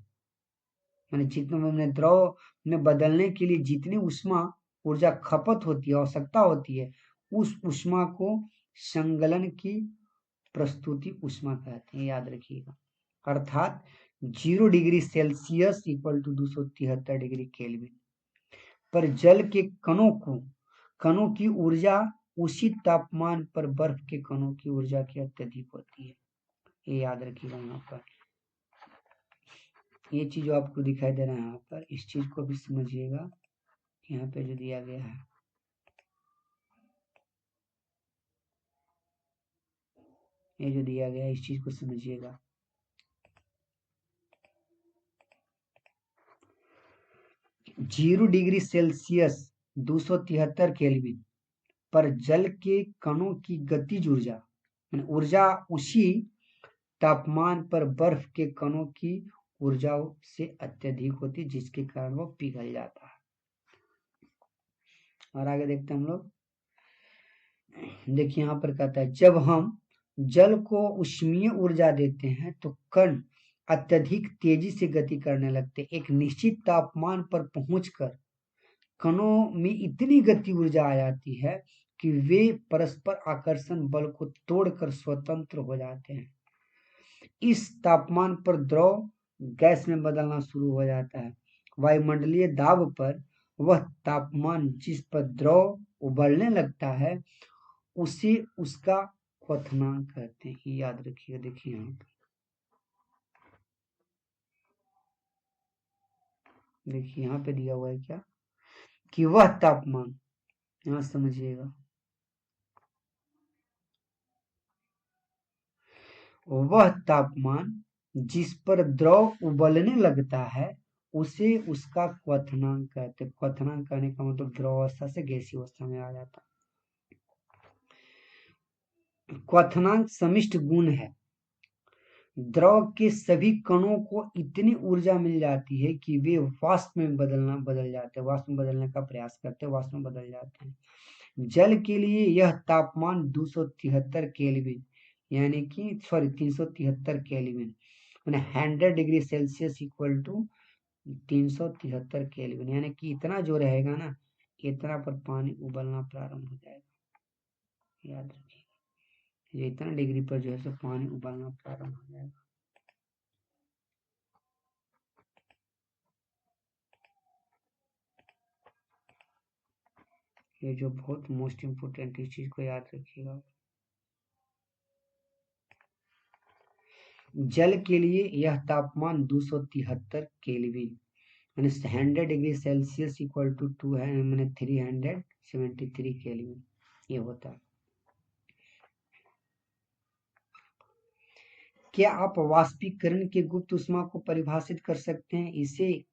मैंने जितना मैंने द्रव में बदलने के लिए जितनी ऊष्मा ऊर्जा खपत होती है, आवश्यकता होती है, उस ऊष्मा को संगलन की प्रस्तुति ऊष्मा कहते हैं। याद रखिएगा। अर्थात 0 degree Celsius equal to 273 degree kelvin पर जल के कणों की ऊर्जा उसी तापमान पर बर्फ के कणों की ऊर्जा की अत्यधिक होती है। ये याद रखिएगा। यहाँ पर ये चीज जो आपको दिखाई दे रहा है यहाँ पर, इस चीज को भी समझिएगा। यहाँ पे जो दिया गया है, ये जो दिया गया है इस चीज को समझिएगा। 0 डिग्री सेल्सियस 273 केल्विन पर जल के कणों की गतिज ऊर्जा उसी तापमान पर बर्फ के कणों की ऊर्जा से अत्यधिक होती है, जिसके कारण वो पिघल जाता है। और आगे देखते हैं हम लोग। देखिए यहाँ पर कहता है जब हम जल को ऊष्मीय ऊर्जा देते हैं तो कण अत्यधिक तेजी से गति करने लगते। एक निश्चित तापमान पर पहुंचकर कणों में इतनी गति ऊर्जा आ जाती है कि वे परस्पर आकर्षण बल को तोड़कर स्वतंत्र हो जाते हैं। इस तापमान पर द्रव गैस में बदलना शुरू हो जाता है। वायुमंडलीय दाब पर वह तापमान जिस पर द्रव उबलने लगता है उसे उसका क्वथनांक कहते हैं। ये याद रखिएगा। देखिए यहाँ पे, देखिए यहाँ पे दिया हुआ है क्या, कि वह तापमान, यहाँ समझिएगा, वह तापमान जिस पर द्रव उबलने लगता है उसे उसका क्वथनांक कहते हैं। क्वथनांक कहने का मतलब द्रव अवस्था से गैसीय अवस्था में आ जाता है। क्वथनांक समिष्ट गुण है। द्रव के सभी कणों को इतनी ऊर्जा मिल जाती है कि वे वाष्प में बदल जाते हैं, वाष्प में बदलने का प्रयास करते हैं, वाष्प में बदल जाते हैं। जल के लिए यह तापमान 273 केल्विन यानी कि 373 kelvin 100 degree Celsius equal to 373 kelvin, यानी कि इतना जो रहेगा ना, इतना पर पानी उबलना प्रारंभ हो जाएगा। याद रखिए, ये इतना डिग्री पर जो है सो पानी उबलना प्रारंभ हो जाएगा। ये जो बहुत मोस्ट इम्पोर्टेंट, इस चीज को याद रखिएगा। जल के लिए यह तापमान 273 केल्विन यानी 100 डिग्री सेल्सियस इक्वल टू 2 है मैंने 373 केल्विन ये होता है। क्या आप वाष्पीकरण के गुप्त ऊष्मा को परिभाषित कर सकते हैं? इसे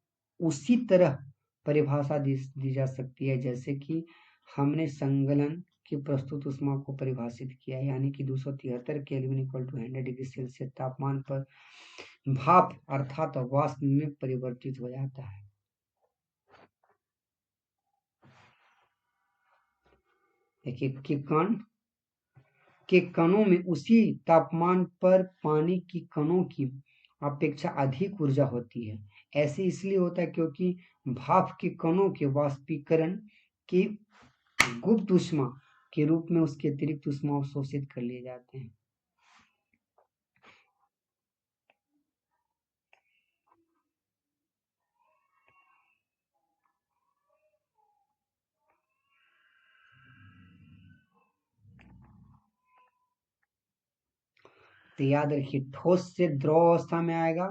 उसी तरह परिभाषा दी जा सकती है जैसे कि हमने संगलन की प्रस्तुत ऊष्मा को परिभाषित किया, यानी कि 273 kelvin equal to 100 degree Celsius तापमान पर भाप अर्थात वाष्प में परिवर्तित हो जाता है। देखिए के कणों में उसी तापमान पर पानी की कणों की अपेक्षा अधिक ऊर्जा होती है। ऐसे इसलिए होता है क्योंकि भाप के कणों के वाष्पीकरण की गुप्त ऊष्मा के रूप में उसके अतिरिक्त ऊष्मा अवशोषित कर लिए जाते हैं। तो याद रखिए, ठोस से द्रव अवस्था में आएगा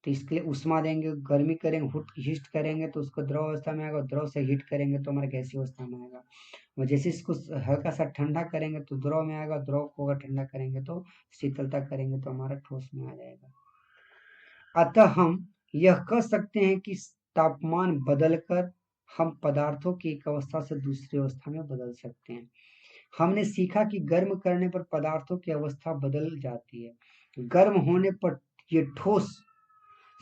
तो इसके लिए उष्मा देंगे, गर्मी करेंगे, हीट करेंगे तो उसको द्रव अवस्था में आएगा, द्रव से हीट करेंगे तो हमारा गैसीय अवस्था में आएगा। और जैसे इसको हल्का सा ठंडा करेंगे तो द्रव में आएगा, द्रव को अगर ठंडा करेंगे तो शीतलता करेंगे तो हमारा ठोस में आ जाएगा। अतः हम यह कह सकते हैं कि तापमान बदलकर हम पदार्थों की एक अवस्था से दूसरी अवस्था में बदल सकते हैं। हमने सीखा कि गर्म करने पर पदार्थों की अवस्था बदल जाती है। गर्म होने पर ये ठोस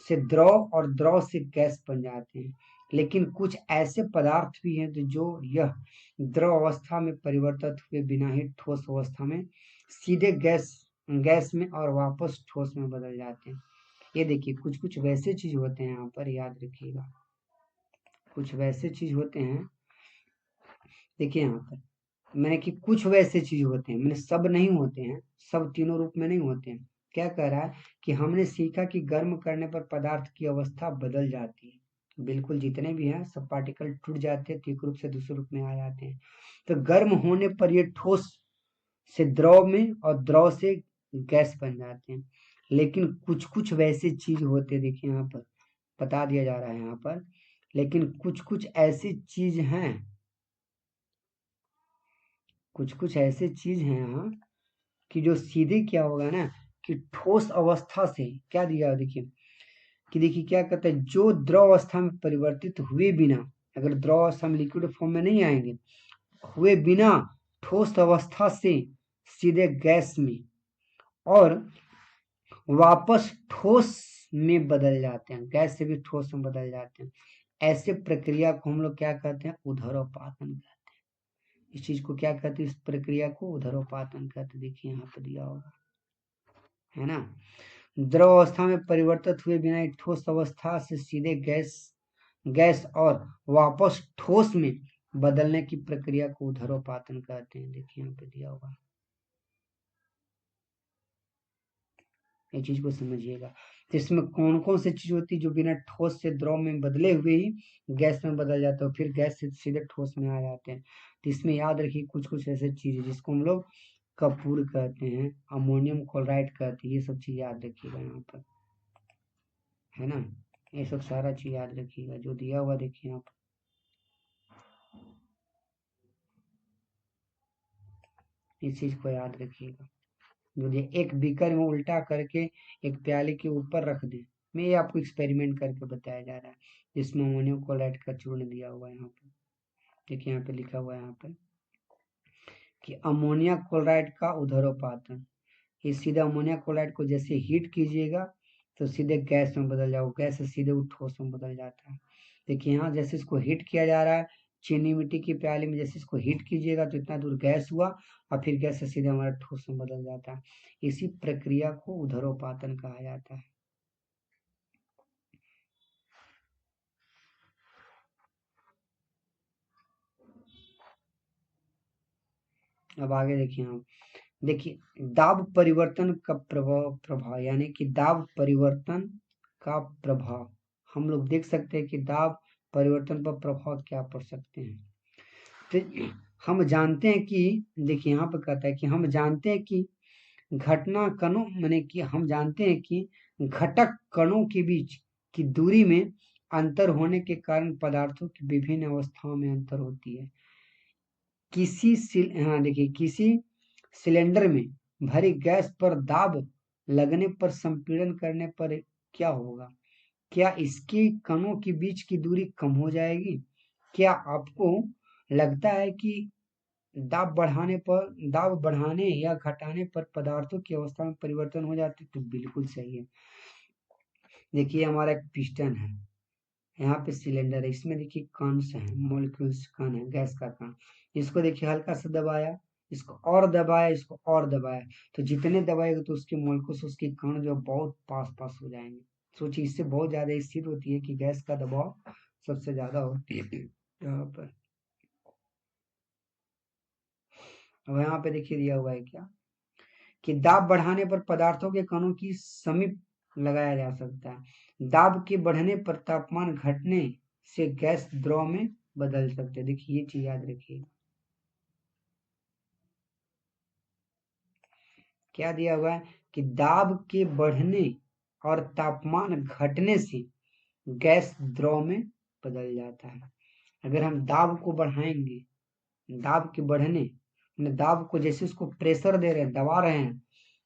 से द्रव और द्रव से गैस बन जाते हैं। लेकिन कुछ ऐसे पदार्थ भी हैं जो यह द्रव अवस्था में परिवर्तित हुए बिना ही ठोस अवस्था में सीधे गैस गैस में और वापस ठोस में बदल जाते हैं। ये देखिए, कुछ कुछ वैसे चीज होते हैं, यहाँ पर याद रखिएगा, कुछ वैसे चीज होते हैं। देखिए यहाँ पर मैंने कि कुछ वैसे चीज होते हैं, मैंने सब नहीं होते हैं, सब तीनों रूप में नहीं होते हैं। क्या कह रहा है कि हमने सीखा कि गर्म करने पर पदार्थ की अवस्था बदल जाती है। बिल्कुल, जितने भी हैं सब पार्टिकल टूट जाते हैं, एक रूप से दूसरे रूप में आ जाते हैं। तो गर्म होने पर ये ठोस से द्रव में और द्रव से गैस बन जाते हैं। लेकिन कुछ कुछ वैसे चीज होते हैं, देखिए यहाँ पर बता दिया जा रहा है यहाँ पर, लेकिन कुछ कुछ ऐसी चीज हैं, कुछ कुछ ऐसे चीज हैं यहाँ कि जो सीधे क्या होगा ना, कि ठोस अवस्था से क्या दिया, देखिए कि देखिए क्या कहते हैं, जो द्रव अवस्था में परिवर्तित हुए बिना, अगर द्रव अवस्था में लिक्विड फॉर्म में नहीं आएंगे, हुए बिना ठोस अवस्था से सीधे गैस में और वापस ठोस में बदल जाते हैं, गैस से भी ठोस में बदल जाते हैं। ऐसे प्रक्रिया को हम लोग क्या कहते हैं, उदरोपातन कहते हैं। इस चीज को क्या कहते हैं, इस प्रक्रिया को उदरोपातन कहते हैं। देखिए यहाँ पे दिया होगा, है ना। द्रव अवस्था में परिवर्तित हुए बिना एक ठोस अवस्था से सीधे गैस गैस और वापस ठोस में बदलने की प्रक्रिया को उदरोपातन कहते हैं। देखिए यहाँ पे दिया होगा। ये चीज को समझिएगा। तो इसमें कौन कौन सी चीज होती है जो बिना ठोस से द्रव में बदले हुए ही गैस में बदल जाता है, फिर गैस से सीधे ठोस में आ जाते हैं। तो इसमें याद रखिए कुछ कुछ ऐसे चीज है जिसको हम लोग कपूर कहते हैं, अमोनियम क्लोराइड कहते हैं, ये सब चीज याद रखिएगा यहाँ पर, है ना। ये सब सारा चीज याद रखिएगा जो दिया हुआ देखिए यहाँ पर, इस चीज को याद रखिएगा। जो ये एक बीकर में उल्टा करके एक प्याले के ऊपर रख दे, मैं ये आपको एक्सपेरिमेंट करके बताया जा रहा है, जिसमें अमोनियम क्लोराइड का चूर्ण दिया हुआ है यहाँ पे। देखिए यहाँ पे लिखा हुआ है यहाँ पे कि अमोनिया क्लोराइड का उदरोपातन, ये सीधा अमोनिया क्लोराइड को जैसे हीट कीजिएगा तो सीधे गैस में बदल जाओ, गैस से सीधे वो ठोस में बदल जाता है। देखिए यहाँ जैसे इसको हीट किया जा रहा है, चीनी मिट्टी की प्याली में जैसे इसको हीट कीजिएगा तो इतना दूर गैस हुआ और फिर गैस से सीधे हमारा ठोस में बदल जाता है। इसी प्रक्रिया को उदरोपातन कहा जाता है। अब आगे देखिए आप, देखिए दाब परिवर्तन का प्रभाव प्रभाव यानी कि दाब परिवर्तन का प्रभाव, हम लोग देख सकते हैं कि दाब परिवर्तन पर प्रभाव क्या पड़ सकते हैं। तो हम जानते हैं कि, देखिए यहाँ पर कहता है कि हम जानते हैं कि घटना कणों माने कि हम जानते हैं कि घटक कणों के बीच की दूरी में अंतर होने के कारण पदार्थों की विभिन्न अवस्थाओं में अंतर होती है। हाँ देखिए, किसी सिलेंडर में भरी गैस पर दाब लगने पर संपीड़न करने पर क्या होगा? क्या इसकी कणों के बीच की दूरी कम हो जाएगी? क्या आपको लगता है कि दाब बढ़ाने या घटाने पर पदार्थों की अवस्था में परिवर्तन हो जाते? तो बिल्कुल सही है। देखिए हमारा एक पिस्टन है, यहाँ पे सिलेंडर है, इसमें देखिए कण है, मॉलिक्यूल्स कण है, गैस का कण। इसको देखिए हल्का सा दबाया, इसको और दबाया, इसको और दबाया, तो जितने दबाएगा तो उसके मॉलिक्यूल्स, उसके कण जो बहुत पास पास हो जाएंगे। सोचिए इससे बहुत ज्यादा स्थिर होती है कि गैस का दबाव सबसे ज्यादा होती है यहाँ पर। अब यहाँ पे देखिए दिया हुआ है क्या कि दाब बढ़ाने पर पदार्थों के कणों की समीप लगाया जा सकता है। दाब के बढ़ने पर तापमान घटने से गैस द्रव में बदल सकते हैं। देखिए ये चीज याद रखिए, क्या दिया हुआ है कि दाब के बढ़ने और तापमान घटने से गैस द्रव में बदल जाता है। अगर हम दाब को बढ़ाएंगे, दाब के बढ़ने, दाब को जैसे उसको प्रेशर दे रहे हैं, दबा रहे हैं,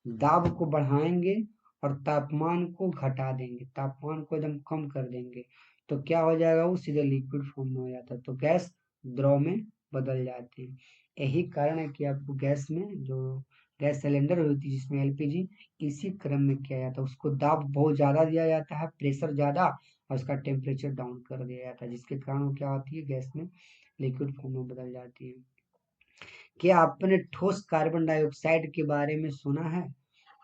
दाब को बढ़ाएंगे और तापमान को घटा देंगे, तापमान को एकदम कम कर देंगे, तो क्या हो जाएगा? वो सीधे लिक्विड फॉर्म में हो जाता है, तो गैस द्रव में बदल जाते हैं। यही कारण है कि आपको गैस में जो गैस सिलेंडर होती है जिसमें एलपीजी, इसी क्रम में किया जाता है, उसको दाब बहुत ज्यादा दिया जाता है, प्रेशर ज्यादा, और उसका टेम्परेचर डाउन कर दिया जाता है, जिसके कारण वो क्या होती है, गैस में लिक्विड फॉर्म में बदल जाती है। क्या आपने ठोस कार्बन डाइऑक्साइड के बारे में सुना है?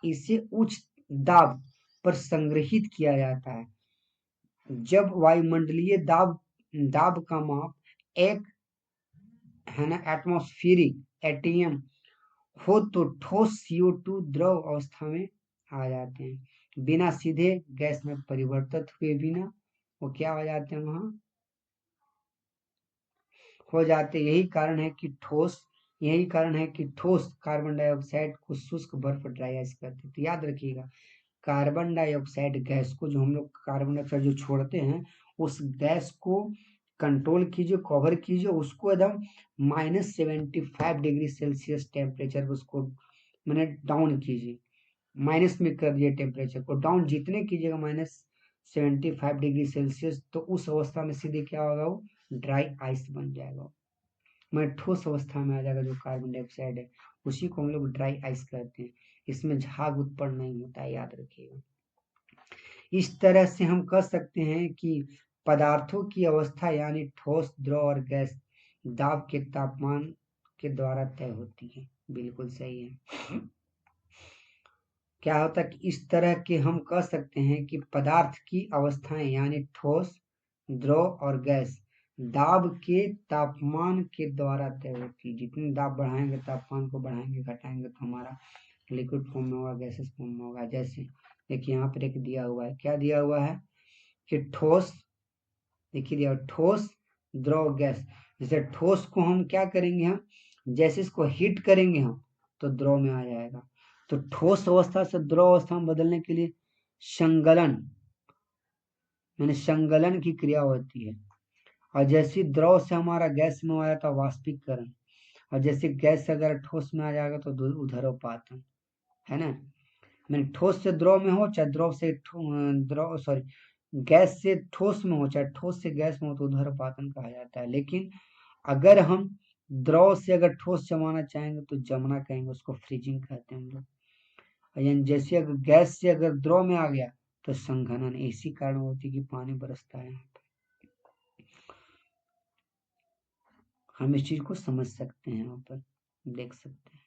इसे उच्च दाब पर संग्रहित किया जाता है। जब वायुमंडलीय दाब दाब का माप एक, है ना, एटमॉस्फेरिक एटीएम हो तो ठोस CO2 द्रव अवस्था में आ जाते हैं, बिना सीधे गैस में परिवर्तित हुए बिना वो क्या हो जाते हैं, वहां हो जाते। यही कारण है कि ठोस कार्बन डाइऑक्साइड को शुष्क बर्फ ड्राई आइस कहते हैं। तो याद रखिएगा, कार्बन डाइऑक्साइड गैस को, जो हम लोग कार्बन डाइऑक्साइड जो छोड़ते हैं, उस गैस को कंट्रोल कीजिए, कवर कीजिए, उसको एकदम -75 डिग्री सेल्सियस टेम्परेचर पर उसको मैंने डाउन कीजिए, माइनस में कर दिए टेम्परेचर को डाउन, जितने कीजिएगा -75 डिग्री सेल्सियस, तो उस अवस्था में सीधे क्या होगा, वो ड्राई आइस बन जाएगा, मैं ठोस अवस्था में आ जाएगा। जो कार्बन डाइऑक्साइड है उसी को हम लोग ड्राई आइस कहते हैं, इसमें झाग उत्पन्न नहीं होता है, याद रखिएगा। इस तरह से हम कह सकते हैं कि पदार्थों की अवस्था यानी ठोस, द्रव और गैस दाब के तापमान के द्वारा तय होती है। बिल्कुल सही है। क्या होता है कि इस तरह के हम कह सकते हैं कि पदार्थ की अवस्थाएं यानी ठोस, द्रव और गैस दाब के तापमान के द्वारा तय होती है। जितनी दाब बढ़ाएंगे, तापमान को बढ़ाएंगे, घटाएंगे, तो हमारा लिक्विड फॉर्म में होगा, गैसेस फॉर्म में होगा। जैसे देखिए यहाँ पर एक दिया हुआ है, क्या दिया हुआ है कि ठोस, देखिए दिया ठोस, द्रव, गैस। जैसे ठोस को हम क्या करेंगे, हम जैसे इसको हीट करेंगे हम तो द्रव में आ जाएगा। तो ठोस अवस्था से द्रव अवस्था में बदलने के लिए संगलन, यानी संगलन की क्रिया होती है। और जैसे द्रव से हमारा गैस में आया था वाष्पीकरण, और जैसे गैस से अगर ठोस में आ जाएगा तो उधरोपातन, है ना। मैंने ठोस से द्रव में हो चाहे द्रव से द्रव सॉरी गैस से ठोस में हो चाहे ठोस से गैस में हो तो उधर्वपातन कहा जाता है। लेकिन अगर हम द्रव से अगर ठोस जमाना चाहेंगे तो जमना कहेंगे, उसको फ्रीजिंग कहते हैं हम लोग। यानी जैसे अगर गैस से अगर द्रव में आ गया तो संघनन, इसी कारण होती है कि पानी बरसता है। हम इस चीज को समझ सकते हैं, यहाँ पर देख सकते हैं।